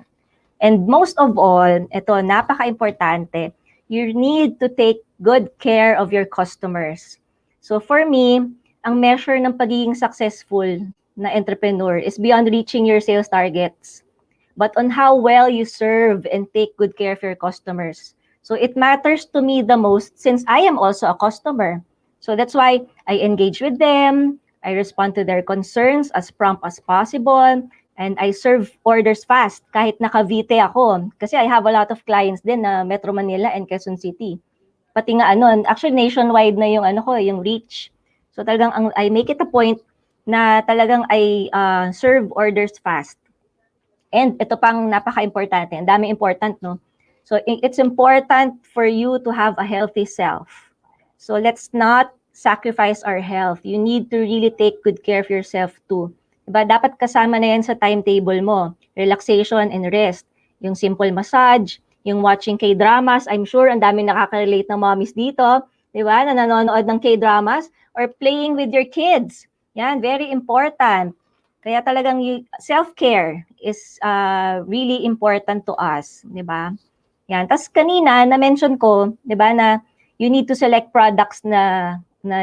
And most of all, ito, napaka-importante, you need to take good care of your customers. So for me, ang measure ng pagiging successful na entrepreneur is beyond reaching your sales targets, but on how well you serve and take good care of your customers. So it matters to me the most since I am also a customer. So that's why I engage with them, I respond to their concerns as prompt as possible, and I serve orders fast kahit naka-VT ako. Kasi I have a lot of clients din na Metro Manila and Quezon City. Pati nga actually nationwide na yung reach. So talagang I make it a point na talagang I serve orders fast. And ito pang napaka-importante, ang dami important, no? So it's important for you to have a healthy self. So let's not sacrifice our health. You need to really take good care of yourself too. Diba? Dapat kasama na yan sa timetable mo. Relaxation and rest. Yung simple massage, yung watching K-dramas. I'm sure ang daming nakaka-relate ng mommies dito. Diba? Na nanonood ng K-dramas. Or playing with your kids. Yan, very important. Kaya talagang self-care is really important to us. Diba? Yan. Tapos kanina, na-mention ko, diba, na you need to select products na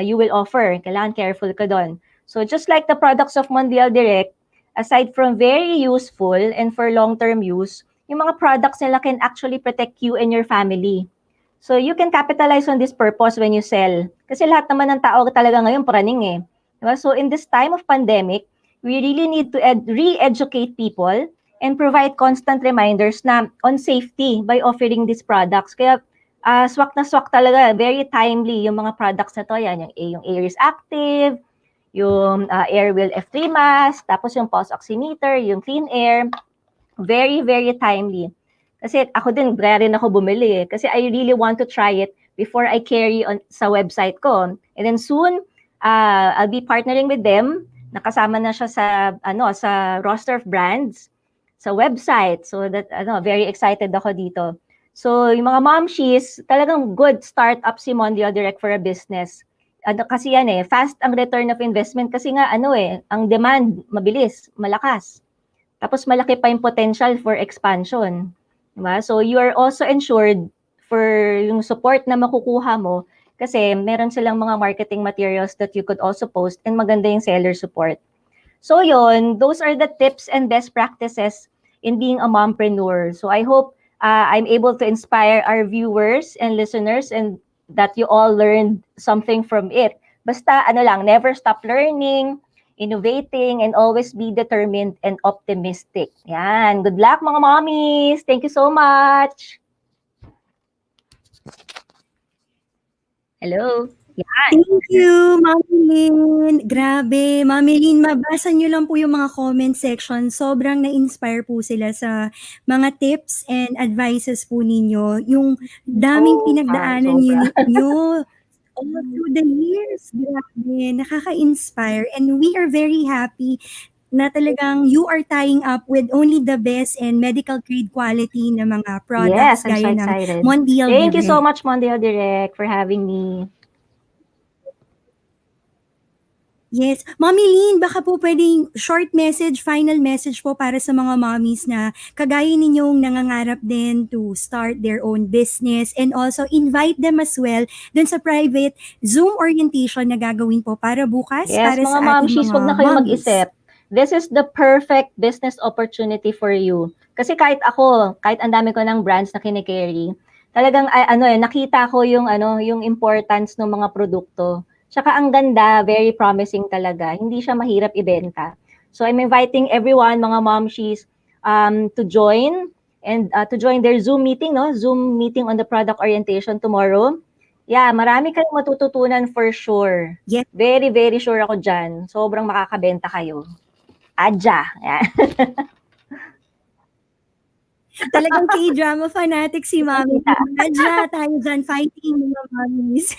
you will offer. Kailangan careful ka doon. So just like the products of Mondial Direct, aside from very useful and for long-term use, yung mga products nila can actually protect you and your family. So you can capitalize on this purpose when you sell. Kasi lahat naman ng tao talaga ngayon praning eh. Diba? So in this time of pandemic, we really need to re-educate people and provide constant reminders na on safety by offering these products. Kaya swak na swak talaga, very timely yung mga products na to. Yan, yung Aries Active, yung Airwheel F3 mask, tapos yung pulse oximeter, yung clean air, very, very timely. Kasi ako din, rin ako bumili eh. Kasi I really want to try it before I carry on sa website ko. And then soon, I'll be partnering with them. Nakasama na siya sa roster of brands, sa website. So that, very excited ako dito. So yung mga momshies, talagang good startup si Mondial Direct for a business. Kasi yan eh, fast ang return of investment kasi nga ang demand mabilis, malakas. Tapos malaki pa yung potential for expansion. Diba? So you are also ensured for yung support na makukuha mo kasi meron silang mga marketing materials that you could also post and maganda yung seller support. So yun, those are the tips and best practices in being a mompreneur. So I hope I'm able to inspire our viewers and listeners and that you all learned something from it. Basta never stop learning, innovating, and always be determined and optimistic. Yan. Good luck, mga mommies. Thank you so much. Hello. Yan. Thank you, Mami Lynn. Grabe, Mami Lynn, mabasa nyo lang po yung mga comment section. Sobrang na-inspire po sila sa mga tips and advices po ninyo. Yung daming pinagdaanan nyo all through the years. Grabe, nakaka-inspire. And we are very happy na talagang you are tying up with only the best and medical grade quality na mga products Yes, I'm so gaya excited. ng Mondial Thank you so Direct. much, Mondial Direct, for having me. Yes. Mommy Lynn, baka po pwedeng short message, final message po para sa mga mommies na kagaya ninyong nangangarap din to start their own business, and also invite them as well dun sa private Zoom orientation na gagawin po para bukas Yes, para mga sa ating momshies, mga huwag na kayo mommies. mag-isip. This is the perfect business opportunity for you. Kasi kahit ako, kahit ang dami ko ng brands na kinikerry, talagang nakita ko yung importance ng mga produkto. Tsaka ang ganda, very promising talaga. Hindi siya mahirap ibenta. So I'm inviting everyone, mga momshies, to join and to join their Zoom meeting, Zoom meeting on the product orientation tomorrow. Yeah, marami kayong matututunan for sure. Yes. Very, very sure ako dyan. Sobrang makakabenta kayo. Adja. Yeah. Talagang K-drama fanatic si Mami. Adja, tayo dyan fighting mga mommies.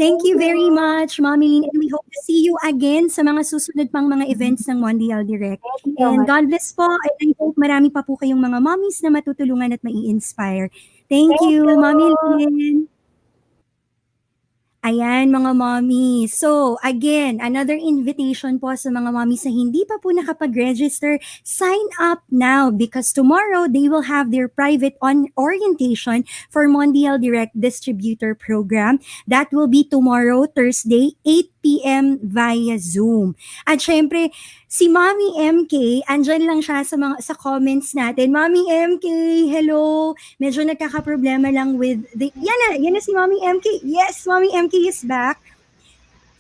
Thank you very much, Mommy Lynn, and we hope to see you again sa mga susunod pang mga events ng Mondial Direct. And God bless po, and I hope marami pa po kayong mga mommies na matutulungan at mai-inspire. Thank you, Mommy Lynn. Ayan, mga mommies. So, again, another invitation po sa mga mommies na hindi pa po nakapag-register. Sign up now because tomorrow they will have their private orientation for Mondial Direct Distributor Program. That will be tomorrow, Thursday, 8 p.m. via Zoom. At syempre, si Mommy MK, andyan lang siya sa comments natin. Mommy MK, hello. Medyo nagkakaproblema lang with yan na si Mommy MK. Yes, Mommy MK is back.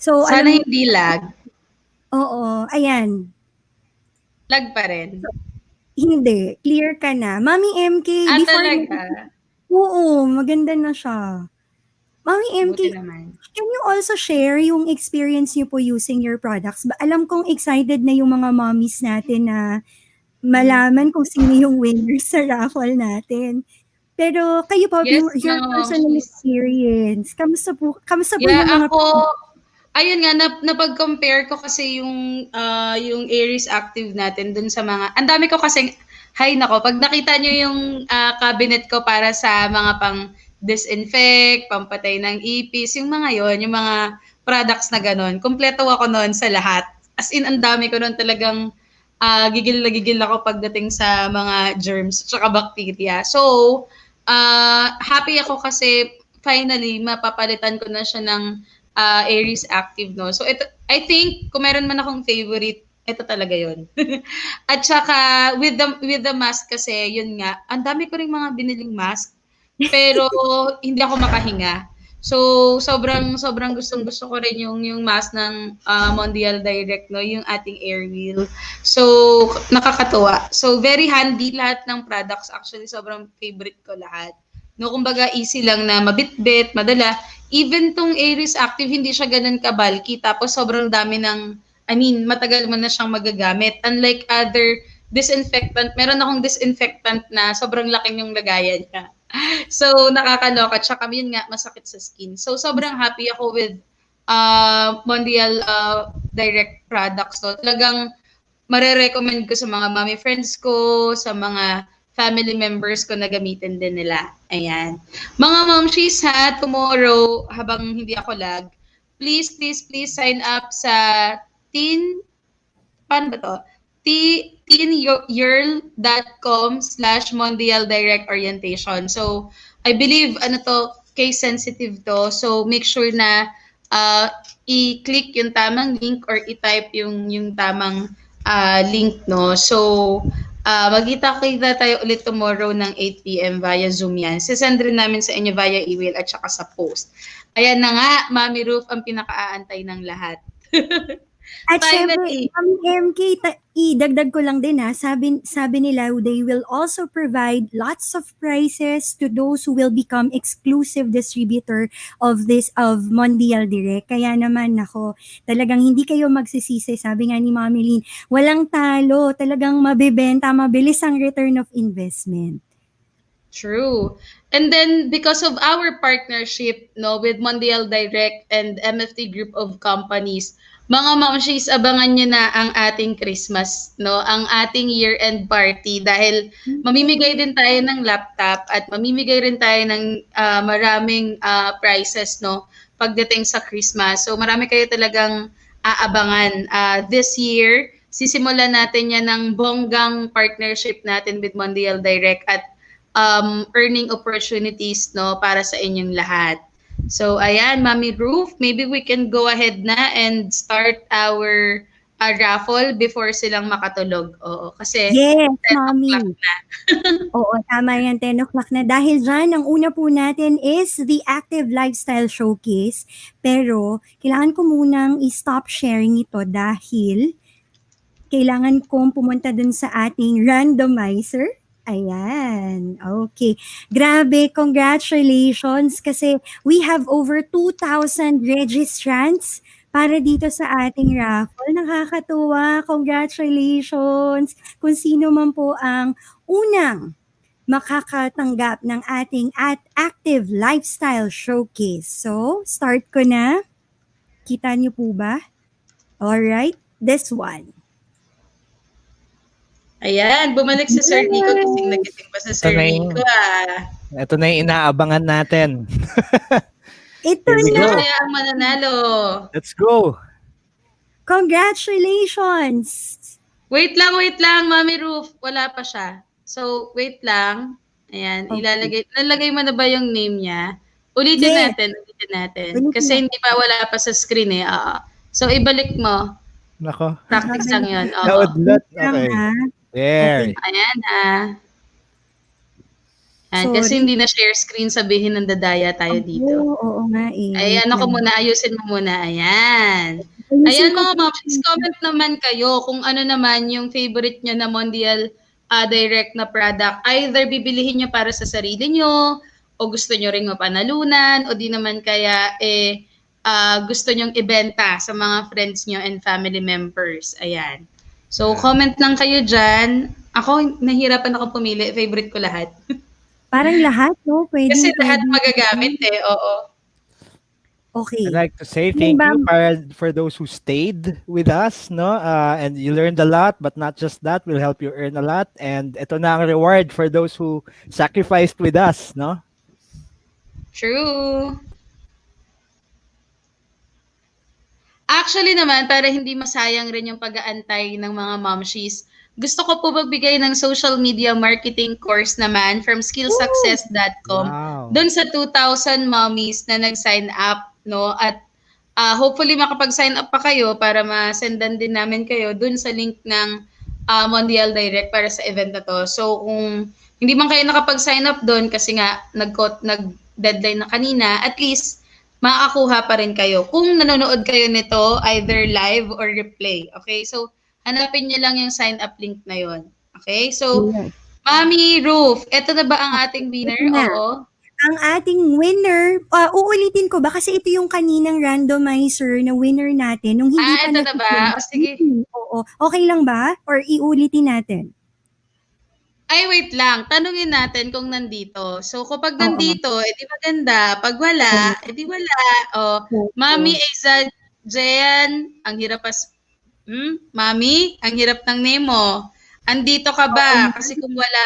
So, sana hindi lag. Oo, ayan. Lag pa rin. Hindi, clear ka na. Mommy MK, before talaga? Oo, maganda na siya. Mommy MK, can you also share yung experience niyo po using your products? Alam kong excited na yung mga mommies natin na malaman kung sino yung winners sa raffle natin. Pero kayo po, Yes, your personal experience, kamusta po yung mga... Ayun nga, napag-compare ko kasi yung Aries Active natin dun sa mga... Ang dami ko kasi... Hay nako, pag nakita nyo yung cabinet ko para sa mga pang disinfect, pampatay ng ipis, yung mga yon, yung mga products na ganon. Kompleto ako noon sa lahat. As in, ang dami ko noon talagang gigil na gigil ako pagdating sa mga germs at bacteria. So, happy ako kasi finally mapapalitan ko na siya ng Aries Active, no? So, ito, I think, kung meron man akong favorite, ito talaga yon. At saka, with the mask kasi, yun nga, ang dami ko ring mga biniling mask, pero hindi ako makahinga. So, sobrang gustong-gusto ko rin yung mask ng Mondial Direct, no, yung ating air wheel. So, nakakatuwa. So, very handy lahat ng products. Actually, sobrang favorite ko lahat. No, kumbaga easy lang na mabitbit, madala. Even tong Aries Active, hindi siya ganun ka-bulky. Tapos sobrang dami ng, matagal mo na siyang magagamit. Unlike other disinfectant, meron akong disinfectant na sobrang laking yung lagayan niya. So, nakakaloka. Tsaka yun nga, masakit sa skin. So, sobrang happy ako with Mondial Direct products. So, talagang marirecommend ko sa mga mommy friends ko, sa mga family members ko na gamitin din nila. Ayan. Mga momshies ha, tomorrow, habang hindi ako lag, please sign up sa paano ba to? teenyearl.com/Mondial Direct Orientation. So, I believe, case sensitive to. So, make sure na i-click yung tamang link or i-type yung tamang link, no? So, magkita-kita tayo ulit tomorrow ng 8 p.m. via Zoom yan. Sisend rin namin sa inyo via email at saka sa post. Ayan na nga, Mami Ruth ang pinaka-aantay ng lahat. At syempre, Finally. Mami MK, idagdag ko lang din sabi nila they will also provide lots of prizes to those who will become exclusive distributor of Mondial Direct. Kaya naman nako, talagang hindi kayo magsisisi. Sabi nga ni Mami Lynn, walang talo, talagang mabebenta, mabilis ang return of investment. True. And then because of our partnership with Mondial Direct and MFT Group of Companies, mga mamshis, abangan nyo na ang ating Christmas, ang ating year-end party dahil mamimigay din tayo ng laptop at mamimigay rin tayo ng maraming prizes pagdating sa Christmas. So marami kayo talagang aabangan. This year, sisimulan natin yan ng bonggang partnership natin with Mondial Direct at earning opportunities para sa inyong lahat. So ayan, Mami Ruth, maybe we can go ahead na and start our raffle before silang makatulog. Oo, kasi Yes, 10 Mami. o'clock na. Oo, tama yan, 10 o'clock na. Dahil dyan, ang una po natin is the Active Lifestyle Showcase. Pero, kailangan ko munang i-stop sharing ito dahil kailangan kong pumunta dun sa ating randomizer. Ayan. Okay. Grabe, congratulations kasi we have over 2,000 registrants para dito sa ating raffle. Nakakatuwa. Congratulations. Kung sino man po ang unang makakatanggap ng ating Active Lifestyle Showcase. So, start ko na. Kita niyo po ba? Alright, this one. Ayan, bumalik si Sir Rico. Gising na gising pa si Sir Rico. Ito na yung inaabangan natin. Ito Sino na. kaya ang mananalo? Let's go. Congratulations. Wait lang, Mami Ruth. Wala pa siya. So, wait lang. Ayan, Okay. nalagay mo na ba yung name niya? Ulitin Yes. natin. Kasi hindi pa wala pa sa screen eh. So, ibalik mo. Nako. Practice lang yun. Naudlot. Okay. There. Okay. Ayan Sorry. kasi hindi na share screen, sabihin ng dadaya tayo dito. Oo nga eh. Ayan, ako muna, ayusin mo muna. Ayan. Ayan mga ma'am, please comment naman kayo kung ano naman yung favorite nyo na Mondial Direct na product. Either bibilihin nyo para sa sarili nyo, o gusto nyo ring mapanalunan, o di naman kaya gusto nyong ibenta sa mga friends nyo and family members. Ayan. So, comment lang kayo dyan. Ako, nahihirapan ako pumili. Favorite ko lahat. Parang lahat, no? Pwede. Kasi lahat magagamit oo. Okay. I'd like to say thank you for those who stayed with us, no? And you learned a lot, but not just that, will help you earn a lot. And ito na ang reward for those who sacrificed with us, no? True. Actually naman, para hindi masayang rin yung pag-aantay ng mga momshies, gusto ko po magbigay ng social media marketing course naman from skillsuccess.com. Wow. Doon sa 2,000 mommies na nag-sign up, no? At hopefully makapag-sign up pa kayo para masendan din namin kayo doon sa link ng Mondial Direct para sa event na to. So kung hindi man kayo nakapag-sign up doon kasi nga nag-deadline na kanina, at least makakakuha pa rin kayo kung nanonood kayo nito either live or replay. Okay? So, hanapin niyo lang yung sign up link na yon. Okay? So, Mami Ruth, eto na ba ang ating winner? Oo. Ang ating winner, uulitin ko ba kasi ito yung kaninang randomizer na winner natin nung hindi pa ito na ba? O, sige. Oo. Okay lang ba? Or iulitin natin? Ay, wait lang. Tanungin natin kung nandito. So, kapag nandito, edi maganda. Pag wala, edi wala. Mami Aiza Jen, ang hirap Mami, ang hirap ng name mo. Andito ka ba? Kasi kung wala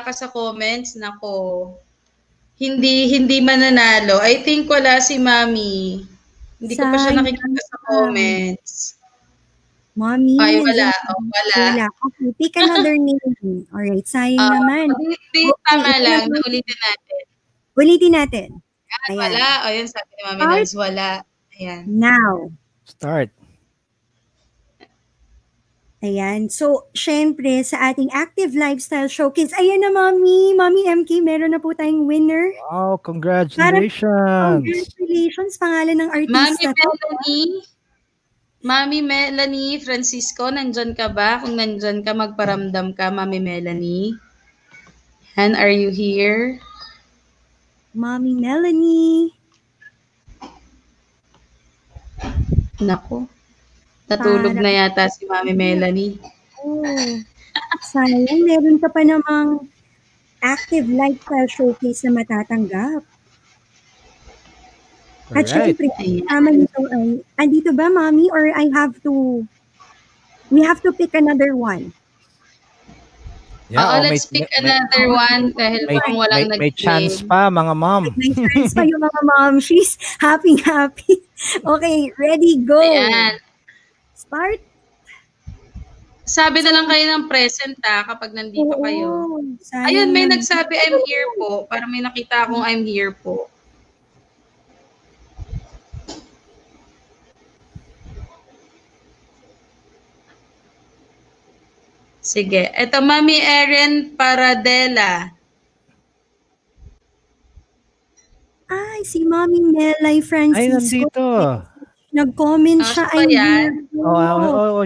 ka sa comments, nako. Hindi mananalo. I think wala si Mami. Hindi ko pa siya nakikita sa comments. Mommy. Ay, wala. Wala. Okay, pick another name. Alright, sayang naman. Tama lang. Ulitin natin. Ulitin natin. Ayan. Wala. O, yun sabi ni Mami Nels, wala. Ayan. Now. Start. Ayan. So, syempre, sa ating Active Lifestyle Showcase, ayan na, Mami MK, meron na po tayong winner. Wow, congratulations. Congratulations, pangalan ng artista. Mami Melanie. Mami Melanie Francisco, nandyan ka ba? Kung nandyan ka, magparamdam ka, Mami Melanie. And are you here? Mommy Melanie. Naku, natulog na yata si Mami Melanie. Oh, sayang, meron ka pa namang active lifestyle showcase na matatanggap. At Alright. syempre, tama nito ay, andito ba, Mommy? Or we have to pick another one. Yeah, let's pick another one dahil mukhang walang may chance pa, mga mom. May chance pa yung mga mom. She's happy. Okay, ready, go. Ayan. Start. Sabi na lang kayo ng present kapag nandito kayo. Ayun, may nagsabi I'm here po. Para may nakita akong I'm here po. Sige. Ito, Mami Erin Paradela. Ay, si Mommy Melay Francisco. Ay, nandito. Nag-comment siya. I'm here. Oo.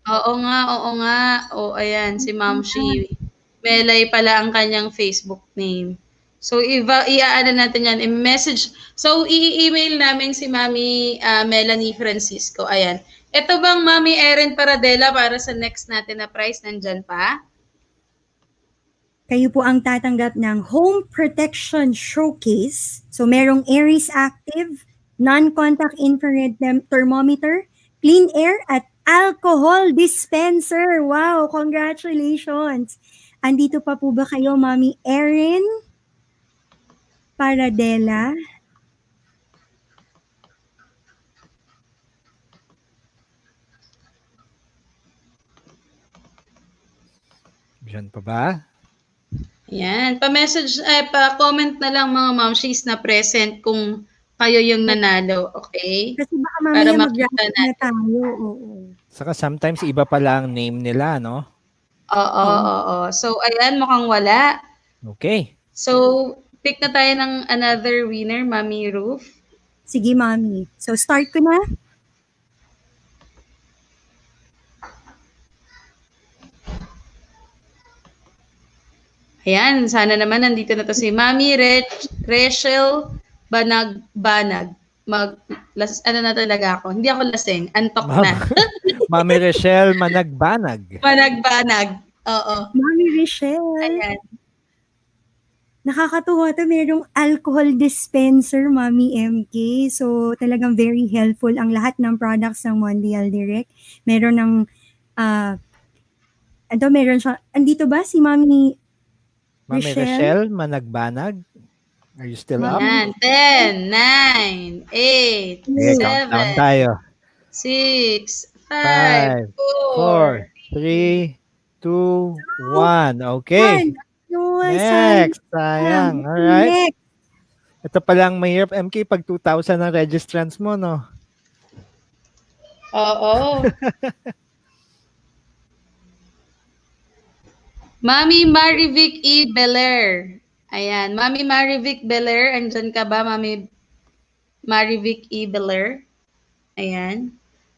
Oo nga. Ayan, si Ma'am Shi. Melay pala ang kanyang Facebook name. So, i-aano natin yan, i-message. So, i-email namin si Mami Melanie Francisco. Ayan. Ito bang Mami Erin Paradela para sa next natin na prize? Nandyan pa? Kayo po ang tatanggap ng Home Protection Showcase. So, merong Aries Active, non-contact infrared thermometer, clean air, at alcohol dispenser. Wow, congratulations. Andito pa po ba kayo, Mami Erin Paradela? Diyan pa ba? Yan. Pa-message, pa-comment na lang mga momshies na present kung kayo yung nanalo. Okay? Kasi baka mamaya mag-raffle na tayo. Oo. Saka sometimes iba pala ang name nila, no? Oo. So, ayan, mukhang wala. Okay. So, pick na tayo ng another winner, Mami Ruth. Sige, Mami. So, start ko na. Ayan, sana naman nandito na to si Mami Rachel Banag. Ano na talaga ako? Hindi ako lasing. Antok na. Mami Rachel Managbanag. Managbanag. Oo. Mami Rachel. Ayan. Nakakatuwa to, merong alcohol dispenser, Mami MK. So, talagang very helpful ang lahat ng products ng Mondial Direct. Meron ng, meron siya, andito ba si Mami Rachel Managbanag? Are you still up? 10, 9, 8, 7, 6, 5, 4, 3, 2, 1. Okay. Next. Sayang. Alright. Ito palang mahirap, MK, pag 2,000 ang registrants mo, no? Oo. Mami Marivic E. Belair. Ayan. Mami Marivic Belair. Andyan ka ba, Mami Marivic E. Belair? Ayan.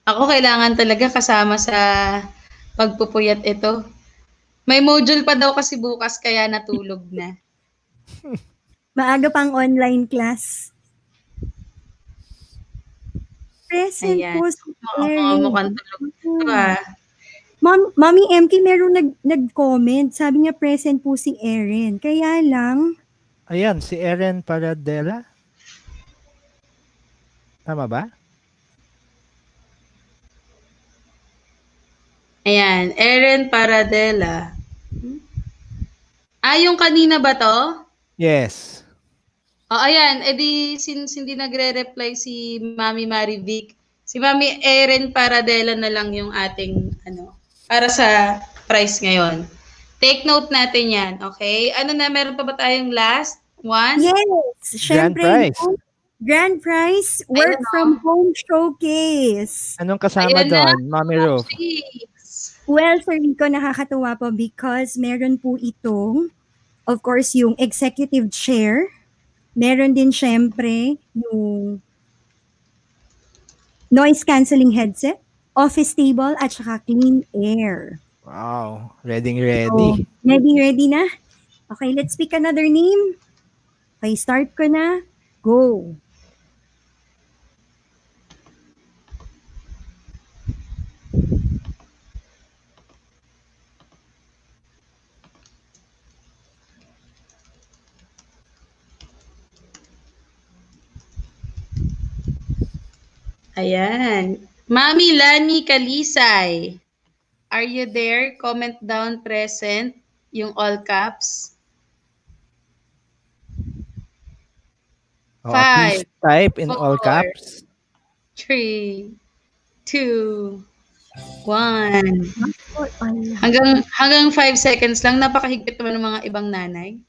Ako kailangan talaga kasama sa pagpupuyat ito. May module pa daw kasi bukas kaya natulog na. Maaga pang online class. Present Ayan. po si Erin. Mukhang tulog ito Mami MK, meron nag-comment. Sabi niya present po si Erin. Kaya lang. Ayan, si Erin Paradela. Tama ba? Ayan, Erin Paradela. Yung kanina ba to? Yes. Ayan, since hindi nagre-reply si Mami Marivic, si Mami Erin Paradela na lang yung ating para sa price ngayon. Take note natin yan, okay? Meron pa ba tayong last one? Yes, syempre. Grand prize, work from home showcase. Anong kasama doon, Mami Ruth? Well, Sir Rico, nakakatuwa po because meron po itong, of course, yung executive chair. Meron din syempre yung noise cancelling headset, office table, at saka clean air. Wow. Ready. So, ready na? Okay, let's pick another name. Okay, start ko na. Go. Ayan. Mami Lani Kalisay. Are you there? Comment down present. Yung all caps. Please 5, type in all 4, caps. 3, 2, 1. Hanggang 5 seconds lang. Napakahigpit naman ng mga ibang nanay.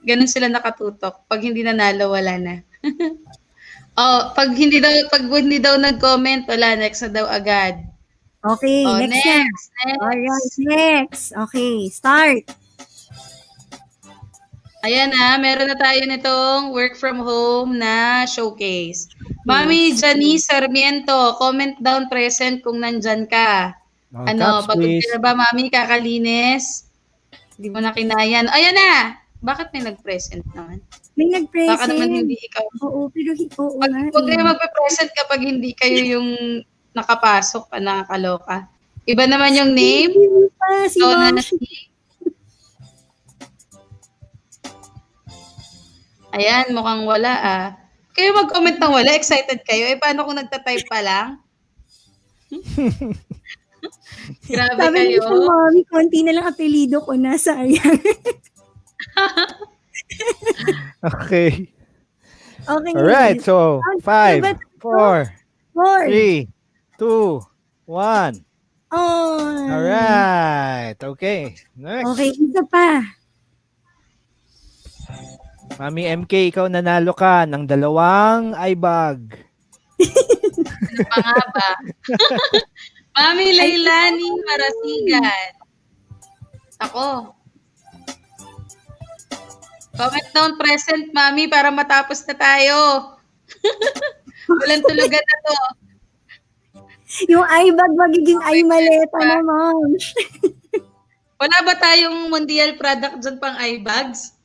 Ganun sila nakatutok. Pag hindi nanalo, wala na. pag hindi daw nag-comment, wala, next na daw agad. Okay, next. Alright, next. Okay, start. Ayan na, meron na tayo nitong work from home na showcase. Mami Janice Sarmiento, comment down present kung nandyan ka. All caps, pagod please. ka na ba, Mami? Kakalinis? Hindi mo na kinayan. Ayan na! Bakit may nag-present naman? May nag-present. Baka naman hindi ikaw. Oo, pero oo nga. Huwag kayo magpe-present kapag hindi kayo yung nakapasok, nakakaloka. Iba naman yung name. Si Mom. Ayan, mukhang wala Kayo mag-comment ng wala, excited kayo. Paano kung nagta-type pa lang? Grabe Sabi kayo. ni Mami, konti na lang apelido ko na, sayang. Okay. Okay. Alright, so 5, 4, 3, 2, 1. Alright, okay. Next. Okay, isa pa. Mami MK, ikaw nanalo ka ng 2 eye bag. Ano pa nga ba? Mami Lailani Marasigan. Ako. Comment down present, Mami, para matapos na tayo. Walang tulugan na to. Yung eye bag magiging eye maleta na, Mom. Wala ba tayong Mondial product dyan pang eye bags?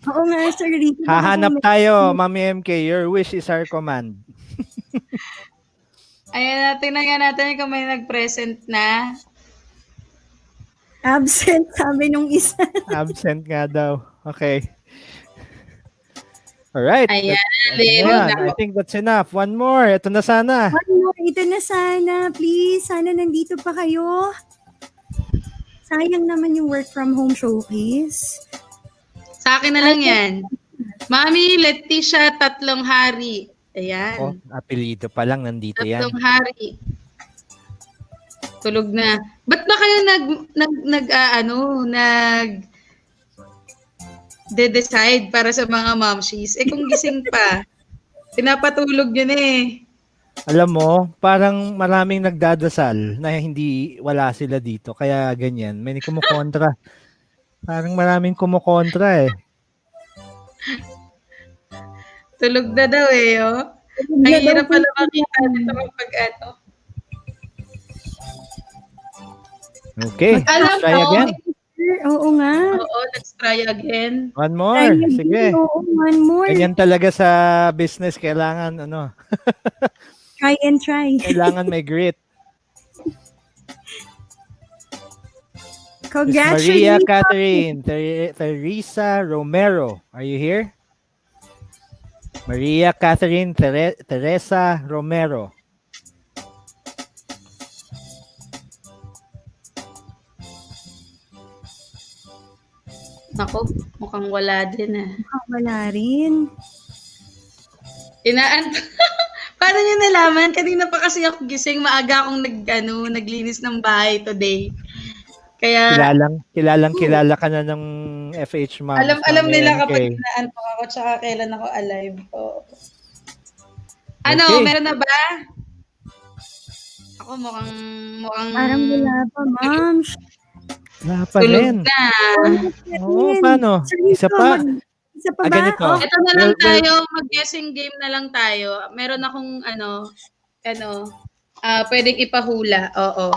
Oo nga, Sir Ricky. Hahanap tayo, Mami MK. Your wish is our command. Ayan, tingnan natin kung may nag-present na. Absent, sabi nung isa. Absent nga daw. Okay. Alright. Ayan. I think that's enough. One more. Ito na sana. One more. Ito na sana. Please, sana nandito pa kayo. Sayang naman yung work from home showcase. Sa akin na lang yan. Mami Leticia Tatlong Hari. Ayan. Apelido pa lang nandito yan. Tatlong Hari. Tulog na. Ba't ba kayo de-decide para sa mga momshies? Kung gising pa, pinapatulog yun Alam mo, parang maraming nagdadasal na wala sila dito. Kaya ganyan. May kumukontra. Parang maraming kumukontra Tulog na daw Ang hirap pala makita dito kapag Okay, let's try again. Oo nga. Oo, let's try again. One more. Sige. Oo, one more. Ganyan talaga sa business. Kailangan, Try and try. Kailangan may grit. Congratulations. Maria Catherine Teresa Romero. Are you here? Maria Catherine Teresa Romero. Ako, mukhang wala din Wala rin. Paano niyo nalaman? Kanina pa kasi ako gising, maaga akong naglinis ng bahay today. Kaya kilala ka na ng FHMoms. Alam nila kapag inaantok ako tsaka kailan ako alive. Okay. Meron na ba? Ako mukhang parang wala pa, Ma'am. Wala pa rin. Na. Oo, paano? Isa pa? Isa pa ba? Ganito. Ito na lang tayo, mag-guessing game na lang tayo. Meron akong pwedeng ipahula. Oo.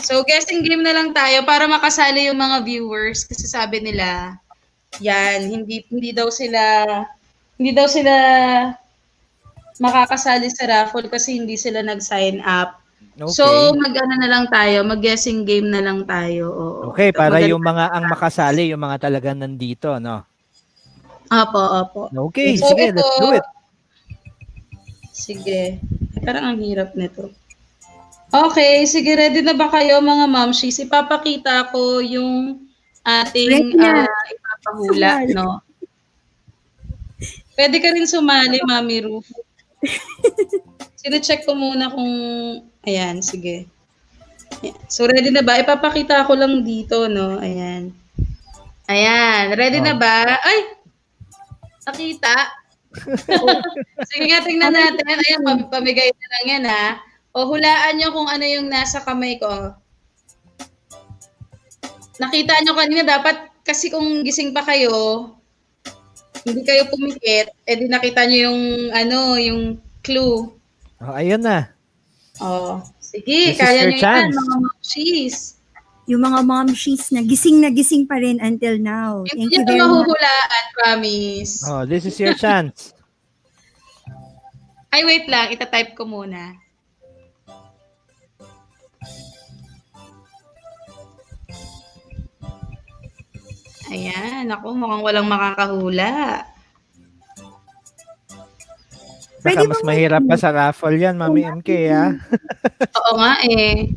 So, guessing game na lang tayo para makasali yung mga viewers kasi sabi nila, yan, hindi daw sila makakasali sa raffle kasi hindi sila nag-sign up. So, Okay. mag-ano na lang tayo, mag-guessing game na lang tayo. Oo. Okay, para Maganda. yung mga ang makasali, yung mga talagang nandito, no? Opo. Okay, So, sige, ito, let's do it. sige. Parang ang hirap nito. Okay, sige, ready na ba kayo mga mamshis? Ipapakita ko yung ating Ready na. ipapahula, no? Pwede ka rin sumali, Mami Ruth. Sino-check ko muna kung, ayan, sige. Ayan. So, ready na ba? Ipapakita ko lang dito, no? Ayan. Ayan, ready na ba? Ay! Nakita? Sige nga, tingnan natin. Ayan, pamigay na lang yan, ha? O, hulaan nyo kung ano yung nasa kamay ko. Nakita nyo kanina, dapat, kasi kung gising pa kayo, hindi kayo pumikit, di nakita nyo yung clue. Oh, ayun na. Oh, sige, This is kaya your nyo yan, chance. mga mamshis. Yung mga momshies na gising pa rin until now. Thank Hindi you nyo very much. mahuhulaan, promise. Oh, this is your chance. Ay, wait lang, itatype ko muna. Ayan, ako, mukhang walang makakahula. Baka mas mahirap pa sa raffle yan, Mami MK, ha? Oo nga eh.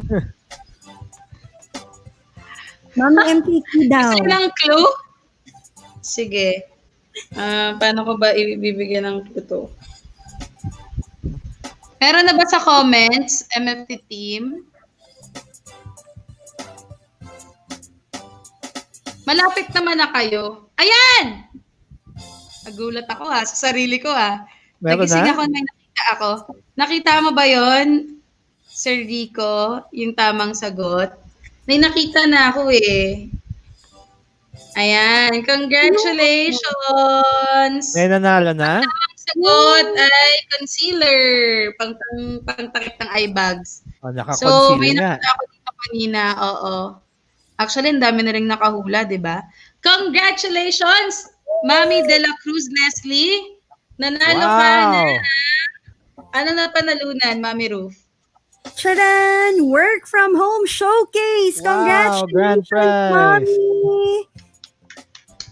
Mami MK daw. Gusto ng clue? Sige. Paano ko ba ibibigyan ng clue to? Meron na ba sa comments, MFT team? Malapit naman na kayo. Ayan! Nagulat ako sa sarili ko Meron Nagising na? ako, may nakita ako. Nakita mo ba yon, Sir Rico, yung tamang sagot? May nakita na ako eh. Ayan, congratulations! May nanalo na? Ang sagot ay concealer, pangtakip ng eye bags. Oh, So, naka-conceal may nga. nakita ako dito kanina, oo. Actually, ang dami na rin nakahula, di ba? Congratulations, Mami De La Cruz Leslie! Nanalo ka na. Ano na panalunan, Mami Ruth? Charan! Work from home showcase! Wow, grand Congratulations, prize! Mommy!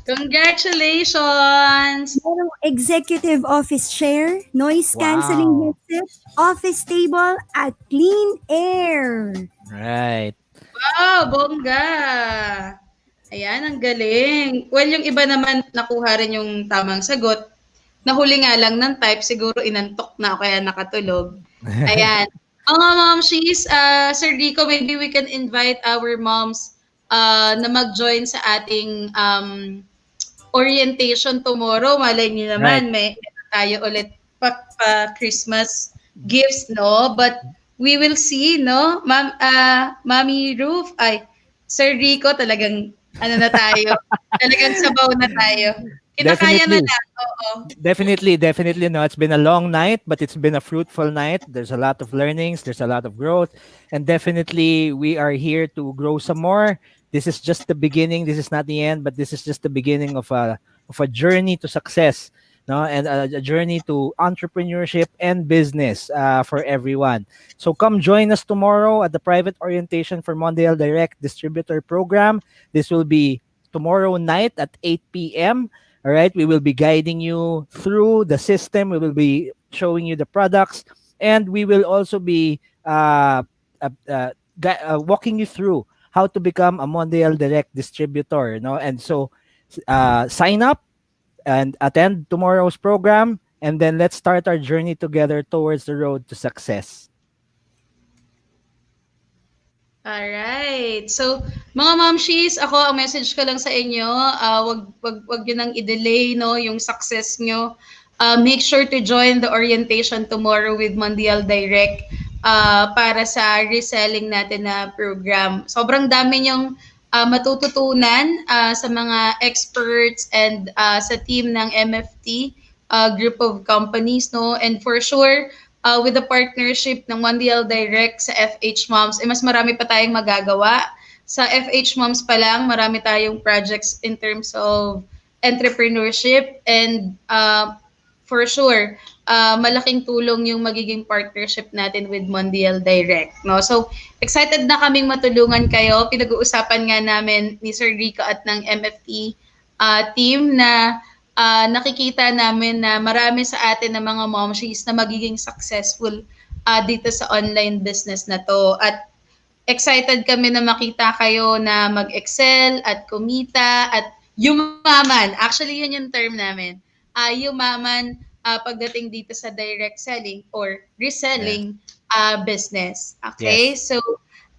Congratulations! Merong executive office chair, noise cancelling headset, office table, at clean air. Right. Wow, bongga! Ayan, ang galing. Well, yung iba naman nakuha rin yung tamang sagot. Nahuli nga lang ng type, siguro inantok na kaya nakatulog. Ayan. Mga momshies, Sir Rico, maybe we can invite our moms na mag-join sa ating orientation tomorrow. Malay niyo naman, may tayo ulit pa-Christmas gifts, no? But we will see, no? Mami Ruth, Sir Rico, talagang na tayo. Talagang sabaw na tayo. Kaya na lang. Oo. Definitely. No, it's been a long night, but it's been a fruitful night. There's a lot of learnings. There's a lot of growth. And definitely, we are here to grow some more. This is just the beginning. This is not the end, but this is just the beginning of a journey to success. No, and a journey to entrepreneurship and business for everyone. So come join us tomorrow at the private orientation for Mondial Direct Distributor program. This will be tomorrow night at 8 p.m. All right, we will be guiding you through the system. We will be showing you the products, and we will also be walking you through how to become a Mondial Direct distributor. No, and so sign up and attend tomorrow's program, and then let's start our journey together towards the road to success. Alright. So, mga momshies, ako, ang message ko lang sa inyo, wag yun nang i-delay, no, yung success nyo. Make sure to join the orientation tomorrow with Mondial Direct para sa reselling natin na program. Sobrang dami nyong matututunan sa mga experts and sa team ng MFT, group of companies, no? And for sure, with the partnership ng Mondial Direct sa FHMoms, mas marami pa tayong magagawa. Sa FHMoms pa lang, marami tayong projects in terms of entrepreneurship and for sure, malaking tulong yung magiging partnership natin with Mondial Direct. No? So, excited na kaming matulungan kayo. Pinag-uusapan nga namin ni Sir Rico at ng MFT team na nakikita namin na marami sa atin na mga momshies na magiging successful dito sa online business na to. At excited kami na makita kayo na mag-excel at kumita at yumaman. Actually, yun yung term namin. Yumaman pagdating dito sa direct selling or reselling business. Okay? Yes. So,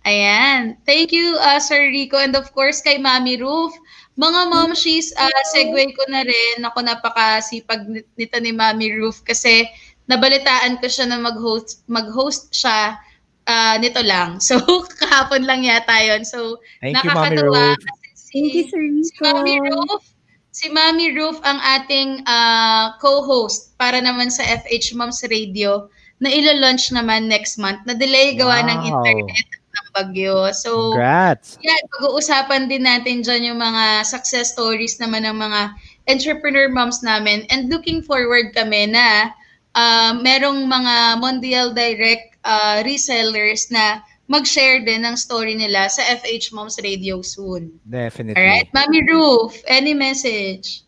ayan. Thank you, Sir Rico. And of course, kay Mami Ruth. Mga momshies, segue ko na rin. Ako, napakasipag nito ni Mami Ruth kasi nabalitaan ko siya na mag-host siya nito lang. So, kahapon lang yata yun. So, Thank you, Mami nakakatuwa Ruth. kasi Thank you, Sir Rico. si Mami Ruth ang ating co-host para naman sa FH Moms Radio na ilo-launch naman next month. Na-delay gawa ng Wow. internet at ng bagyo. So, Congrats. yeah, pag-uusapan din natin dyan yung mga success stories naman ng mga entrepreneur moms namin. And looking forward kami na merong mga Mondial Direct resellers na mag-share din ng story nila sa FH Moms Radio soon. Definitely. Alright, Mami Ruth, any message?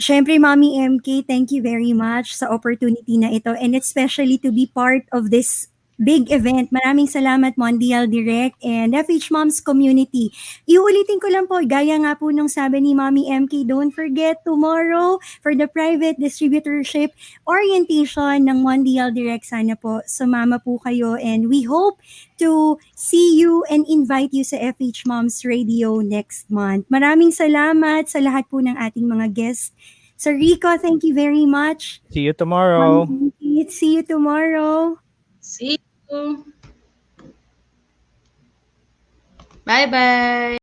Syempre, Mommy MK, thank you very much sa opportunity na ito and especially to be part of this big event. Maraming salamat Mondial Direct and FH Moms community. Iulitin ko lang po, gaya nga po nung sabi ni Mommy MK, don't forget tomorrow for the private distributorship orientation ng Mondial Direct. Sana po sumama po kayo and we hope to see you and invite you sa FH Moms Radio next month. Maraming salamat sa lahat po ng ating mga guests. Sir Rico, thank you very much. See you tomorrow. See you tomorrow. See you. Bye-bye.